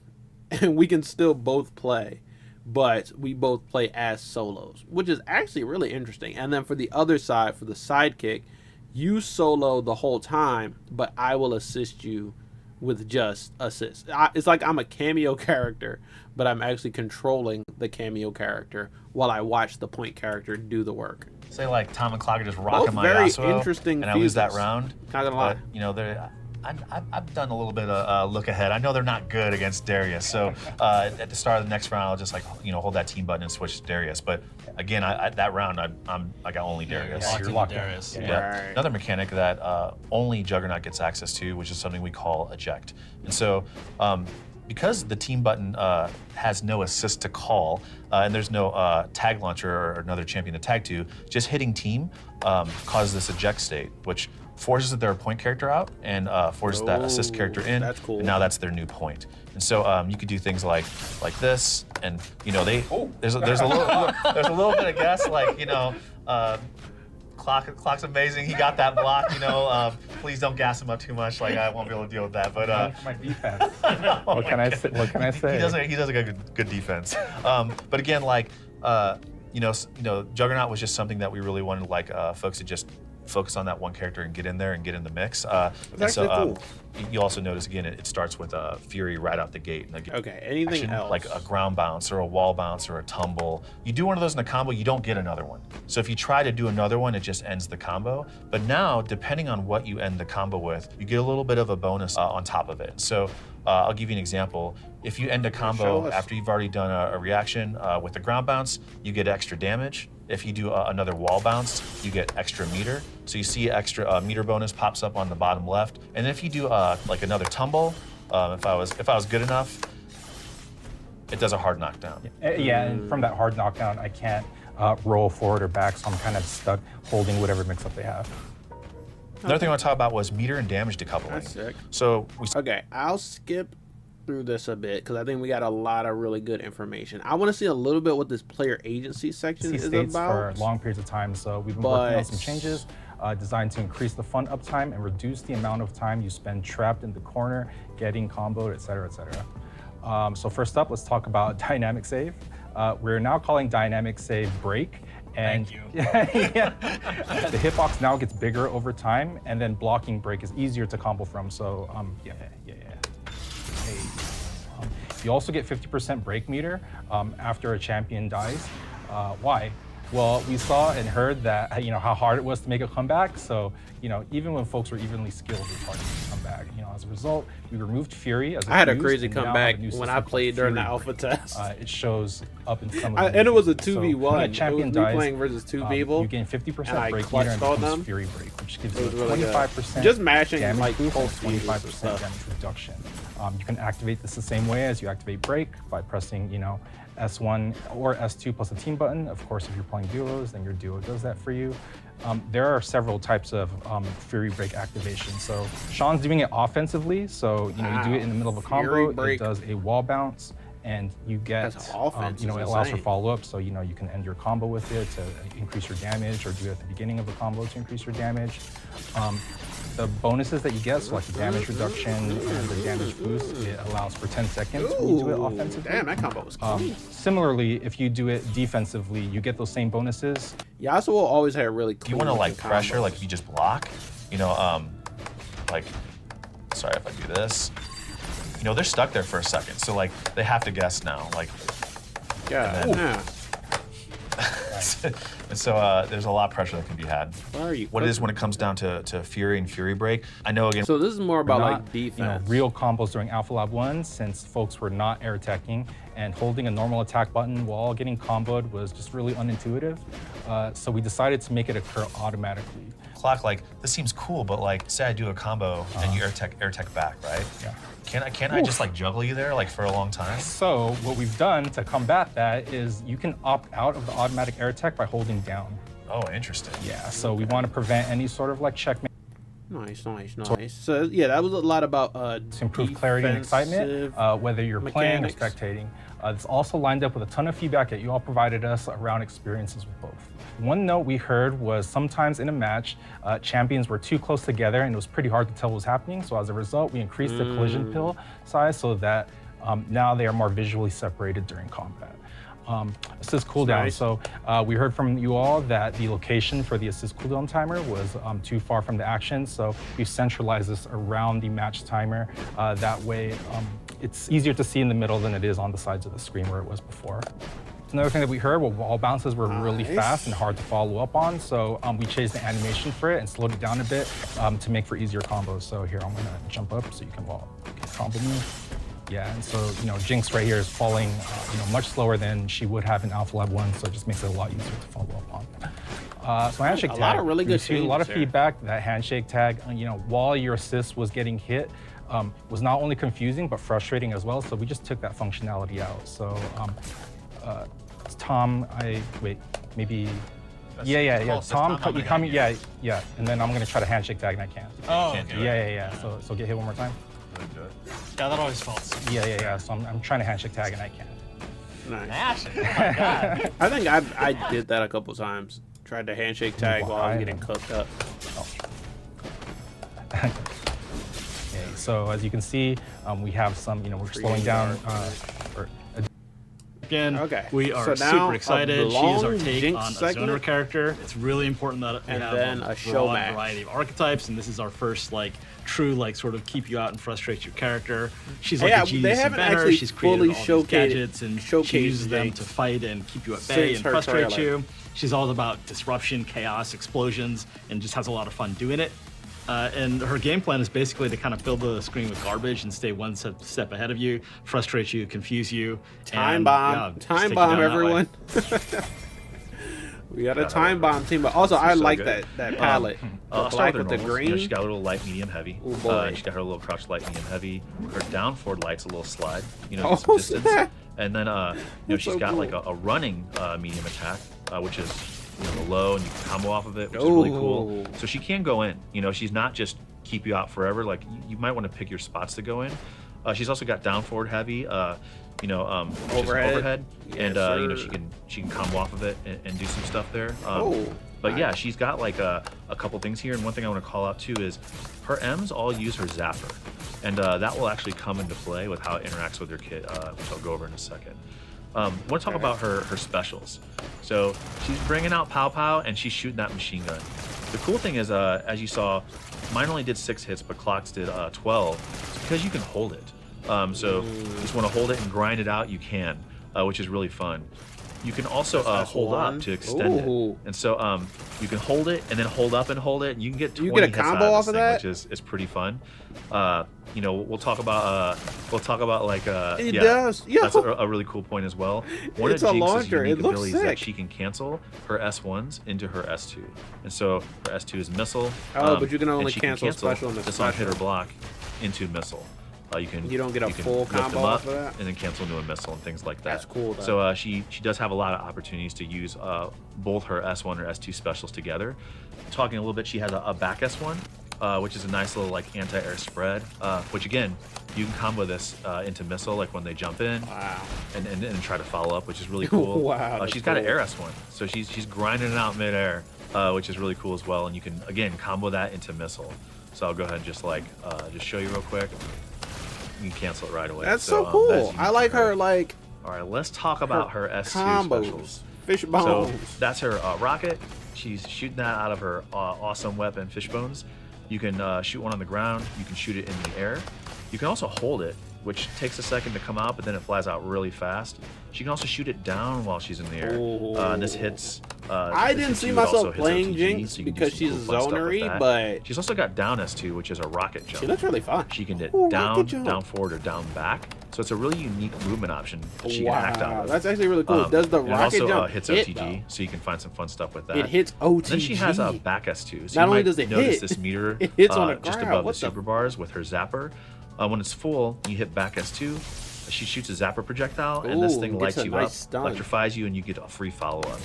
And we can still both play, but we both play as solos, which is actually really interesting. And then for the other side, for the sidekick, you solo the whole time, but I will assist you with just assists. It's like I'm a cameo character, but I'm actually controlling the cameo character while I watch the point character do the work. Say like Tom and Clock are just rocking Both my very Yasuo, interesting and I lose that fuses. round. Not gonna lie. But, you know, I've done a little bit of look ahead. I know they're not good against Darius, so at the start of the next round, I'll just hold that team button and switch to Darius. But again, that round, I got only Darius. You're locked in. Darius. Yeah. Right. Another mechanic that only Juggernaut gets access to, which is something we call eject. And so, because the team button has no assist to call, and there's no tag launcher or another champion to tag to, just hitting team causes this eject state, which forces their point character out and forces that assist character in. That's cool. And now that's their new point. And so you could do things like this, and there's a little bit of guess, Clock's amazing. He got that block. Please don't gas him up too much. Like I won't be able to deal with that. But My defense. What can I say? He does a good defense. But again, Juggernaut was just something that we really wanted folks to just focus on that one character and get in there and get in the mix. That's cool. You also notice again it starts with Fury right out the gate. Okay, anything else? Like a ground bounce or a wall bounce or a tumble. You do one of those in a combo, you don't get another one. So if you try to do another one, it just ends the combo. But now, depending on what you end the combo with, you get a little bit of a bonus on top of it. So I'll give you an example. If you end a combo after you've already done a reaction with a ground bounce, you get extra damage. If you do another wall bounce, you get extra meter. So you see extra meter bonus pops up on the bottom left. And if you do like another tumble, if I was good enough, it does a hard knockdown. Yeah, and from that hard knockdown, I can't roll forward or back, so I'm kind of stuck holding whatever mix-up they have. Another thing I want to talk about was meter and damage decoupling. That's sick. So Okay, I'll skip through this a bit because I think we got a lot of really good information. I want to see a little bit what this player agency section is states about. for long periods of time, so we've been working on some changes designed to increase the fun uptime and reduce the amount of time you spend trapped in the corner, getting comboed, etc., etc. So first up, let's talk about dynamic save. We're now calling dynamic save break. And Thank you. The hitbox now gets bigger over time, and then blocking break is easier to combo from. So you also get 50% break meter after a champion dies. Why? Well, we saw and heard that how hard it was to make a comeback. So even when folks were evenly skilled, it was hard to make a comeback. As a result, we removed Fury as a I had a fuse, crazy and now comeback have a new when I system played called during the Fury alpha Break. test. It shows up in some of the And it was a so 2v1. when a champion It was me dies, playing versus 2 people, you gain and 50% I break clutched meter and all becomes them. Fury Break, which gives It you was a really good. 25% Just mashing, damage like, boost and pulse fuses and 25% stuff. damage reduction. You can activate this the same way as you activate break by pressing S1 or S2 plus a team button. Of course, if you're playing duos, then your duo does that for you. There are several types of Fury Break activation. So Sean's doing it offensively. So you do it in the middle of a combo. It does a wall bounce, and you get That's offense, it is allows for insane. follow-up. So you can end your combo with it to increase your damage, or do it at the beginning of a combo to increase your damage. the bonuses that you get, so like the damage reduction and the damage boost, it allows for 10 seconds when you do it offensively. Damn, that combo was clean. Similarly, if you do it defensively, you get those same bonuses. Yasuo always had really cool. You want to like combos. pressure, like if you just block, you know, like, sorry if I do this, you know, they're stuck there for a second, so like they have to guess now, like. Yeah. And so there's a lot of pressure that can be had. Why are you? What it is when it comes down to Fury and Fury Break. I know again. So this is more about Not, like defense. You know, real combos during Alpha Lab 1, since folks were not air attacking, and holding a normal attack button while getting comboed was just really unintuitive. So we decided to make it occur automatically. Clock, like, this seems cool, but like, say I do a combo and you air tech back, right? Yeah. Can't I just like juggle you there like for a long time? So what we've done to combat that is you can opt out of the automatic air attack by holding down. Oh, interesting. Yeah, so we want to prevent any sort of like checkmate. Nice. So yeah, that was a lot about to improve clarity and excitement, whether you're playing or spectating. It's also lined up with a ton of feedback that you all provided us around experiences with both. One note we heard was sometimes in a match, champions were too close together and it was pretty hard to tell what was happening. So as a result, we increased the collision pill size so that now they are more visually separated during combat. Assist cooldown. Nice. So we heard from you all that the location for the assist cooldown timer was too far from the action. So we centralized this around the match timer. That way, it's easier to see in the middle than it is on the sides of the screen where it was before. Another thing that we heard, well, wall bounces were really fast and hard to follow up on, so we changed the animation for it and slowed it down a bit to make for easier combos. So here, I'm gonna jump up so you can combo me. Yeah, and so, you know, Jinx right here is falling, you know, much slower than she would have in Alpha Lab 1, so it just makes it a lot easier to follow up on. So handshake tag. A lot of really good a lot of changes feedback. That handshake tag, you know, while your assist was getting hit, was not only confusing but frustrating as well. So we just took that functionality out. So Tom, maybe. Yeah. Tom, you come, yeah. And then I'm gonna try to handshake tag and I can't. Oh, okay. Yeah. So get hit one more time. Yeah, that always falls. Yeah. So I'm trying to handshake tag and I can't. Nice. Oh my God. I think I did that a couple times. Tried to handshake tag while I was getting cooked up. Okay, so as you can see, we have some, you know, we're slowing down. Again, we are so now super excited. She is our take Jinx on a segment. zoner character. It's really important that we And have then a a show broad match. variety of archetypes, and this is our first like true like sort of keep you out and frustrate your character. She's like Yeah, a they genius haven't inventor. actually She's created fully all these showcased- gadgets and she showcased uses them them to fight and keep you at bay since and her frustrate trailer. you. She's all about disruption, chaos, explosions, and just has a lot of fun doing it. And her game plan is basically to kind of fill the screen with garbage and stay one step ahead of you, frustrate you, confuse you. Time bomb. Yeah, just Time take you bomb, down that way. everyone. We got a time bomb team, but also I like that palette. I'll The start black with the normals. You know, green. she's got a little light, medium, heavy. Oh, boy. She's got her little crouch light, medium, heavy. Her down forward light's a little slide. You know, Oh, get some distance. snap. And then, you know, That's she's so got cool. like a running medium attack, which is, you know, the low, and you can combo off of it, which is really cool. So she can go in. You know, she's not just keep you out forever. Like you might want to pick your spots to go in. She's also got down forward heavy. You know, which is overhead, and you know, she can combo off of it and do some stuff there. But yeah, she's got like a couple things here, and one thing I want to call out too is her M's all use her zapper, and that will actually come into play with how it interacts with her kit, which I'll go over in a second. I want to talk about her specials. So she's bringing out Pow Pow, and she's shooting that machine gun. The cool thing is, as you saw, mine only did 6 hits, but Clock's did 12. It's because you can hold it. So you just want to hold it and grind it out, you can, which is really fun. You can also hold up to extend it. And so you can hold it and then hold up and hold it, and you can get 20 You get a hits combo out off of of this thing, that? which is pretty fun. You know, we'll talk about like It yeah, does. Yo. that's a really cool point as well. One It's of a Jinx's launcher. unique It looks abilities is that sick. she can cancel her S1s into her S2, and so her S2 is missile. But you can and only she cancel special in the this on hit or special. block into missile. You don't get a you can full lift them combo up off of that? and then cancel into a missile and things like that. That's cool, though. So she does have a lot of opportunities to use both her S1 or S2 specials together. Talking a little bit, she has a back S1, which is a nice little like anti-air spread. Which again, you can combo this into missile like when they jump in. Wow. And try to follow up, which is really cool. Wow, that's She's got an cool. air S1, so she's grinding it out midair, which is really cool as well. And you can again combo that into missile. So I'll go ahead and just like just show you real quick. You can cancel it right away. That's so cool. that's I like her like. All right, let's talk about her S2 combos. specials. Fish So bones. that's her rocket. She's shooting that out of her awesome weapon, fish bones. You can shoot one on the ground. You can shoot it in the air. You can also hold it, which takes a second to come out, but then it flies out really fast. She can also shoot it down while she's in the air. And this hits. I didn't see myself playing Jinx because she's a zonery, but she's also got down S2, which is a rocket jump. she looks really fun. She can hit Ooh, down, rocket jump. down forward, or down back. So it's a really unique movement option that she can act out Wow, of. that's actually really cool. Does the and rocket it also jump hits hit, OTG, though? so you can find some fun stuff with that. It hits OTG. Then she has a back S2. So Not you only might does it notice hit, this meter it hits on the just ground. above What the the- super bars with her zapper. When it's full, you hit back S2. She shoots a zapper projectile, and this Ooh, thing gets lights a you nice up, stun. electrifies you, and you get a free follow-up.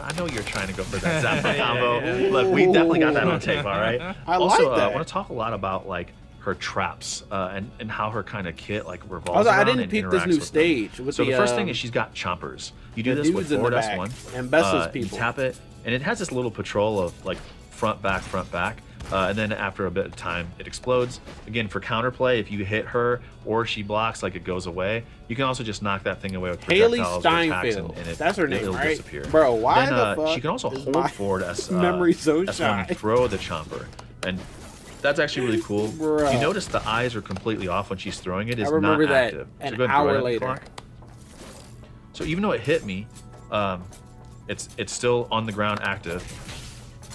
I know you're trying to go for that zapper combo. Look, we definitely got that on tape, all right? I also, like that. I want to talk a lot about like her traps and how her kind of kit like revolves Also, I around didn't and peep this interacts new with them. stage. With So the first thing um, is she's got chompers. You do the this with dudes in the forward back S1. and Bessa's You people. tap it, and it has this little patrol of like front, back, front, back. And then after a bit of time, it explodes. Again, for counterplay, if you hit her or she blocks, like it goes away. You can also just knock that thing away with Haley projectiles or attacks, Steinfeld. and That's her name, it'll right? disappear. Bro, why then, the fuck she can also is hold my forward memory so S1 shy? and throw the chomper. And that's actually really cool. Bruh. You notice the eyes are completely off when she's throwing it. It's I remember not that active. an go ahead and hour throw that later. clock. So even though it hit me, it's still on the ground active.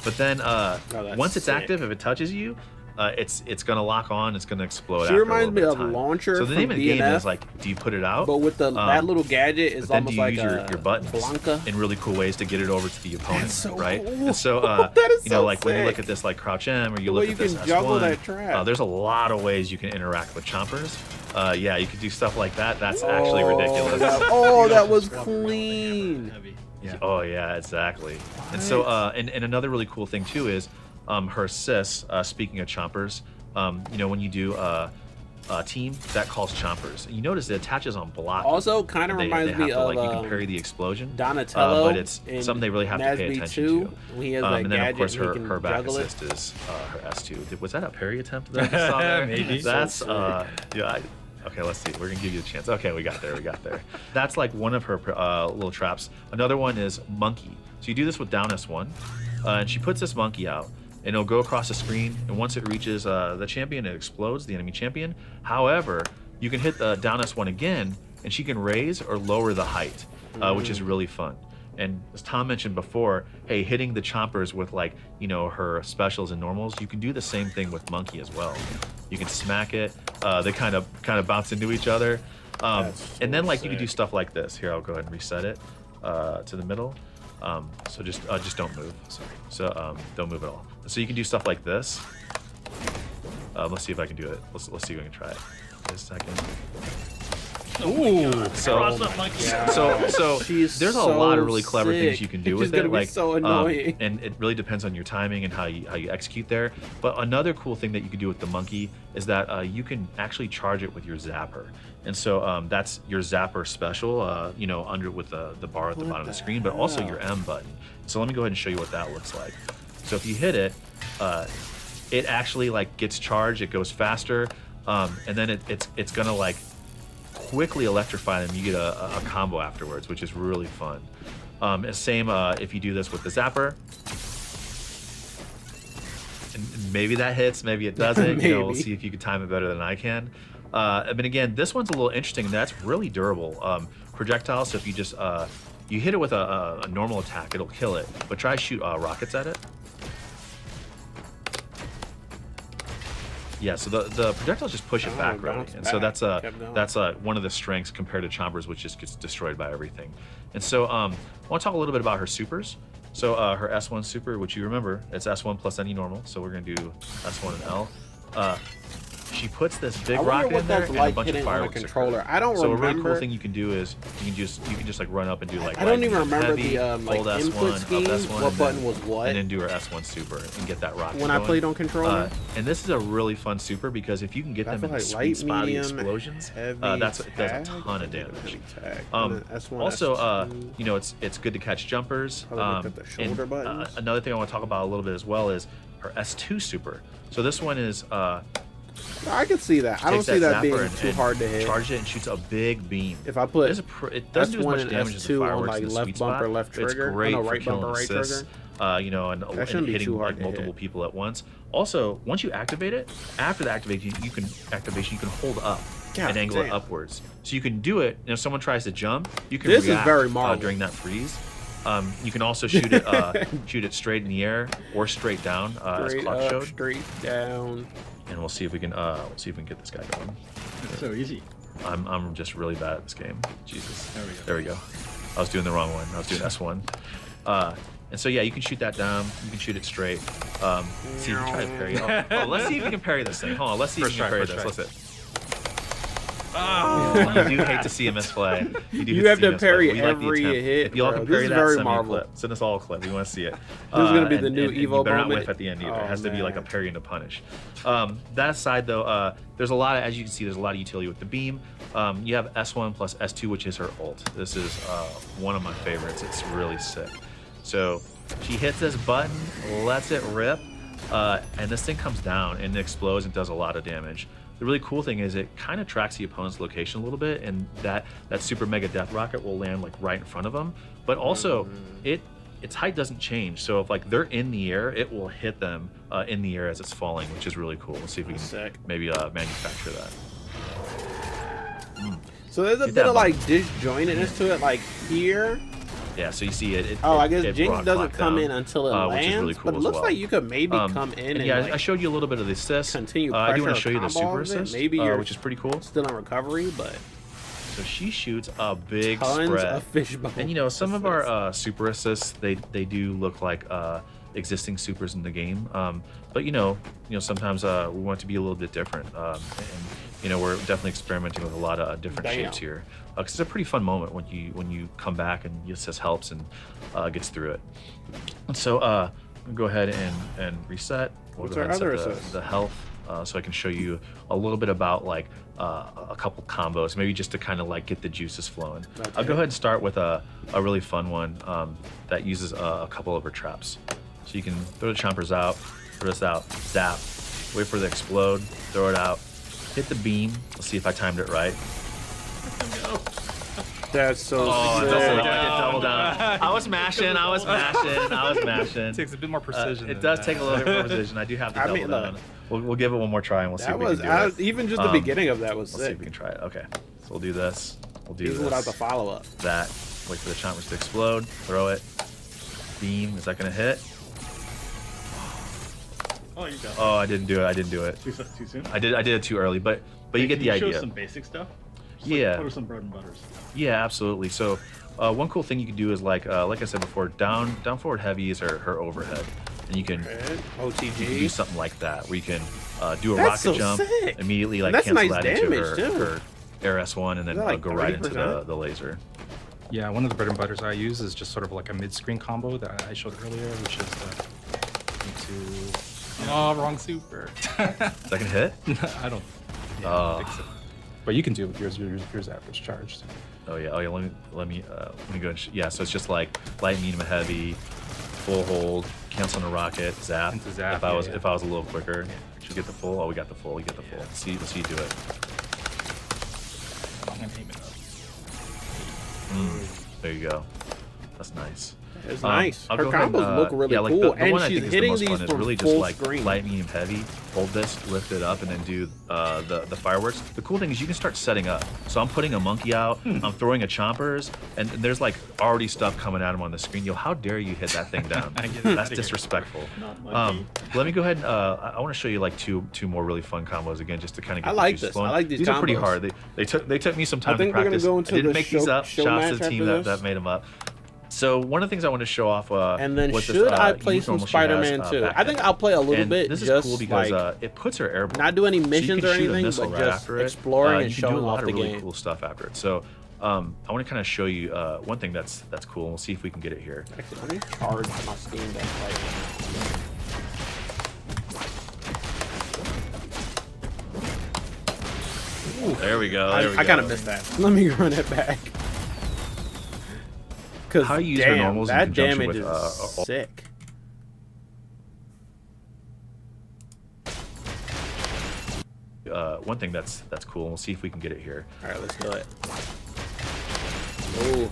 But then that's once it's sick. active, if it touches you, it's gonna lock on. It's gonna explode. She after a reminds little me bit of time. Launcher So the from name of the game DNF, is like, do you put it out? But with the that little gadget is But then almost do you like use your buttons Blanca. in really cool ways to get it over to the opponent, so right? cool. And so That is you know, so like when you look sick. at this like Crouch M or you The look way at you this can juggle S1, that trap. there's a lot of ways you can interact with chompers. Yeah, you could do stuff like that. That's actually ridiculous. That was clean. Yeah. Oh yeah, exactly. And so and another really cool thing too is her assists. Speaking of chompers, you know when you do team that calls chompers, you notice it attaches on block. Also, kind of They reminds have me to, of like, you can parry the explosion. Donatello. But it's in something they really have to pay Nasby attention 2, to. when he has that And then of course gadget and he her can back juggle it. assist is her S2. Was that a parry attempt that I just saw there? Maybe. That's So yeah. Okay, let's see. We're gonna give you a chance. Okay, we got there. That's like one of her little traps. Another one is monkey. So you do this with down S1, and she puts this monkey out, and it'll go across the screen. And once it reaches the champion, it explodes, the enemy champion. However, you can hit the down S1 again, and she can raise or lower the height, which is really fun. And as Tom mentioned before, hey, hitting the chompers with like, you know, her specials and normals, you can do the same thing with monkey as well. You can smack it. They kind of bounce into each other. And then like you can do stuff like this. Here, I'll go ahead and reset it to the middle. So just don't move. Sorry. So don't move at all. So you can do stuff like this. Let's see if I can do it. Let's see if we can try it. Just a second. Ooh. So She's there's a so lot of really clever things sick. you can do She's with gonna it. be Like so annoying. and it really depends on your timing and how you execute there. But another cool thing that you can do with the monkey is that you can actually charge it with your zapper. And so that's your zapper special, you know, under with the bar at the bottom of the screen, but also your M button. So let me go ahead and show you what that looks like. So if you hit it, it actually like gets charged. It goes faster, and then it's gonna like quickly electrify them. You get a combo afterwards, which is really fun. Same if you do this with the zapper. And maybe that hits, maybe it doesn't. You know, we'll see if you can time it better than I can. But again, this one's a little interesting. That's really durable. Projectiles. So if you just you hit it with a normal attack, it'll kill it. But try to shoot rockets at it. Yeah, so the projectiles just push it back, really, and so that's one of the strengths compared to chompers, which just gets destroyed by everything. And so I want to talk a little bit about her supers. So her S1 super, which you remember, it's S1 plus any normal. So we're gonna do S1 and L. she puts this big I wonder rocket what in there that's and like a bunch of hitting on a fireworks. controller. occur. I don't so a really remember. cool thing you can do is you can just like run up and do like. I don't even right remember heavy, the like hold input S1, scheme. up S1, What and button then- was what? And then do her S1 super and get that rocket. When I going. played on controller. And this is a really fun super because if you can get I them feel in like sweet light, spotty medium, explosions, heavy, it does a tag, ton of damage. Tag, and then S1, Also, S2. you know, it's good to catch jumpers. Probably look at the shoulder and, buttons. another thing I want to talk about a little bit as well is her S2 super. So this one is I can see that. I don't takes see that zapper being and- too and hard to hit. Charges it and shoots a big beam. If I put it doesn't do as S1 much and damage as the S2 on fireworks like in the left sweet bumper, spot, left but it's trigger, great oh, no, for right killing bumper, right assists, trigger. you know, and shouldn't be hitting too hard like to multiple hit. people at once. Also, once you activate it, after the activation, you can hold up God and angle it damn. upwards. So you can do it. And if someone tries to jump, you can This is react very Marvel. during that freeze. You can also shoot it straight in the air or straight down as Straight Clock up, showed. straight down. And we'll see if we can get this guy going. It's so easy. I'm just really bad at this game. Jesus. There we go. There we go. I was doing the wrong one. I was doing S1. And so yeah, you can shoot that down. You can shoot it straight. See, you can try to parry. Oh, let's see if you can parry this thing. Hold on. Let's see if you can parry this. Let's see. Oh, you do hate to see a misplay. You have to parry We like the every attempt. hit, If y'all bro. can This parry is that, very send me a Marvel. clip. Send us all a clip. We want to see it. This is gonna be the new and Evo you better not moment. whiff at the end either. Oh, It has to be like a man. parry and a punish. That aside though, there's a lot of, as you can see, there's a lot of utility with the beam. You have S1 plus S2, which is her ult. This is one of my favorites. It's really sick. So she hits this button, lets it rip, and this thing comes down and it explodes and does a lot of damage. The really cool thing is it kind of tracks the opponent's location a little bit, and that super mega death rocket will land like right in front of them. But also, its height doesn't change. So if like they're in the air, it will hit them in the air as it's falling, which is really cool. Let's see if we can maybe manufacture that. So there's a Get bit that of like disjointedness to it, like here. Yeah, so you see it. I guess it Jinx brought doesn't clock come down, in until it which is lands, really cool but it as looks well. like you could maybe come in and yeah, like I showed you a little bit of the assist. continue I do want pressure to show you the combo super of it. assist, Maybe you're which is pretty cool. still in recovery, but So she shoots a big tons spread. of fishbowl. And you know, some of our super assists, they do look like existing supers in the game. But you know, sometimes we want it to be a little bit different. And you know, we're definitely experimenting with a lot of different shapes here. Because it's a pretty fun moment when you come back and the assist helps and gets through it. And so I'm gonna go ahead and reset. We'll What's go our ahead and other set assist? the health, so I can show you a little bit about like a couple combos, maybe just to kind of like get the juices flowing. I'll go ahead and start with a really fun one that uses a couple of her traps. So you can throw the chompers out, throw this out, zap, wait for it to explode, throw it out, hit the beam. Let's see if I timed it right. That's so I sick. did double down. I was mashing. It takes a bit more precision. It does take a little bit more precision. I do have to double mean, down. We'll give it one more try and we'll see That if we was can do it. even just the beginning of that was Let's see if sick. we can try it. Okay, so we'll do this. We'll do Even this. without the follow up. That. Wait for the chompers to explode. Throw it. Beam. Is that gonna hit? Oh, you got it. Oh, I didn't do it. Too soon? I did it too early, but you get the Can you idea. show some basic stuff? Just Yeah. Like, what are some bread and butters? Yeah, absolutely. So one cool thing you can do is like I said before, down forward heavy is her overhead, and you can OTG. you can do something like that where you can do a That's rocket so jump, sick. immediately And like that's cancel nice that into damage, too. her air S1 and then Is that like go right into 30%? the laser. Yeah, one of the bread and butters I use is just sort of like a mid-screen combo that I showed earlier, which is oh, wrong super. Second hit? I don't think so. But you can do it with yours average charged. Oh yeah. Let me go. Yeah. So it's just like light, medium, heavy, full hold, cancel on a rocket, zap. Into zap, if I was a little quicker, should we get the full? Oh, we got the full. We get the full. Let's see you do it. I'm gonna aim it up. There you go. That's nice. It's nice. I'll Her go ahead and, combos look really yeah, like cool, the and one I she's think is the hitting most these fun is from really just full like screen. light, medium, heavy. Hold this, lift it up, and then do the fireworks. The cool thing is you can start setting up. So I'm putting a monkey out. I'm throwing a chompers, and there's like already stuff coming at him on the screen. Yo, how dare you hit that thing down? That's disrespectful. Let me go ahead and I want to show you like two more really fun combos again, just to kind of get I like the juices this. flowing. I like these These are pretty combos. hard. They took me some time I think to we're gonna practice. go into I didn't the make these up. show Shouts to match the team after this. that made them up. So one of the things I want to show off, and then what should this, I play use some normal she has, Spider-Man too? back I think then. I'll play a little And bit. This is just cool because like, it puts her airborne. not do any So you missions can or shoot a anything, missile but right just after it. exploring and you can do a showing lot off of the really game. cool stuff after it. So I want to kind of show you one thing that's cool. And we'll see if we can get it here. Actually, let me charge my Steam Deck right now. There we go. There we go. I kind of missed that. Let me run it back. Because How you use her damn, normals in that conjunction damage with, is sick. One thing that's cool. And we'll see if we can get it here. All right, let's do it. Ooh.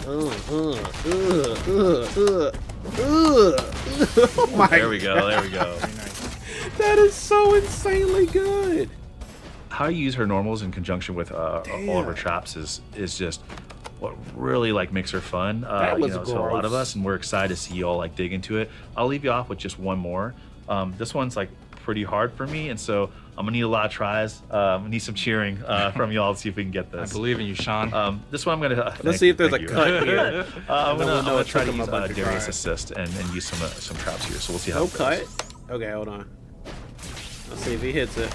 Oh my There we go. There we go. That is so insanely good. How you use her normals in conjunction with all of her traps is just what really like makes her fun. That was to a lot of gross. us, and we're excited to see you all like dig into it. I'll leave you off with just one more. This one's like pretty hard for me, and so I'm gonna need a lot of tries. I'm gonna need some cheering from y'all to see if we can get this. I believe in you, Sean. This one I'm gonna. Let's see if there's a thank you. cut here. I'm we'll know gonna it try to took him use a bunch of Darius tries. assist and use some traps here. So we'll see how. No it goes. cut. Okay, hold on. Let's see if he hits it.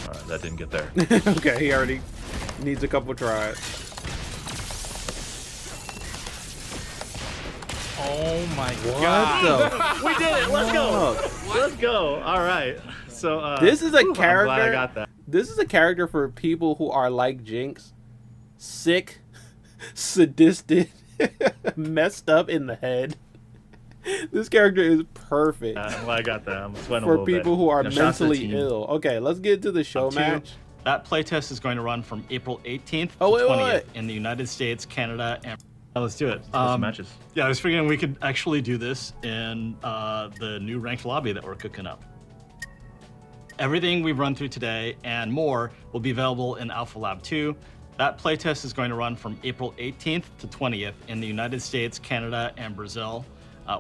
All right, that didn't get there. Okay, he already needs a couple tries. Oh my What god. the? We did it. Let's go. Let's go. All right. So This is a I'm character. glad I got that. This is a character for people who are like Jinx, sick, sadistic, messed up in the head. This character is perfect I'm glad I got that. I'm sweating a for little bit. people who are Now, shout out to the mentally team. ill. Okay, let's get to the show match. That playtest is going to run from April 18th Oh, to wait, 20th wait. in the United States, Canada, and let's do it. Some matches. Yeah, I was figuring we could actually do this in the new ranked lobby that we're cooking up. Everything we've run through today and more will be available in Alpha Lab 2. That playtest is going to run from April 18th to 20th in the United States, Canada, and Brazil.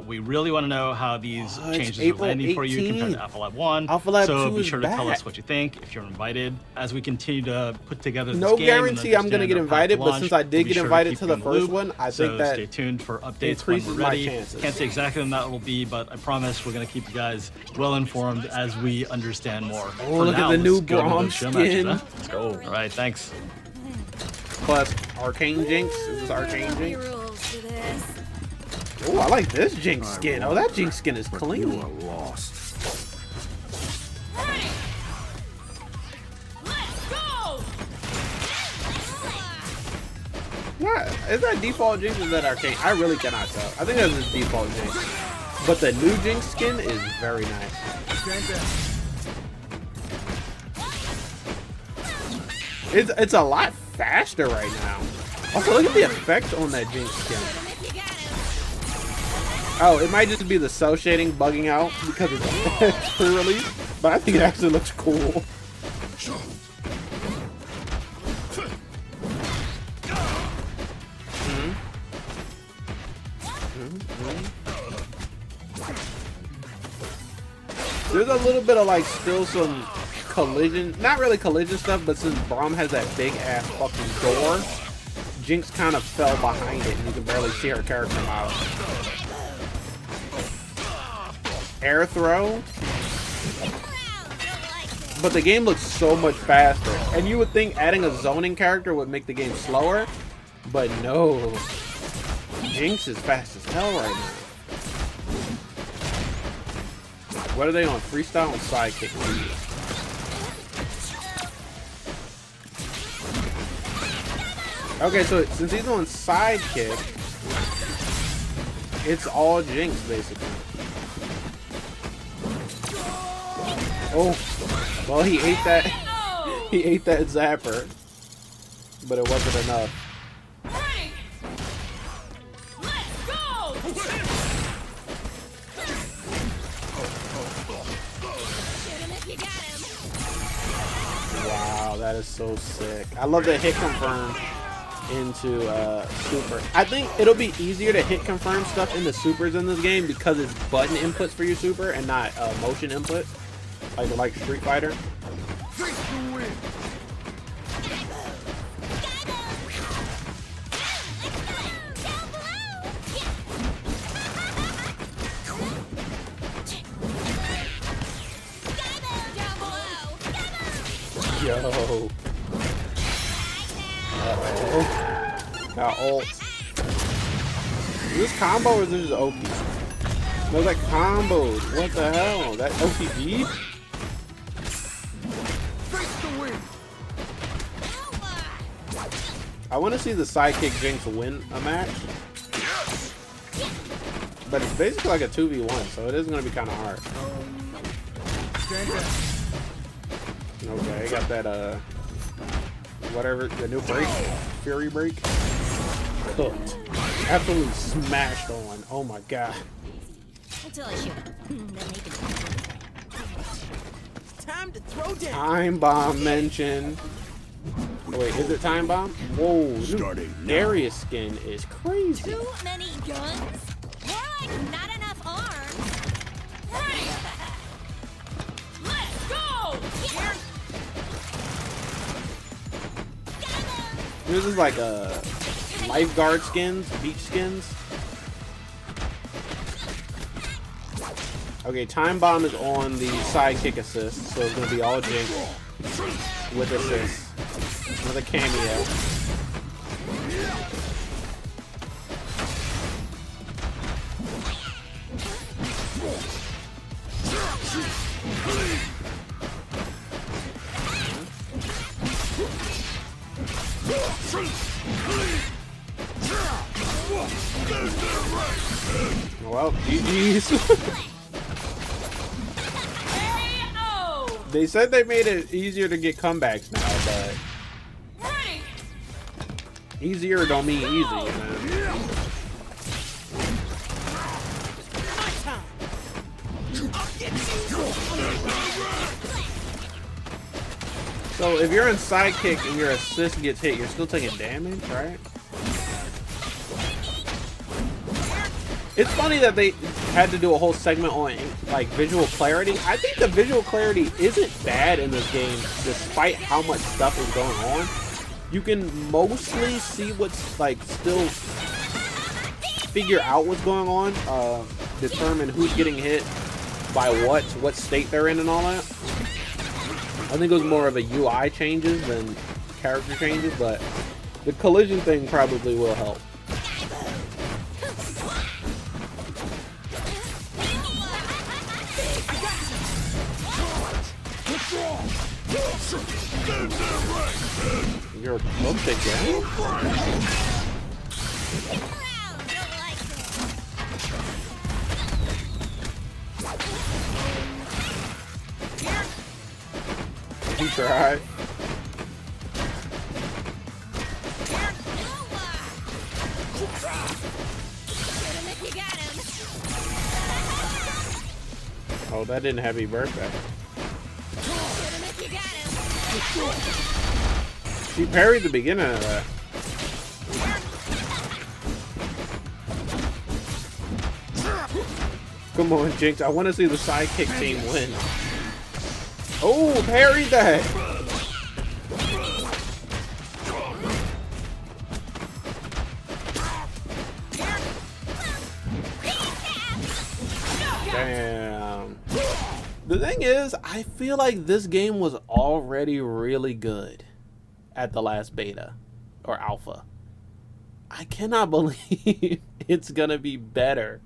We really want to know how these What? changes April are landing for you compared 18th. to Alpha Lab 1. Alpha Lab so 2 be is sure to tell us back. what you think if you're invited. As we continue to put together this No game guarantee and I'm gonna understand get our path invited, to but launch, since I did we'll be get sure invited keep to you the in first loop. one, I So think that stay tuned for updates when increases we're my ready. chances. Can't say exactly when that will be, but I promise we're going to keep you guys well informed as we understand more. Oh, For look now, at the new let's go to Braum those show matches, skin. huh? Let's go. All right, thanks. Plus Arcane Jinx. Is this Arcane Jinx? rules to this. Oh, I like this Jinx skin. Oh, that Jinx skin is clean. lost. Hey! Let's go! Yeah, is that default Jinx or is that Arcane? I really cannot tell. I think that's just default Jinx. But the new Jinx skin is very nice. It's a lot faster right now. Also, look at the effect on that Jinx skin. Oh, it might just be the cell shading bugging out because it's pre-release, but I think it actually looks cool. There's a little bit of like still some collision, not really collision stuff, but since Braum has that big ass fucking door, Jinx kind of fell behind it and you can barely see her character model. Air throw. But the game looks so much faster. And you would think adding a zoning character would make the game slower, but no. Jinx is fast as hell right now. What are they on? Freestyle and sidekick? Okay, so since he's on sidekick, it's all Jinx basically. Oh, well he ate that. He ate that zapper, but it wasn't enough. Hey! Let's go! Shoot him if you got him. Wow, that is so sick. I love the hit confirm into super. I think it'll be easier to hit confirm stuff in the supers in this game because it's button inputs for your super and not motion inputs like Street Fighter. Yo. Got ult. Is this combo or is this just OP? No, that comboed. What the hell? That OPG? I want to see the sidekick Jinx win a match. But it's basically like a 2v1, so it is going to be kind of hard. Okay, got that, whatever, the new break, Fury break. Cooked. Absolutely smashed on. Oh my god. Until I shoot him. Time to throw down. Time bomb mentioned. Oh, wait, is it time bomb? Whoa, Darius skin is crazy. Too many guns? More like not enough arms. Let's go! This is like lifeguard skins, beach skins. Okay, time bomb is on the sidekick assist, so it's gonna be all Jinx with assist. Another cameo. Well, GG's. They said they made it easier to get comebacks now, but easier don't mean easy, man. So if you're in sidekick and your assist gets hit, you're still taking damage, right? It's funny that they had to do a whole segment on like visual clarity. I think the visual clarity isn't bad in this game, despite how much stuff is going on. You can mostly see what's like still figure out what's going on, determine who's getting hit by what state they're in and all that. I think it was more of a UI changes than character changes, but the collision thing probably will help. You're booked again? He tried. Oh, that didn't happy birthday. She parried the beginning of that. Come on, Jinx. I want to see the sidekick team win. Oh, parried that. Damn. The thing is, I feel like this game was already really good at the last beta or alpha. I cannot believe it's gonna be better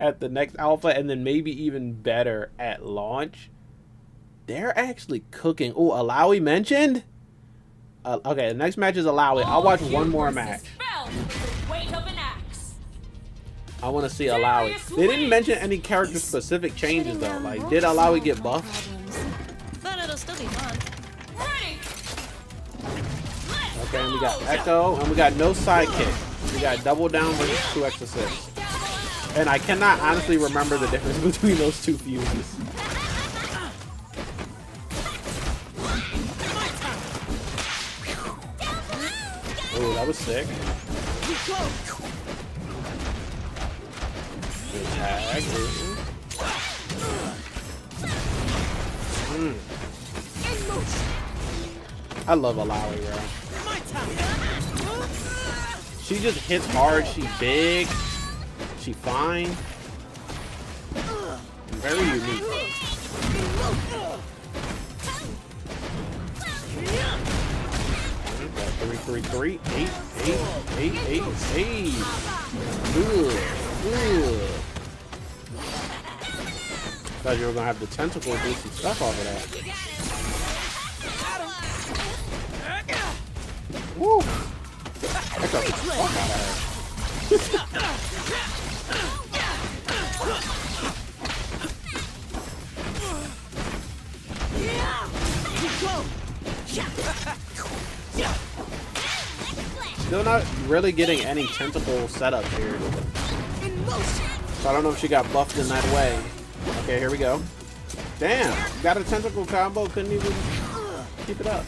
at the next alpha and then maybe even better at launch. They're actually cooking. Oh, Alawi mentioned? Okay, the next match is Alawi. I'll watch one more match. I want to see Alawi. They didn't mention any character specific changes though. Like, did Alawi get buffed? But it'll still be fun. Okay, and we got Echo, and we got no sidekick. We got double down versus 2x assists. And I cannot honestly remember the difference between those two fuses. Oh, that was sick. Good tag. I love Alawi, bro. She just hits hard. She big. She fine. Very unique. 3-3. 8. Ugh. Thought you were gonna have the tentacle do some stuff off of that. Woo! That got the fuck out of her. Still not really getting any tentacle setup here. So I don't know if she got buffed in that way. Okay, here we go. Damn, got a tentacle combo, couldn't even keep it up.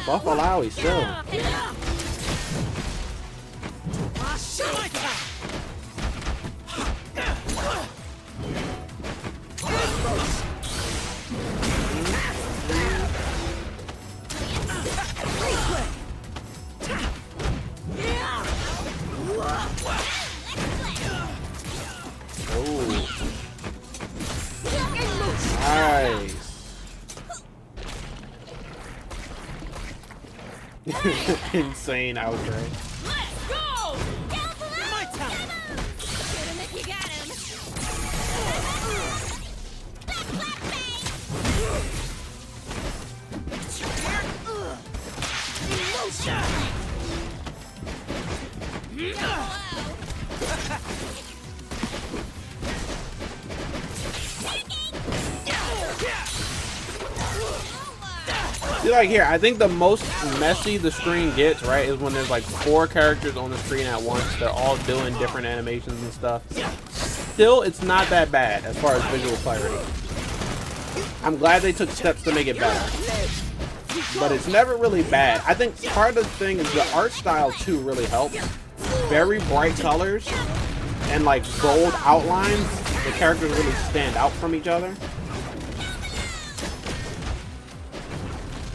Buff Alawi still. Nice. Insane outro. Let's go! My time! Get him if you got him! See, like here, I think the most messy the screen gets, right, is when there's like 4 characters on the screen at once. They're all doing different animations and stuff. Still, it's not that bad as far as visual clarity. I'm glad they took steps to make it better. But it's never really bad. I think part of the thing is the art style too really helps. Very bright colors and like gold outlines. The characters really stand out from each other.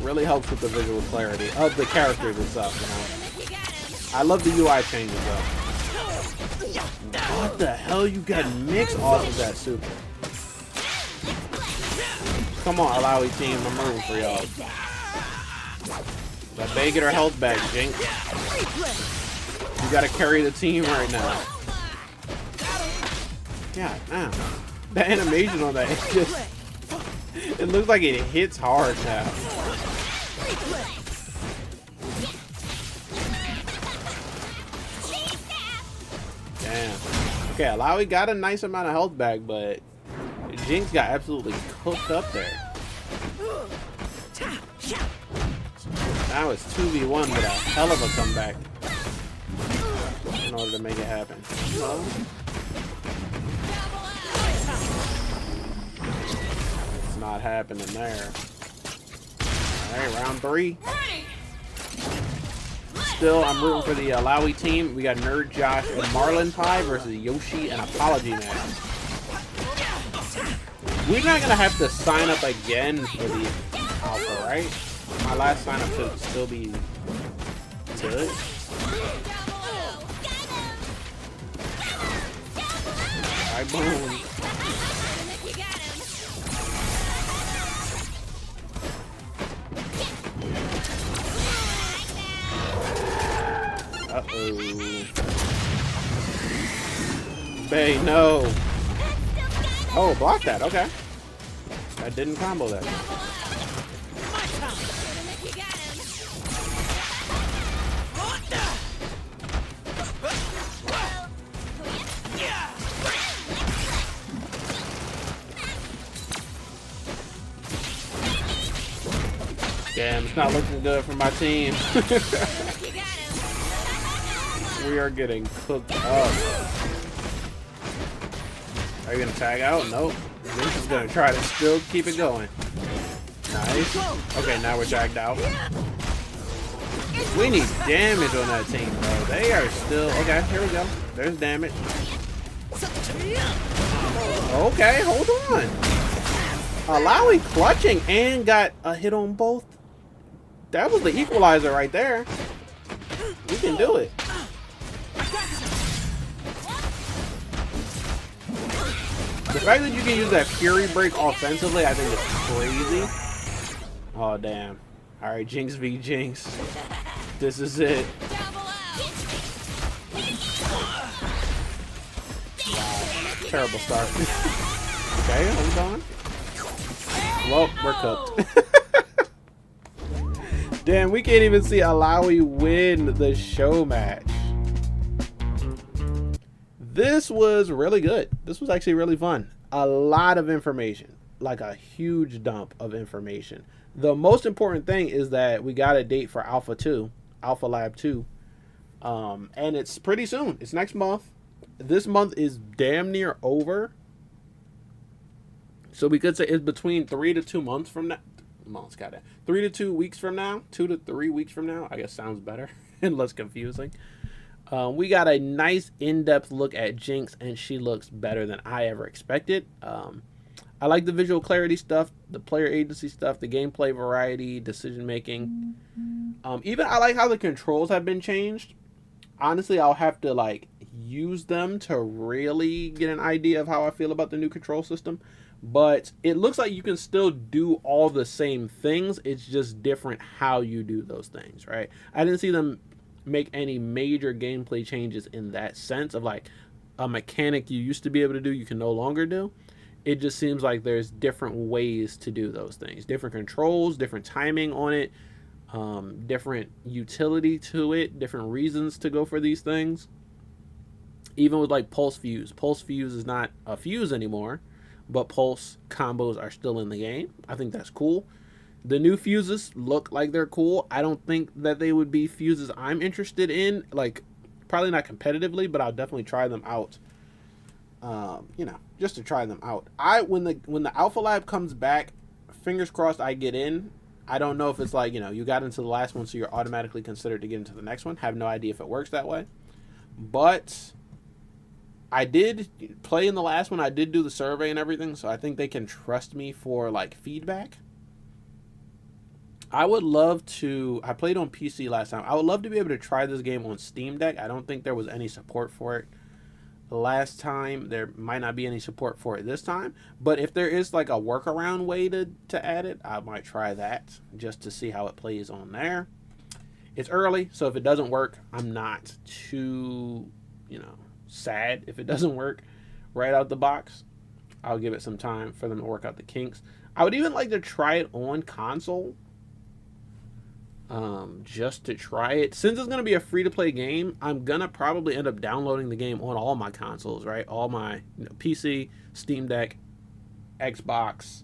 Really helps with the visual clarity of the characters and stuff, you know. I love the UI changes though. What the hell, you got mixed off of that super? Come on, Alawi team, I'm rooting for y'all. Let Bay get her health back, Jinx. You gotta carry the team right now. God, man. The animation on that, it looks like it hits hard now. Damn. Okay, Alawi got a nice amount of health back, but Jinx got absolutely cooked up there. Now it's 2v1 with a hell of a comeback in order to make it happen. It's not happening there. Alright, round 3. Still, I'm rooting for the Alawi team. We got Nerd Josh and Marlin Pie versus Yoshi and Apology Man. We're not gonna have to sign up again for the alpha, right? My last sign up should still be good. Alright, boom. Uh-oh. Bay, no. Oh, block that. Okay. I didn't combo that. Damn, it's not looking good for my team. We are getting cooked up. Are you gonna tag out? Nope. This is gonna try to still keep it going. Nice. Okay, now we're tagged out. We need damage on that team, bro. They are still... Okay, here we go. There's damage. Okay, hold on. Alawi clutching and got a hit on both. That was the equalizer right there. We can do it. The fact that you can use that Fury Break offensively, I think is crazy. Oh, damn. All right, Jinx v Jinx. This is it. Wow, terrible start. Okay, hold on. Well, we're cooked. Damn, we can't even see Alawi win the show match. This was really good. This was actually really fun. A lot of information, like a huge dump of information. The most important thing is that we got a date for Alpha Lab 2. And it's pretty soon. It's next month. This month is damn near over. So we could say it's between 3 to 2 months from now. 3 to 2 weeks from now. 2 to 3 weeks from now. I guess sounds better and less confusing. We got a nice in-depth look at Jinx, and she looks better than I ever expected. I like the visual clarity stuff, the player agency stuff, the gameplay variety, decision making. Even I like how the controls have been changed. Honestly, I'll have to like use them to really get an idea of how I feel about the new control system. But it looks like you can still do all the same things. It's just different how you do those things, right? I didn't see them make any major gameplay changes in that sense of like a mechanic you used to be able to do, you can no longer do. It just seems like there's different ways to do those things. Different controls, different timing on it, different utility to it, different reasons to go for these things. Even with like Pulse Fuse. Pulse Fuse is not a fuse anymore, but Pulse combos are still in the game. I think that's cool. The new fuses look like they're cool. I don't think that they would be fuses I'm interested in. Like, probably not competitively, but I'll definitely try them out. You know, just to try them out. When the Alpha Lab comes back, fingers crossed I get in. I don't know if it's like, you know, you got into the last one, so you're automatically considered to get into the next one. Have no idea if it works that way. But I did play in the last one. I did do the survey and everything, so I think they can trust me for like feedback. I would love to. I played on PC last time. I would love to be able to try this game on Steam Deck. I don't think there was any support for it last time. There might not be any support for it this time. But if there is like a workaround way to add it, I might try that just to see how it plays on there. It's early, so if it doesn't work, I'm not too, you know, sad if it doesn't work right out the box. I'll give it some time for them to work out the kinks. I would even like to try it on console. Just to try it. Since it's going to be a free-to-play game, I'm going to probably end up downloading the game on all my consoles, right? All my PC, Steam Deck, Xbox,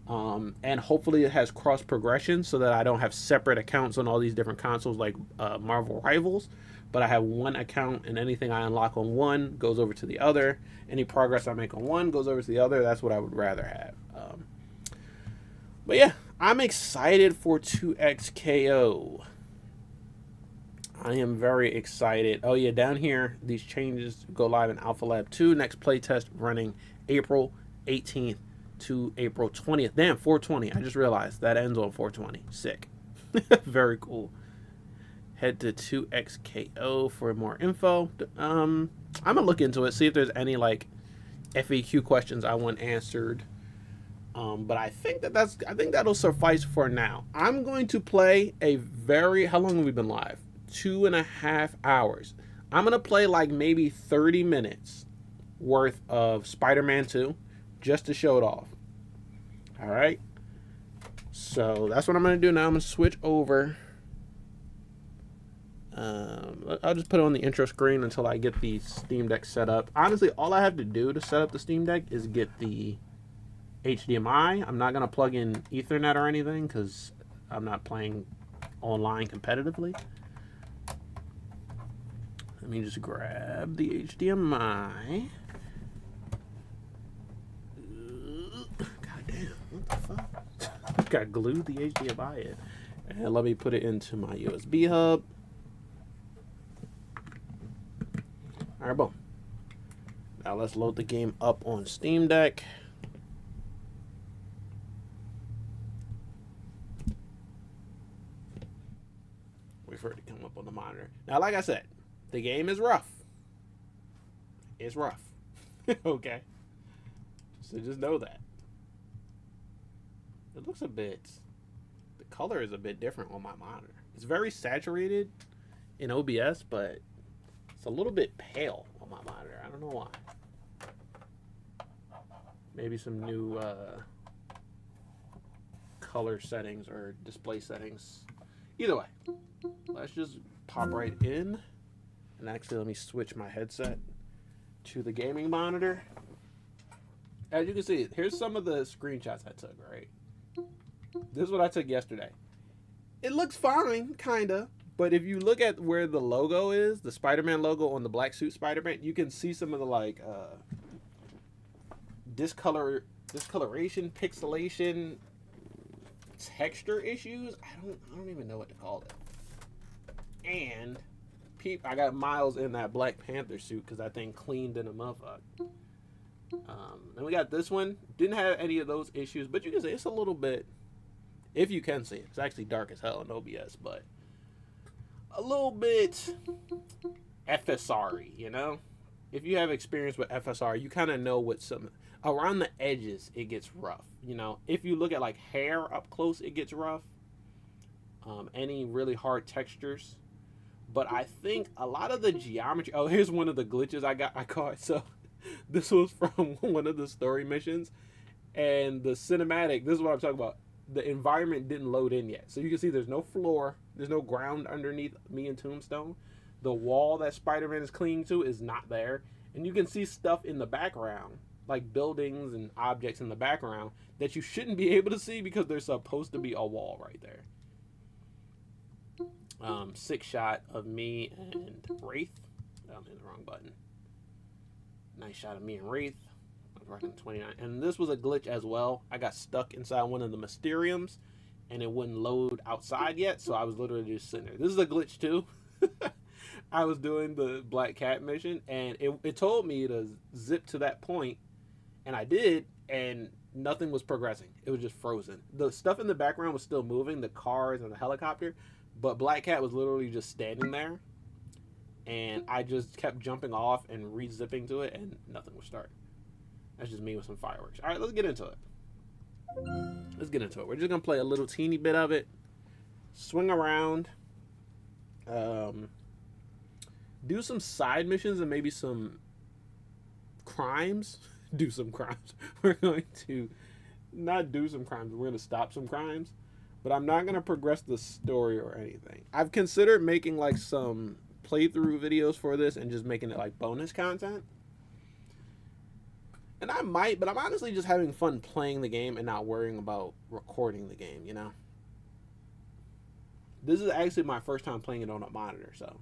and hopefully it has cross-progression so that I don't have separate accounts on all these different consoles like Marvel Rivals, but I have one account and anything I unlock on one goes over to the other. Any progress I make on one goes over to the other. That's what I would rather have. But yeah, I'm excited for 2XKO. I am very excited. Oh yeah, down here, these changes go live in Alpha Lab 2. Next playtest running April 18th to April 20th. Damn, 420. I just realized that ends on 420. Sick. Very cool. Head to 2XKO for more info. I'm gonna look into it, see if there's any like FAQ questions I want answered. But I think that'll suffice for now. I'm going to play how long have we been live? 2.5 hours. I'm going to play like maybe 30 minutes worth of Spider-Man 2 just to show it off. All right. So that's what I'm going to do now. I'm going to switch over. I'll just put it on the intro screen until I get the Steam Deck set up. Honestly, all I have to do to set up the Steam Deck is get the HDMI. I'm not going to plug in Ethernet or anything because I'm not playing online competitively. Let me just grab the HDMI. God damn, what the fuck? Got glued the HDMI in. And let me put it into my USB hub. Alright, boom. Now let's load the game up on Steam Deck. For it to come up on the monitor. Now, like I said, the game is rough. It's rough. Okay. So just know that. It looks a bit color is a bit different on my monitor. It's very saturated in OBS, but it's a little bit pale on my monitor. I don't know why. Maybe some new color settings or display settings. Either way, let's just pop right in. And actually, let me switch my headset to the gaming monitor. As you can see, here's some of the screenshots I took, right? This is what I took yesterday. It looks fine, kinda. But if you look at where the logo is, the Spider-Man logo on the black suit Spider-Man, you can see some of the like discoloration, pixelation, texture issues. I don't even know what to call it. And I got Miles in that Black Panther suit because that thing cleaned in a motherfucker. And we got this one. Didn't have any of those issues, but you can see it's a little bit, if you can see it. It's actually dark as hell in OBS, but a little bit FSR-y, you know? If you have experience with FSR, you kind of know what some around the edges it gets rough, you know? If you look at like hair up close, it gets rough. Any really hard textures. But I think a lot of the geometry. Oh, here's one of the glitches I caught. So this was from one of the story missions, and the cinematic. This is what I'm talking about. The environment didn't load in yet, so you can see there's no floor, there's no ground underneath me and Tombstone. The wall that Spider-Man is clinging to is not there, and you can see stuff in the background, like buildings and objects in the background that you shouldn't be able to see because there's supposed to be a wall right there. 6 shot of me and Wraith. I'm in the wrong button. Nice shot of me and Wraith. I was rocking 29. And this was a glitch as well. I got stuck inside one of the Mysteriums and it wouldn't load outside yet, so I was literally just sitting there. This is a glitch too. I was doing the Black Cat mission and it told me to zip to that point, and I did, and nothing was progressing. It was just frozen. The stuff in the background was still moving, the cars and the helicopter, but Black Cat was literally just standing there, and I just kept jumping off and re-zipping to it, and nothing would start. That's just me with some fireworks. All right, let's get into it. Let's get into it. We're just going to play a little teeny bit of it, swing around, do some side missions and maybe some crimes. Do some crimes. We're going to not do some crimes. We're going to stop some crimes. But I'm not going to progress the story or anything. I've considered making like some playthrough videos for this and just making it like bonus content. And I might, but I'm honestly just having fun playing the game and not worrying about recording the game, you know? This is actually my first time playing it on a monitor, so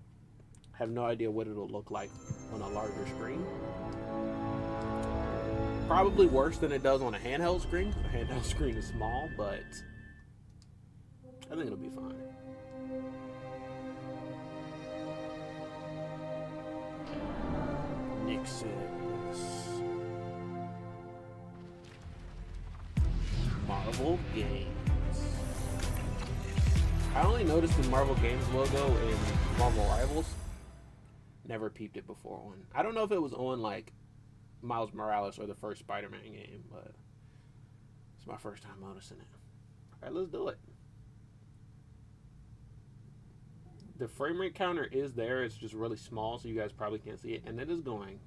I have no idea what it'll look like on a larger screen. Probably worse than it does on a handheld screen. The handheld screen is small, but I think it'll be fine. Nixon's Marvel Games. I only noticed the Marvel Games logo in Marvel Rivals. Never peeped it before on. I don't know if it was on like Miles Morales or the first Spider-Man game, but it's my first time noticing it. All right, let's do it. The frame rate counter is there. It's just really small, so you guys probably can't see it. And it is going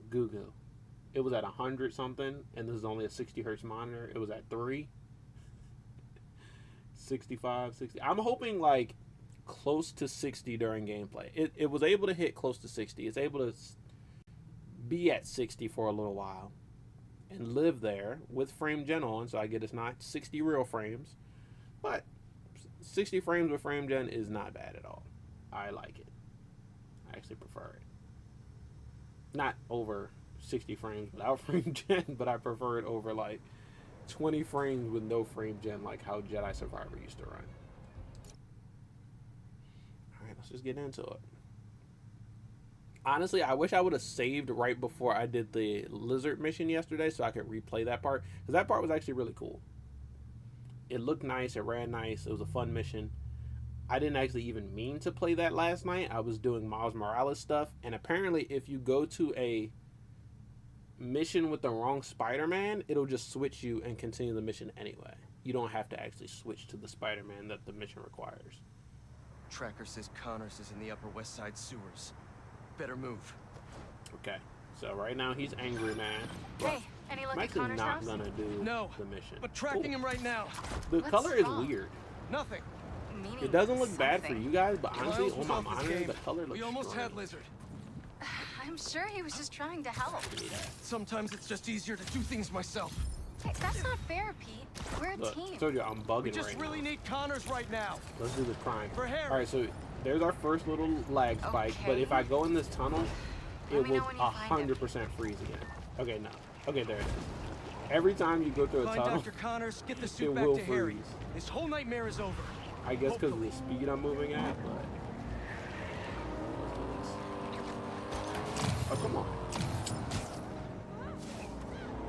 goo-goo. It was at 100 something, and this is only a 60 hertz monitor. It was at 3. 65, 60. I'm hoping like close to 60 during gameplay. It was able to hit close to 60. It's able to be at 60 for a little while and live there with frame gen on, so I get it's not 60 real frames, but 60 frames with frame gen is not bad at all. I like it. I actually prefer it. Not over 60 frames without frame gen, but I prefer it over like 20 frames with no frame gen, like how Jedi Survivor used to run. Alright, let's just get into it. Honestly, I wish I would have saved right before I did the lizard mission yesterday so I could replay that part, because that part was actually really cool. It looked nice, it ran nice, it was a fun mission. I didn't actually even mean to play that last night. I was doing Miles Morales stuff, and apparently if you go to a mission with the wrong Spider-Man, it'll just switch you and continue the mission anyway. You don't have to actually switch to the Spider-Man that the mission requires. Tracker says Connors is in the Upper West Side sewers. Better move. Okay, so right now he's angry, man. Hey, any luck I'm at actually Connor's not house? gonna do No, the mission. but tracking him right now. The What's color is wrong? weird. Nothing. Meaning It doesn't look bad for something. you guys, but honestly, Miles on was my off his monitor, game. the color looks We almost had strange. Lizard. I'm sure he was just trying to help. Sometimes it's just easier to do things myself. Hey, that's not fair, Pete. We're a Look, team. I told you I'm bugging We just right really now. need Connors right now. Let's do the crime. For Harry. All right, so there's our first little lag spike, but Okay. if I go in this tunnel, Let it me will know when you find it. 100% freeze again. Okay, no. Okay, there it is. Every time you go through a Find tunnel, Dr. Connors, get the it suit back will to Harry. freeze. This whole nightmare is over. I guess because of the speed I'm moving at, but... Oh, come on.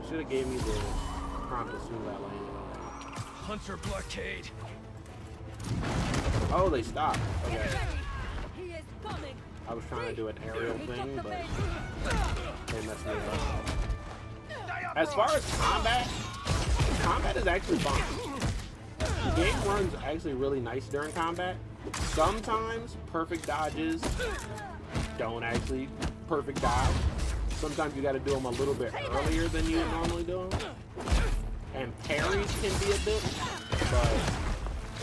Should have gave me the prompt as soon as I landed. Hunter blockade. Oh, they stopped. Okay. He is coming. I was trying to do an aerial thing, but they messed me up. As far as combat is actually fun. The game runs actually really nice during combat. Sometimes perfect dodges don't actually perfect dodge. Sometimes you got to do them a little bit earlier than you would normally do them. And parries can be a bit, but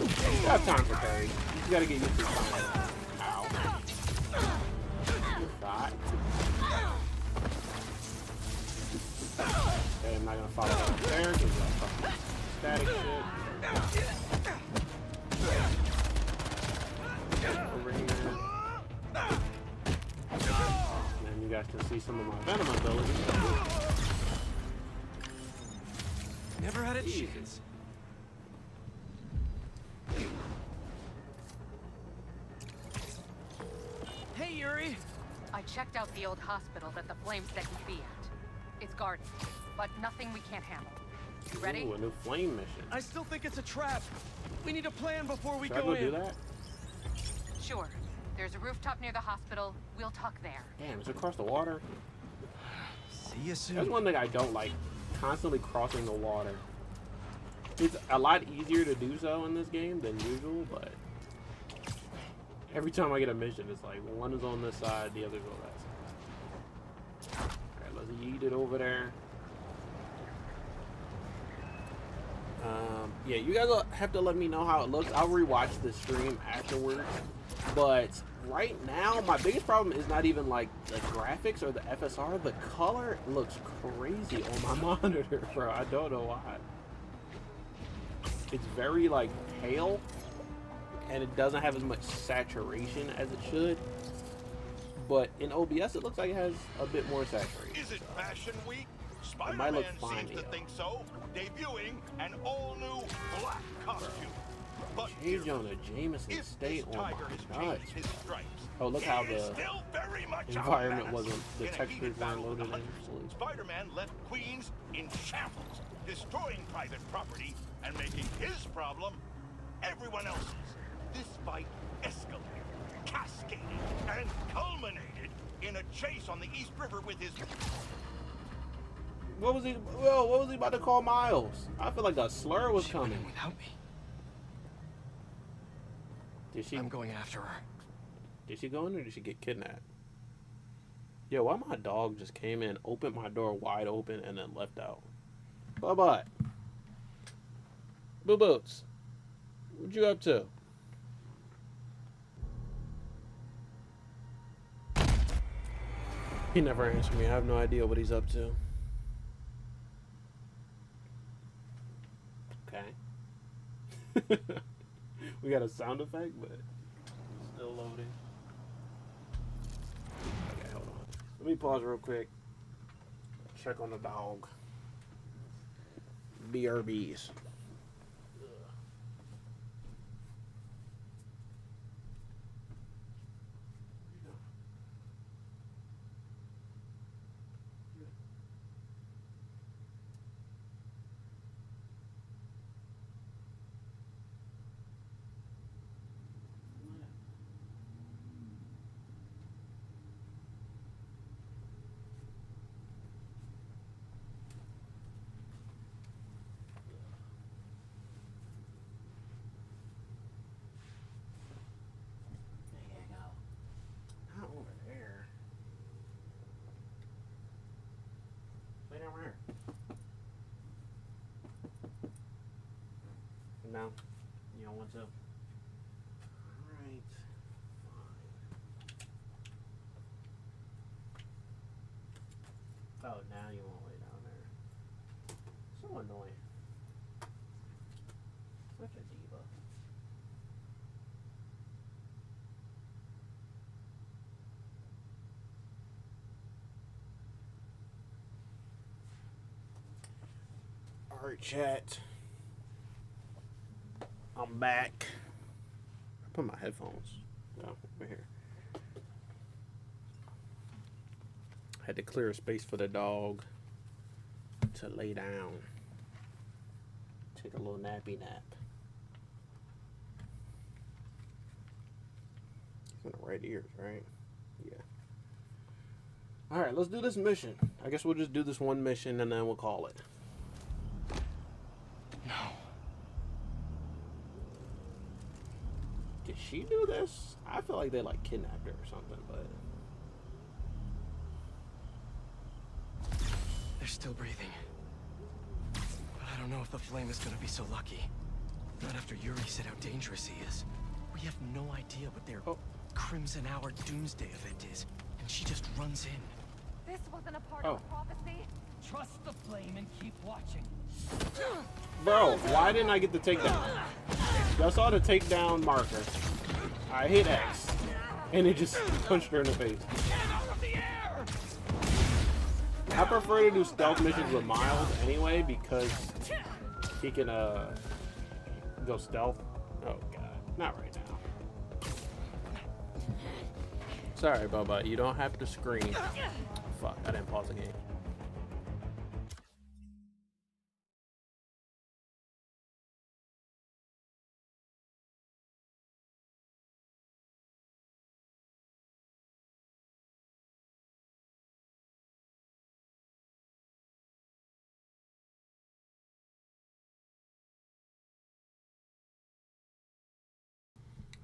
you have time for parries. You got to get used to time. Ow. Shot. Okay, I'm not gonna follow that there because that's fucking static shit. Over here. And then you guys can see some of my Venom abilities. Never had a Jesus. chance. Hey, Yuri. I checked out the old hospital that the flames said he'd be at. It's guarded, but nothing we can't handle. You ready? Ooh, a new flame mission. I still think it's a trap. We need a plan before we Should I go go in. do that? Sure. There's a rooftop near the hospital. We'll talk there. Damn, it's across the water. See you soon. That's one thing I don't like. Constantly crossing the water. It's a lot easier to do so in this game than usual, but every time I get a mission, it's like one is on this side, the other's on that side. Alright, let's yeet it over there. Yeah, you guys will have to let me know how it looks. I'll rewatch the stream afterwards. But right now, my biggest problem is not even like the graphics or the FSR. The color looks crazy on my monitor, bro. I don't know why. It's very like pale, and it doesn't have as much saturation as it should. But in OBS, it looks like it has a bit more saturation. Is it Fashion Week? It might look Spider-Man fine, seems to yo. think so. Debuting an all-new black costume. But J. Jonah Jameson if stay this on tiger my has nuts. changed his stripes, Oh, look how he is the still very much a environment menace. wasn't, the In a textures heated weren't battle with loaded the in. Hunters, Spider-Man left Queens in shambles, destroying private property and making his problem everyone else's. This fight escalated, cascaded, and culminated in a chase on the East River with his... What was he? Well, what was he about to call Miles? I feel like a slur was coming. Without me. Did she? I'm going after her. Did she go in or did she get kidnapped? Yo, why my dog just came in, opened my door wide open, and then left out? Bye bye. Boo Boots, what you up to? He never answered me. I have no idea what he's up to. Okay. We got a sound effect, but it's still loading. Okay, hold on. Let me pause real quick. Check on the dog. BRBs. No, you don't want to. All right. Oh, now you won't lay down there. So annoying. Such a diva. Alright, chat. I'm back. I put my headphones down over here. Had to clear a space for the dog to lay down. Take a little nappy nap. He's in the right ears, right? Yeah. Alright, let's do this mission. I guess we'll just do this one mission and then we'll call it. No. Did she do this? I feel like they like kidnapped her or something, but They're still breathing. But I don't know if the flame is gonna be so lucky. Not after Yuri said how dangerous he is. We have no idea what their Crimson Hour Doomsday event is, and she just runs in. This wasn't a part of the prophecy. Trust the flame and keep watching. bro, why didn't I get the takedown? Y'all saw the takedown marker. I hit X, and it just punched her in the face. I prefer to do stealth missions with Miles anyway because he can go stealth. Oh god, not right now. Sorry, Bubba, you don't have to scream. Fuck, I didn't pause the game.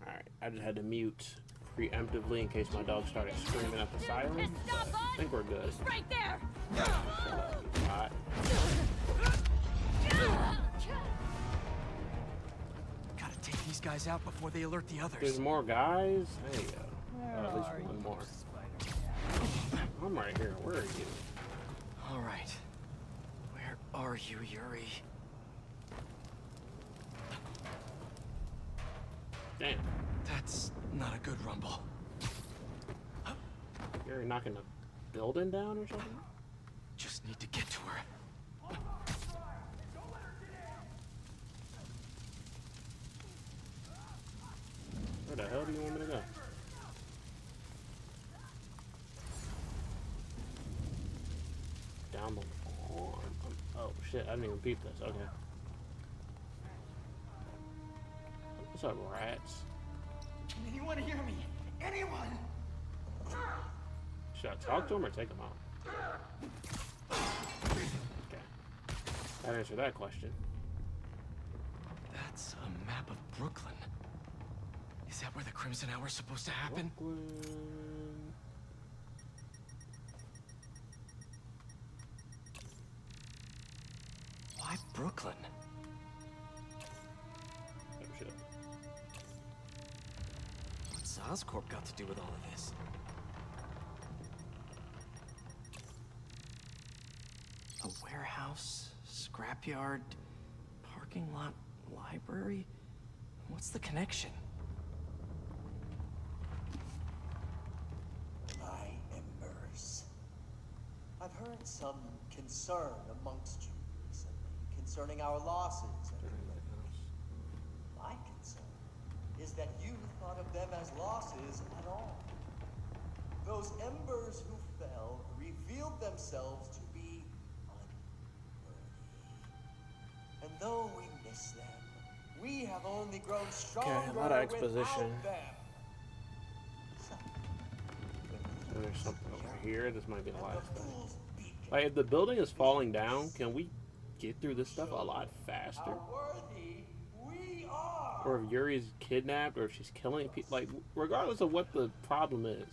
Alright, I just had to mute preemptively in case my dog started screaming at the siren. I think we're good. Right there. Alright. Gotta take these guys out before they alert the others. There's more guys? There you go. Oh, at least one more. I'm right here. Where are you? Alright. Where are you, Yuri? Damn. That's not a good rumble. You're knocking the building down or something? Just need to get to her. Where the hell do you want me to go? Down the farm. Oh shit, I didn't even peep this. Okay. What's up, rats? Anyone hear me? Anyone? Should I talk to him or take him out? Okay. That answered that question. That's a map of Brooklyn. Is that where the Crimson Hour is supposed to happen? Brooklyn. Why Brooklyn? Oh shit. What's Oscorp got to do with all of this? A warehouse, scrapyard, parking lot, library? What's the connection? My embers. I've heard some concern amongst you recently concerning our losses and deliveries. My concern is that you thought of them as losses at all. Those embers who fell revealed themselves to be unworthy. And though we miss them, we have only grown stronger. Okay, a lot of exposition. Without them. There's something over here. This might be the last thing. Like, if the building is falling down, can we get through this stuff a lot faster? Or if Yuri's kidnapped, or if she's killing people, like, regardless of what the problem is.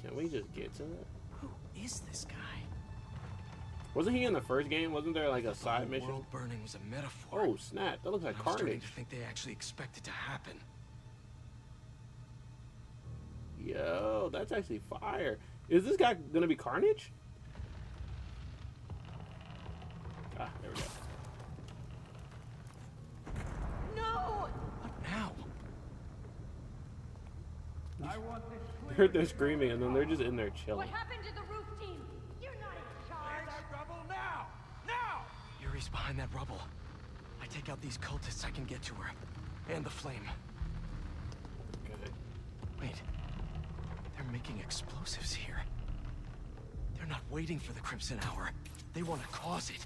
Can we just get to it? Who is this guy? Wasn't he in the first game? Wasn't there like a side mission? World burning was a metaphor. Oh snap! That looks like I was starting Carnage. to think they actually expect it to happen. Yo, that's actually fire. Is this guy gonna be Carnage? Ah, there we go. No! What now? I want this They're screaming and then they're just in there chilling. What happened to the roof team? You're not in charge. Rubble now! Now! Yuri's behind that rubble. I take out these cultists, I can get to her. And the flame. Okay. Wait. They're making explosives here. They're not waiting for the Crimson Hour. They want to cause it.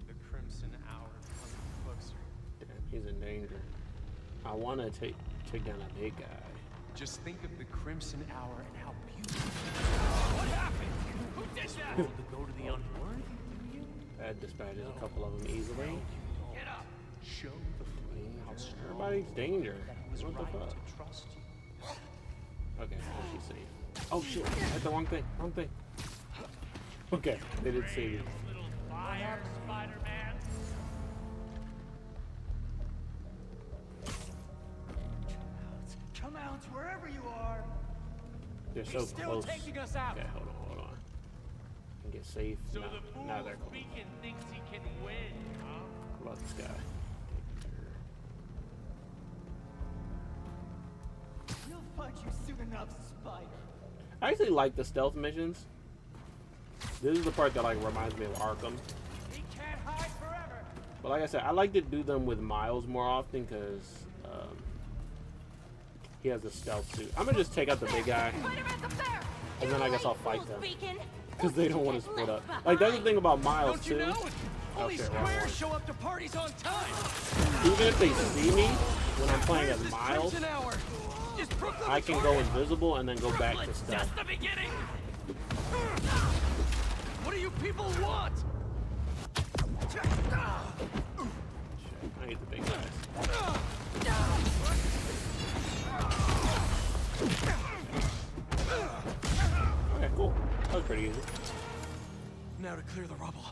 The Crimson Hour comes closer. Damn, he's in danger. I want to take down a big guy. Just think of the Crimson Hour and how beautiful. What happened? Who did that? To go to the unborn? That dispatches a couple of them easily. Get up! Show the flame how strong. Everybody's danger. That it was What the right fuck? to trust you. Okay, well, she's safe. Oh shit! That's the wrong thing. Wrong thing. Okay, they did save you. Little fire, Spider-Man. Come out wherever you are. They're so close. Okay, us out. hold on. And get safe. So No, the fool now they're close. speaking thinks he can win, huh? What about this guy? You'll find you soon enough, Spider. I actually like the stealth missions. This is the part that like reminds me of Arkham. He can't hide forever. But like I said, I like to do them with Miles more often because he has a stealth suit. I'm gonna just take out the big guy, and then I guess I'll fight them because they don't want to split up. Like that's the thing about Miles Don't you too. know? Oh Only shit, wrong one. squares show up to parties on time. Even if they see me when I'm playing as Miles, Crimson Hour. Just I can go invisible and then go back to stealth. Just the beginning. What do you people want? Shit, I hate the big guys. Okay, cool. That was pretty easy. Now to clear the rubble.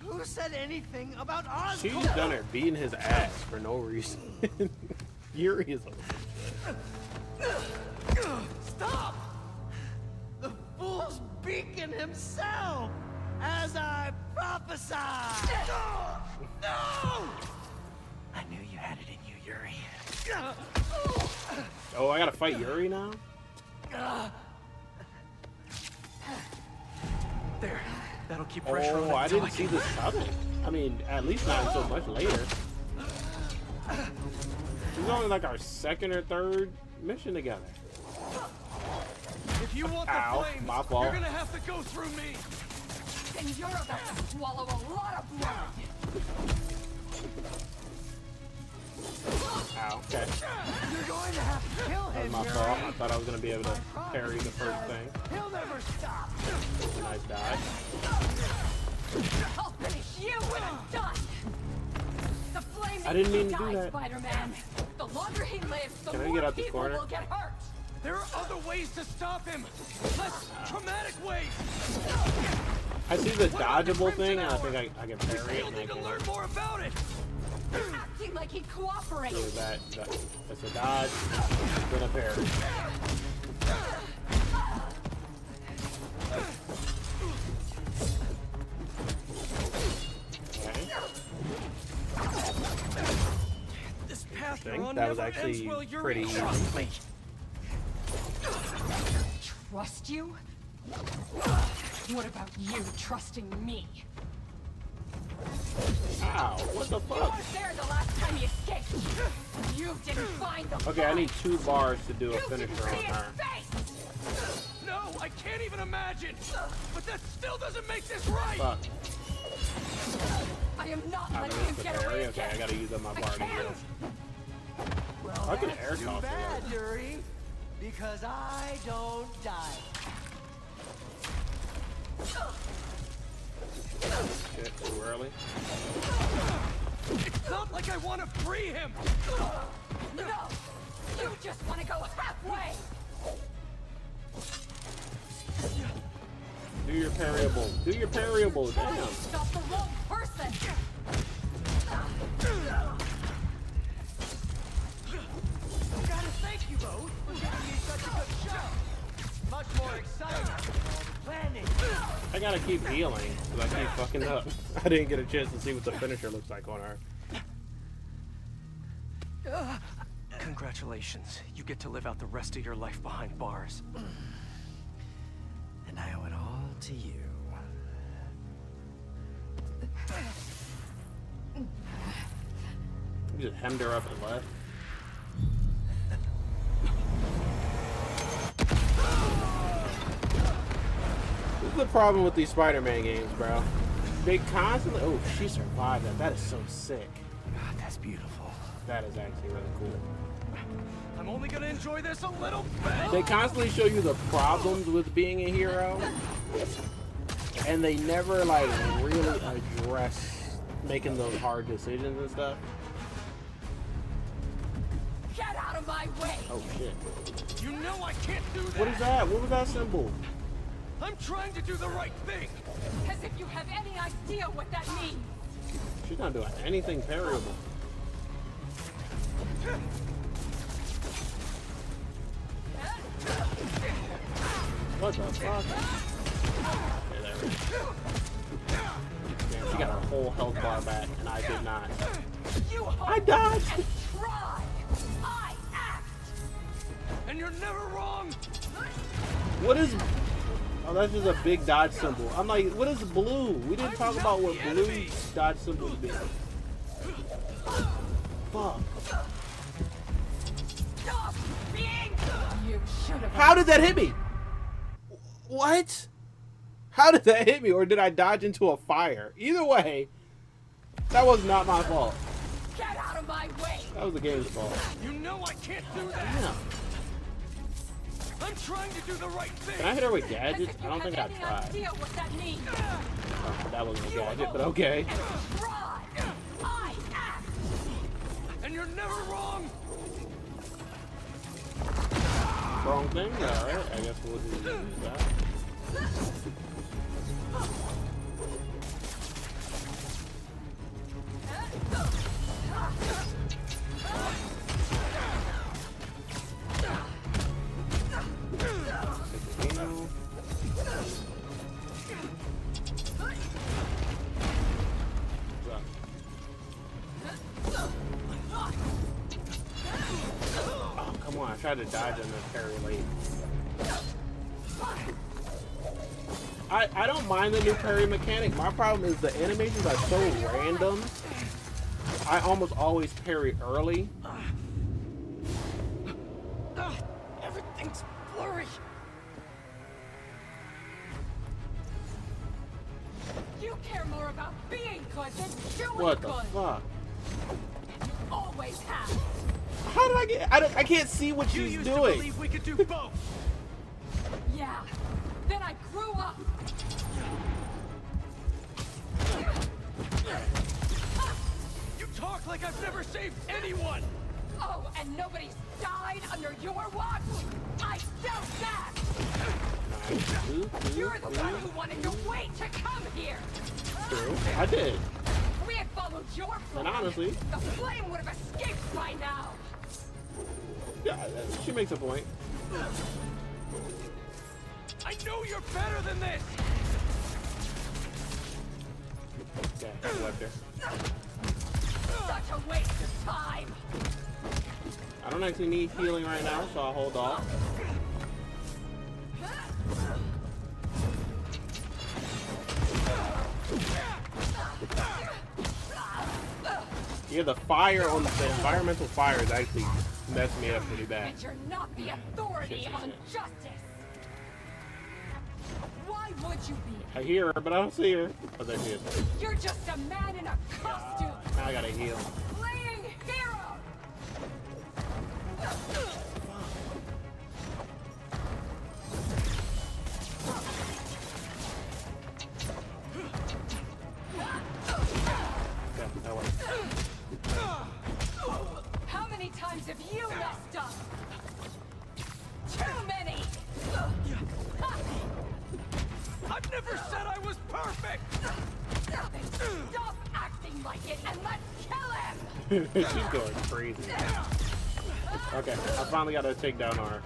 Who said anything about Oscorp? She's done her beating his ass for no reason. Yuri is Stop! The fool's beacon himself, as I prophesied. No! I knew you had it in you, Yuri. Oh, I gotta fight Yuri now? There. That'll keep pressure on Oh, that I didn't see this coming. I mean, at least not until much later. This is only like our second or third mission together. If you want Ow, the flames, my fault. you're gonna have to go through me. Then you're about to swallow a lot of blood. Ow, okay. You're going to have to kill That was him, my Yuri. fault. I thought I was gonna be able to parry the first thing. He'll never stop. Nice dive. I'll finish you when I'm done. The flame I didn't mean to die, do that. Spider-Man. The longer he lives, the Can I more get out the people corner? will get hurt. There are other ways to stop him. Less traumatic ways. I see the dodgeable thing, and I think I can parry it, You'll and I need to can learn more about it. Acting like he'd cooperate. do that. That's a dodge, then a parry. Okay. This path I you're think on that was never ends actually well, Yuri. pretty easy. Trust me. Trust you? What about you trusting me? Ow, what the You fuck? weren't there the last time he escaped. You didn't find the Okay, I need 2 bars to do a You can finisher see on his her. face. No, I can't even imagine. But that still doesn't make this right. Fuck. I am not I letting missed him the get away parry. again. Okay, I gotta use up my bar to heal. Well, I can that's air too toss bad, it. Yuri, because I don't die. Shit, too early. It's not like I want to free him! No! You just want to go halfway! Do your parryable. Do your parryable. Damn. Stop the wrong person! Gotta thank you both for giving me such a good show. Much more exciting than all the planning. I gotta keep healing because I keep fucking up. I didn't get a chance to see what the finisher looks like on her. Congratulations. You get to live out the rest of your life behind bars. And I owe it all to you. You just hemmed her up and left. This is the problem with these Spider-Man games, bro. They constantly... Oh, she survived that. That is so sick. God, that's beautiful. That is actually really cool. I'm only gonna enjoy this a little bit. They constantly show you the problems with being a hero, and they never like really address making those hard decisions and stuff. Get out of my way! Oh shit. You know I can't do that. What is that? What was that symbol? I'm trying to do the right thing. As if you have any idea what that means! She's not doing anything parryable. What the fuck? Okay, there we go. Damn, she got her whole health bar back, and I did not. I dodged! Try! I act! And you're never wrong! What is... Oh, that's just a big dodge symbol. I'm like, what is blue? We didn't talk about what blue dodge symbols be. Fuck. Stop being... You should have... How did that hit me? What? How did that hit me? Or did I dodge into a fire? Either way, that was not my fault. Get out of my way! That was the game's fault. You know I can't do that. Damn. I'm trying to do the right thing. Can I hit her with gadgets? I don't think I tried. Idea what that means. Oh, that wasn't a gadget, but okay. Try! I act! And you're never wrong. Wrong thing? Alright, I guess we'll just use that. Oh, come on, I tried to dodge in the parry late. I don't mind the new parry mechanic. My problem is the animations are so random. I almost always parry early. Everything's blurry. You care more about being good than doing What the good. fuck? You always have. How did I get... I can't see what You she's used to doing. believe we could do both. Yeah. Then I grew up. You talk like I've never saved anyone. Oh, and nobody's died under your watch? I doubt that. You're the one who wanted to wait to come here. True. I did. If we had followed your plan, And honestly... the flame would have escaped by now. Yeah, she makes a point. I know you're better than this. Okay, I left her. Such a waste of time. I don't actually need healing right now, so I'll hold off. Yeah, the fire on the environmental fire is actually messed me up pretty bad. And you're not the authority on justice. Why would you be? I hear her, but I don't see her. Oh, there she is. You're just a man in a costume. Now I gotta heal. Playing hero. times have you messed up? Too many! I've never said I was perfect! Then stop acting like it and let's kill him! She's going crazy. Okay, I finally got a takedown on her.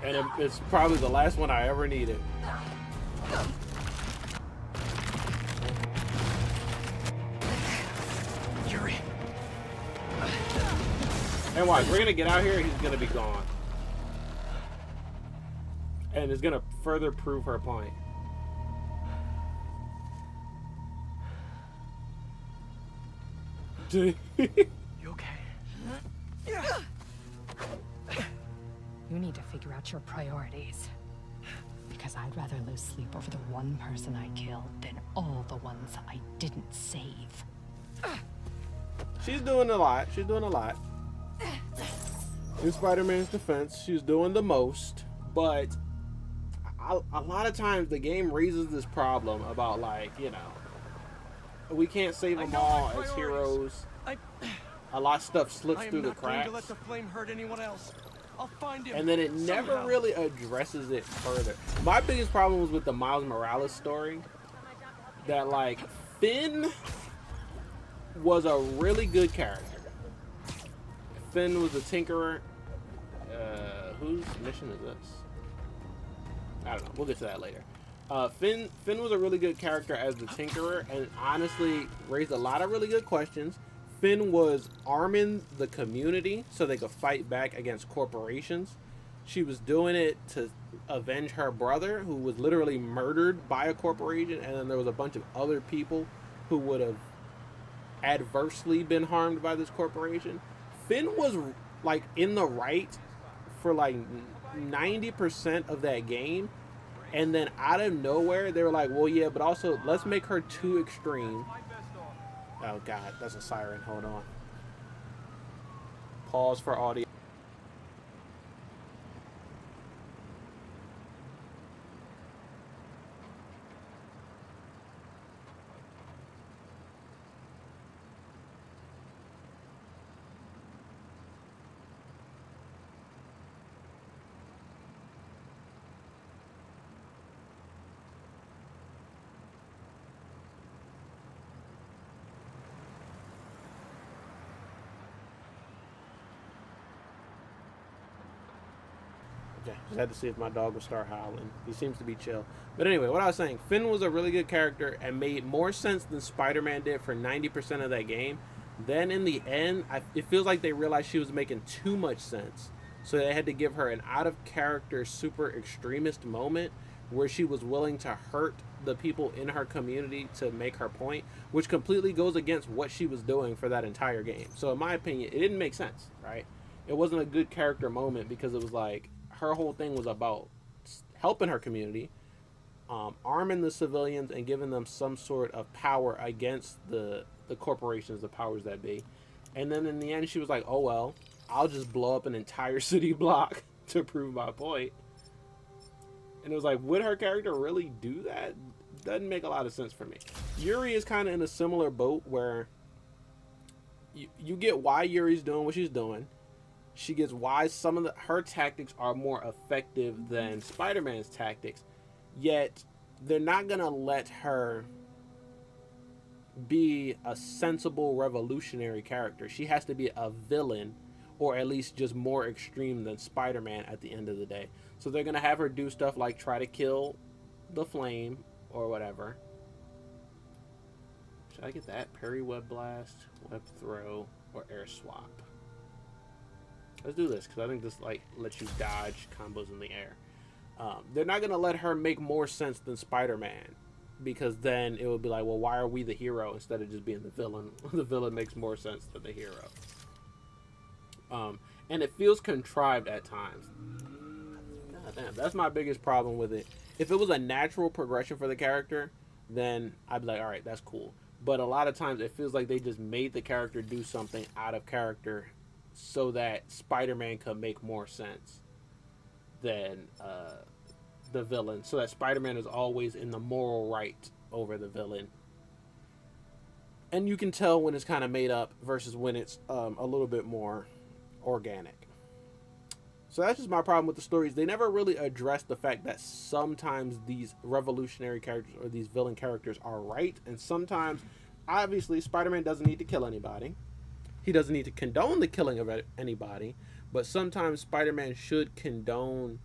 And it's probably the last one I ever needed. Yuri. And watch, we're gonna get out here, he's gonna be gone. And it's gonna further prove her point. You okay? You need to figure out your priorities. Because I'd rather lose sleep over the one person I killed than all the ones I didn't save. She's doing a lot. She's doing a lot. In Spider-Man's defense, she's doing the most. But a lot of times the game raises this problem about, like, you know, we can't save them all as heroes. A lot of stuff slips through the cracks. To let the flame hurt anyone else. I'll find him. And then it never really addresses it further. My biggest problem was with the Miles Morales story. That, like, Finn was a really good character. Finn was a tinkerer. Whose mission is this? I don't know. We'll get to that later. Finn was a really good character as the tinkerer, and honestly raised a lot of really good questions. Finn was arming the community so they could fight back against corporations. She was doing it to avenge her brother, who was literally murdered by a corporation, and then there was a bunch of other people who would have adversely been harmed by this corporation. Finn was, like, in the right for like 90% of that game, and then out of nowhere they were like, well, yeah, but also let's make her too extreme. Oh god, that's a siren. Hold on. Pause for audio. Okay, just had to see if my dog would start howling. He seems to be chill. But anyway, what I was saying, Finn was a really good character and made more sense than Spider-Man did for 90% of that game. Then in the end, it feels like they realized she was making too much sense. So they had to give her an out-of-character super extremist moment where she was willing to hurt the people in her community to make her point, which completely goes against what she was doing for that entire game. So in my opinion, it didn't make sense, right? It wasn't a good character moment because it was like, her whole thing was about helping her community, arming the civilians and giving them some sort of power against the corporations, the powers that be. And then in the end, she was like, oh, well, I'll just blow up an entire city block to prove my point. And it was like, would her character really do that? Doesn't make a lot of sense for me. Yuri is kind of in a similar boat where you get why Yuri's doing what she's doing. She gets why some of her tactics are more effective than Spider-Man's tactics, yet they're not gonna let her be a sensible revolutionary character. She has to be a villain, or at least just more extreme than Spider-Man at the end of the day. So they're gonna have her do stuff like try to kill the Flame or whatever. Should I get that? Parry, web blast, web throw, or air swap? Let's do this, because I think this like lets you dodge combos in the air. They're not going to let her make more sense than Spider-Man, because then it would be like, well, why are we the hero instead of just being the villain? The villain makes more sense than the hero. And it feels contrived at times. God damn, that's my biggest problem with it. If it was a natural progression for the character, then I'd be like, all right, that's cool. But a lot of times it feels like they just made the character do something out of character so that Spider-Man could make more sense than the villain. So that Spider-Man is always in the moral right over the villain. And you can tell when it's kind of made up versus when it's a little bit more organic. So that's just my problem with the stories. They never really address the fact that sometimes these revolutionary characters or these villain characters are right, and sometimes, obviously, Spider-Man doesn't need to kill anybody. He doesn't need to condone the killing of anybody, but sometimes Spider-Man should condone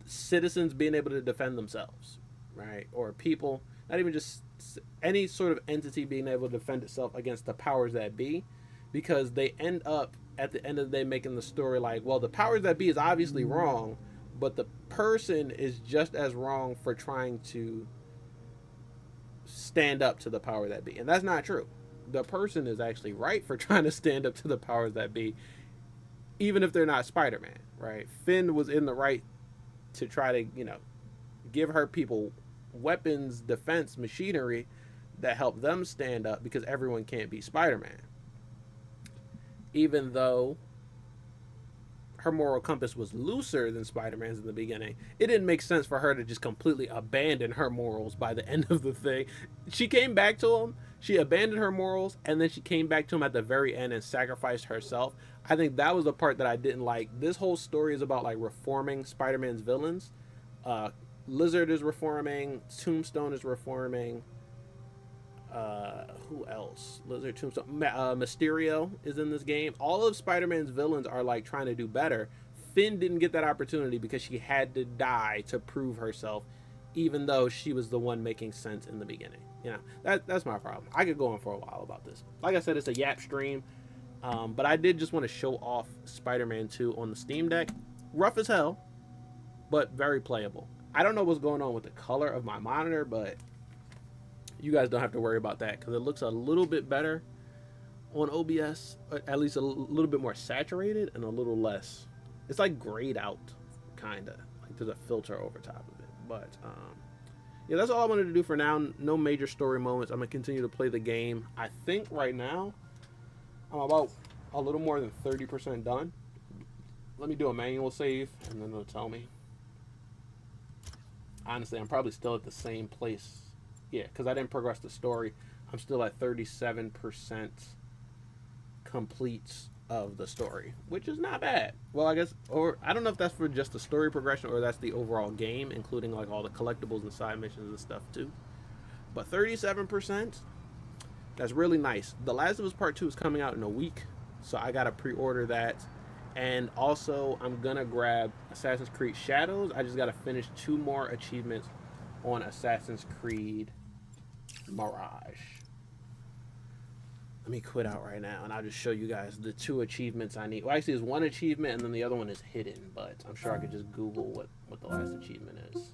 citizens being able to defend themselves, right? Or people, not even just any sort of entity being able to defend itself against the powers that be, because they end up at the end of the day making the story like, well, the powers that be is obviously wrong, but the person is just as wrong for trying to stand up to the power that be. And that's not true. The person is actually right for trying to stand up to the powers that be, even if they're not Spider-Man, right? Finn was in the right to try to, you know, give her people weapons, defense, machinery that help them stand up, because everyone can't be Spider-Man. Even though her moral compass was looser than Spider-Man's in the beginning, it didn't make sense for her to just completely abandon her morals by the end of the thing. She came back to him, she abandoned her morals, and then she came back to him at the very end and sacrificed herself. I think that was the part that I didn't like. This whole story is about like reforming Spider-Man's villains. Lizard is reforming, Tombstone is reforming. Who else? Lizard, Tombstone, Mysterio is in this game. All of Spider-Man's villains are like trying to do better. Finn didn't get that opportunity because she had to die to prove herself, even though she was the one making sense in the beginning. You know, that's my problem. I could go on for a while about this. Like I said, it's a yap stream, but I did just want to show off Spider-Man 2 on the Steam Deck. Rough as hell, but very playable. I don't know what's going on with the color of my monitor, but you guys don't have to worry about that because it looks a little bit better on OBS, at least a little bit more saturated and a little less. It's like grayed out, kind of. Like there's a filter over top of it. But, yeah, that's all I wanted to do for now. No major story moments. I'm going to continue to play the game. I think right now I'm about a little more than 30% done. Let me do a manual save, and then it'll tell me. Honestly, I'm probably still at the same place. Yeah, because I didn't progress the story. I'm still at 37% complete of the story, which is not bad. Well, I guess, or I don't know if that's for just the story progression or that's the overall game, including like all the collectibles and side missions and stuff too. But 37%, that's really nice. The Last of Us Part 2 is coming out in a week, so I got to pre-order that. And also, I'm going to grab Assassin's Creed Shadows. I just got to finish 2 more achievements on Assassin's Creed Mirage. Let me quit out right now, and I'll just show you guys the 2 achievements I need. Well, actually, there's 1 achievement, and then the other one is hidden, but I'm sure I could just Google what the last achievement is.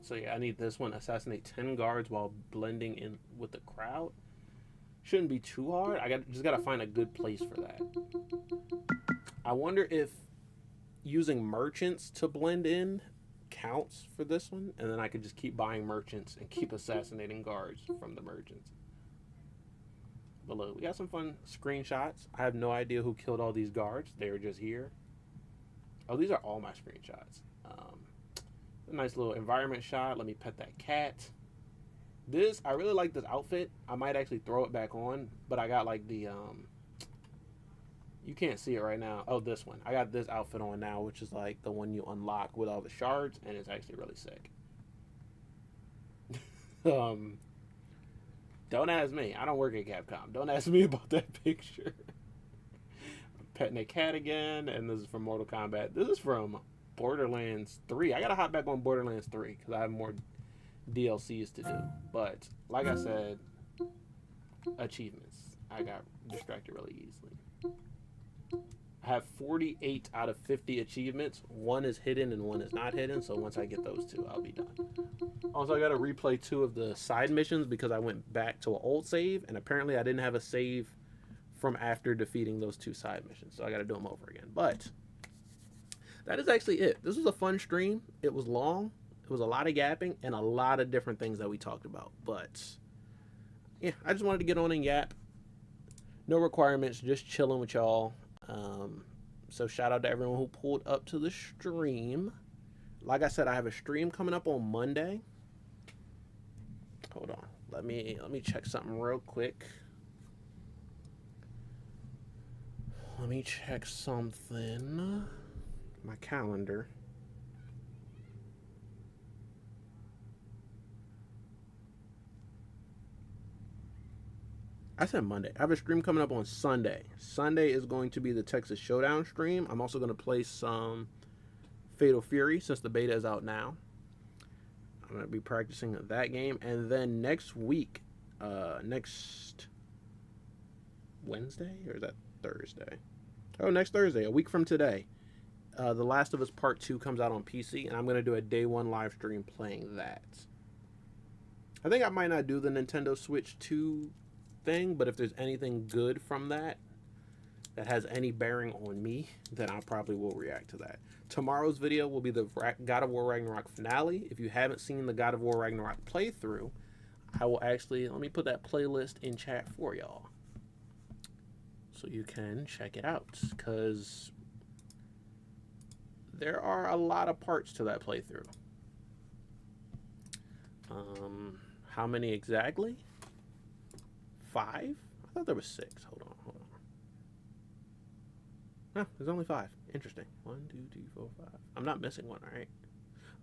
So yeah, I need this one. Assassinate 10 guards while blending in with the crowd. Shouldn't be too hard. Just gotta find a good place for that. I wonder if using merchants to blend in counts for this one, and then I could just keep buying merchants and keep assassinating guards from the merchants. But look, we got some fun screenshots. I have no idea who killed all these guards. They were just here. Oh, these are all my screenshots. A nice little environment shot. Let me pet that cat. I really like this outfit. I might actually throw it back on, but I got like the you can't see it right now. Oh, this one. I got this outfit on now, which is like the one you unlock with all the shards, and it's actually really sick. Don't ask me. I don't work at Capcom. Don't ask me about that picture. I'm petting a cat again, and this is from Mortal Kombat. This is from Borderlands 3. I gotta hop back on Borderlands 3 because I have more DLCs to do. But like I said, achievements. I got distracted really easily. I have 48 out of 50 achievements. 1 is hidden and 1 is not hidden. So once I get those 2, I'll be done. Also, I gotta replay 2 of the side missions because I went back to an old save, and apparently I didn't have a save from after defeating those 2 side missions. So I gotta do them over again. But that is actually it. This was a fun stream. It was long. It was a lot of yapping and a lot of different things that we talked about. But yeah, I just wanted to get on and yap. No requirements, just chilling with y'all. So shout out to everyone who pulled up to the stream. Like I said, I have a stream coming up on Monday. Hold on. Let me check something real quick. Let me check something. My calendar. I said Monday. I have a stream coming up on Sunday. Sunday is going to be the Texas Showdown stream. I'm also going to play some Fatal Fury since the beta is out now. I'm going to be practicing that game. And then next week, next Wednesday, or is that Thursday? Oh, next Thursday, a week from today. The Last of Us Part 2 comes out on PC, and I'm going to do a day one live stream playing that. I think I might not do the Nintendo Switch 2 thing, but if there's anything good from that has any bearing on me, then I probably will react to that. Tomorrow's video will be the God of War Ragnarok finale. If you haven't seen the God of War Ragnarok playthrough, I will actually, let me put that playlist in chat for y'all so you can check it out, because there are a lot of parts to that playthrough. How many exactly? 5? I thought there was 6. Hold on. Huh, there's only 5. Interesting. 1, 2, 3, 4, 5. I'm not missing one, right?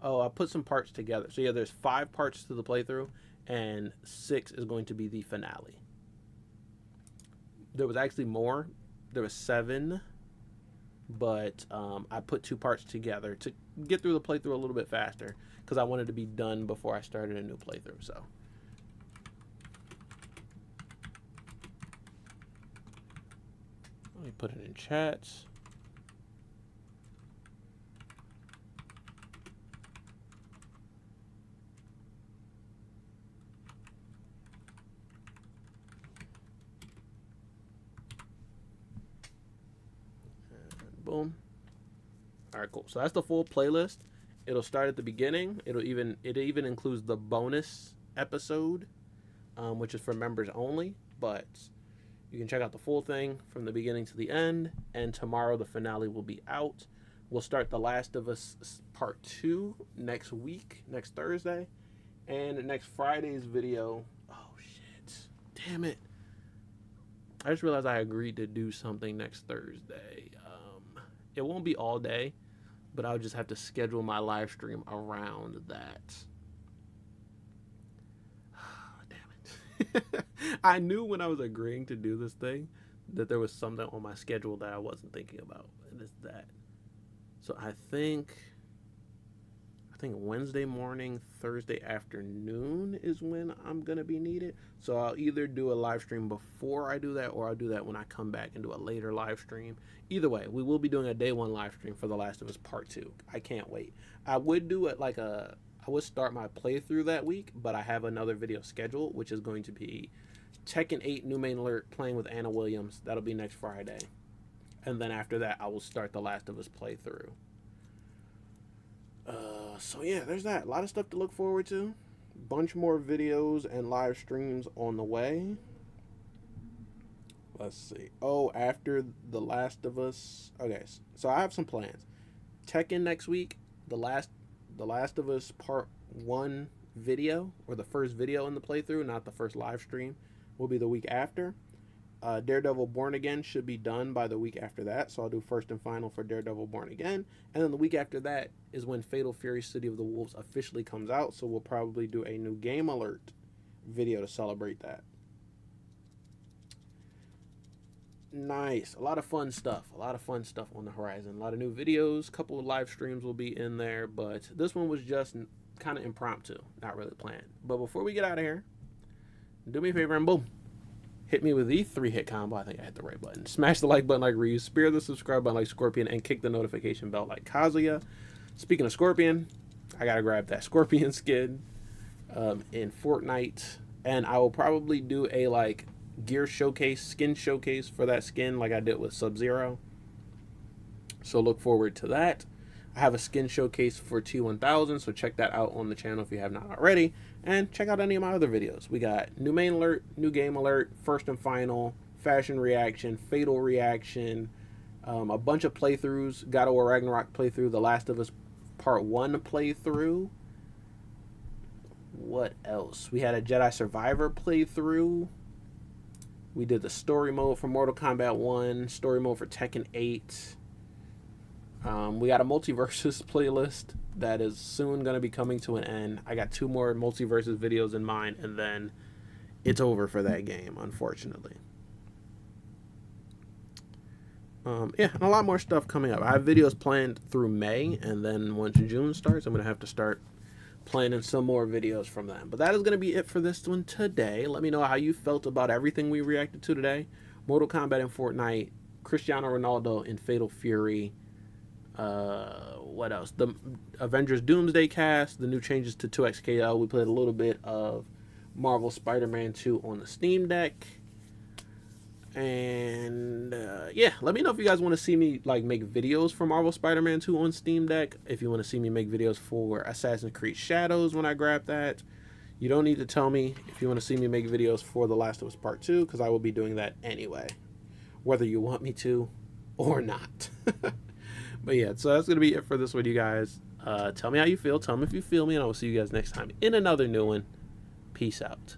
Oh, I put some parts together. So yeah, there's 5 parts to the playthrough, and 6 is going to be the finale. There was actually more. There was 7, but I put 2 parts together to get through the playthrough a little bit faster, because I wanted to be done before I started a new playthrough. So let me put it in chats. And boom. All right, cool. So that's the full playlist. It'll start at the beginning. It even includes the bonus episode, which is for members only, but you can check out the full thing from the beginning to the end, and tomorrow the finale will be out. We'll start The Last of Us Part 2 next week, next Thursday, and next Friday's video. Oh, shit. Damn it. I just realized I agreed to do something next Thursday. It won't be all day, but I'll just have to schedule my live stream around that. Damn it. I knew when I was agreeing to do this thing that there was something on my schedule that I wasn't thinking about, and it's that. So I think Wednesday morning, Thursday afternoon is when I'm going to be needed. So I'll either do a live stream before I do that, or I'll do that when I come back and do a later live stream. Either way, we will be doing a day one live stream for The Last of Us Part 2. I can't wait. I would do it I would start my playthrough that week, but I have another video scheduled, which is going to be Tekken 8 New Main Alert playing with Anna Williams. That'll be next Friday. And then after that, I will start The Last of Us playthrough. So yeah, there's that. A lot of stuff to look forward to. Bunch more videos and live streams on the way. Let's see. Oh, after The Last of Us. Okay, so I have some plans. Tekken next week. The Last of Us Part 1 video, or the first video in the playthrough, not the first live stream, will be the week after. Daredevil Born Again should be done by the week after that, so I'll do first and final for Daredevil Born Again. And then the week after that is when Fatal Fury City of the Wolves officially comes out, so we'll probably do a new Game Alert video to celebrate that. Nice. A lot of fun stuff. A lot of fun stuff on the horizon. A lot of new videos. A couple of live streams will be in there, but this one was just kind of impromptu. Not really planned. But before we get out of here, do me a favor and boom. Hit me with the 3-hit combo. I think I hit the right button. Smash the like button like Ryu. Spear the subscribe button like Scorpion. And kick the notification bell like Kazuya. Speaking of Scorpion, I gotta grab that Scorpion skin in Fortnite. And I will probably do a gear showcase, skin showcase for that skin like I did with Sub-Zero. So look forward to that. I have a skin showcase for T1000, so check that out on the channel if you have not already. And check out any of my other videos. We got New Main Alert, New Game Alert, First and Final, Fashion Reaction, Fatal Reaction, A bunch of playthroughs. God of War Ragnarok playthrough. The Last of Us Part 1 playthrough. What else? We had a Jedi Survivor playthrough. We did the story mode for Mortal Kombat 1. Story mode for Tekken 8. We got a Multiversus playlist that is soon going to be coming to an end. I got 2 more Multiversus videos in mind, and then it's over for that game, unfortunately. Yeah, and a lot more stuff coming up. I have videos planned through May, and then once June starts, I'm going to have to start planning some more videos from them. But that is going to be it for this one today. Let me know how you felt about everything we reacted to today. Mortal Kombat and Fortnite, Cristiano Ronaldo in Fatal Fury, what else? The Avengers Doomsday cast, the new changes to 2XKL. We played a little bit of Marvel Spider-Man 2 on the Steam Deck. And yeah, let me know if you guys want to see me like make videos for Marvel Spider-Man 2 on Steam Deck. If you want to see me make videos for Assassin's Creed Shadows when I grab that. You don't need to tell me if you want to see me make videos for The Last of Us Part 2, because I will be doing that anyway, whether you want me to or not. But yeah, so that's going to be it for this one, you guys. Tell me how you feel. Tell me if you feel me, and I will see you guys next time in another new one. Peace out.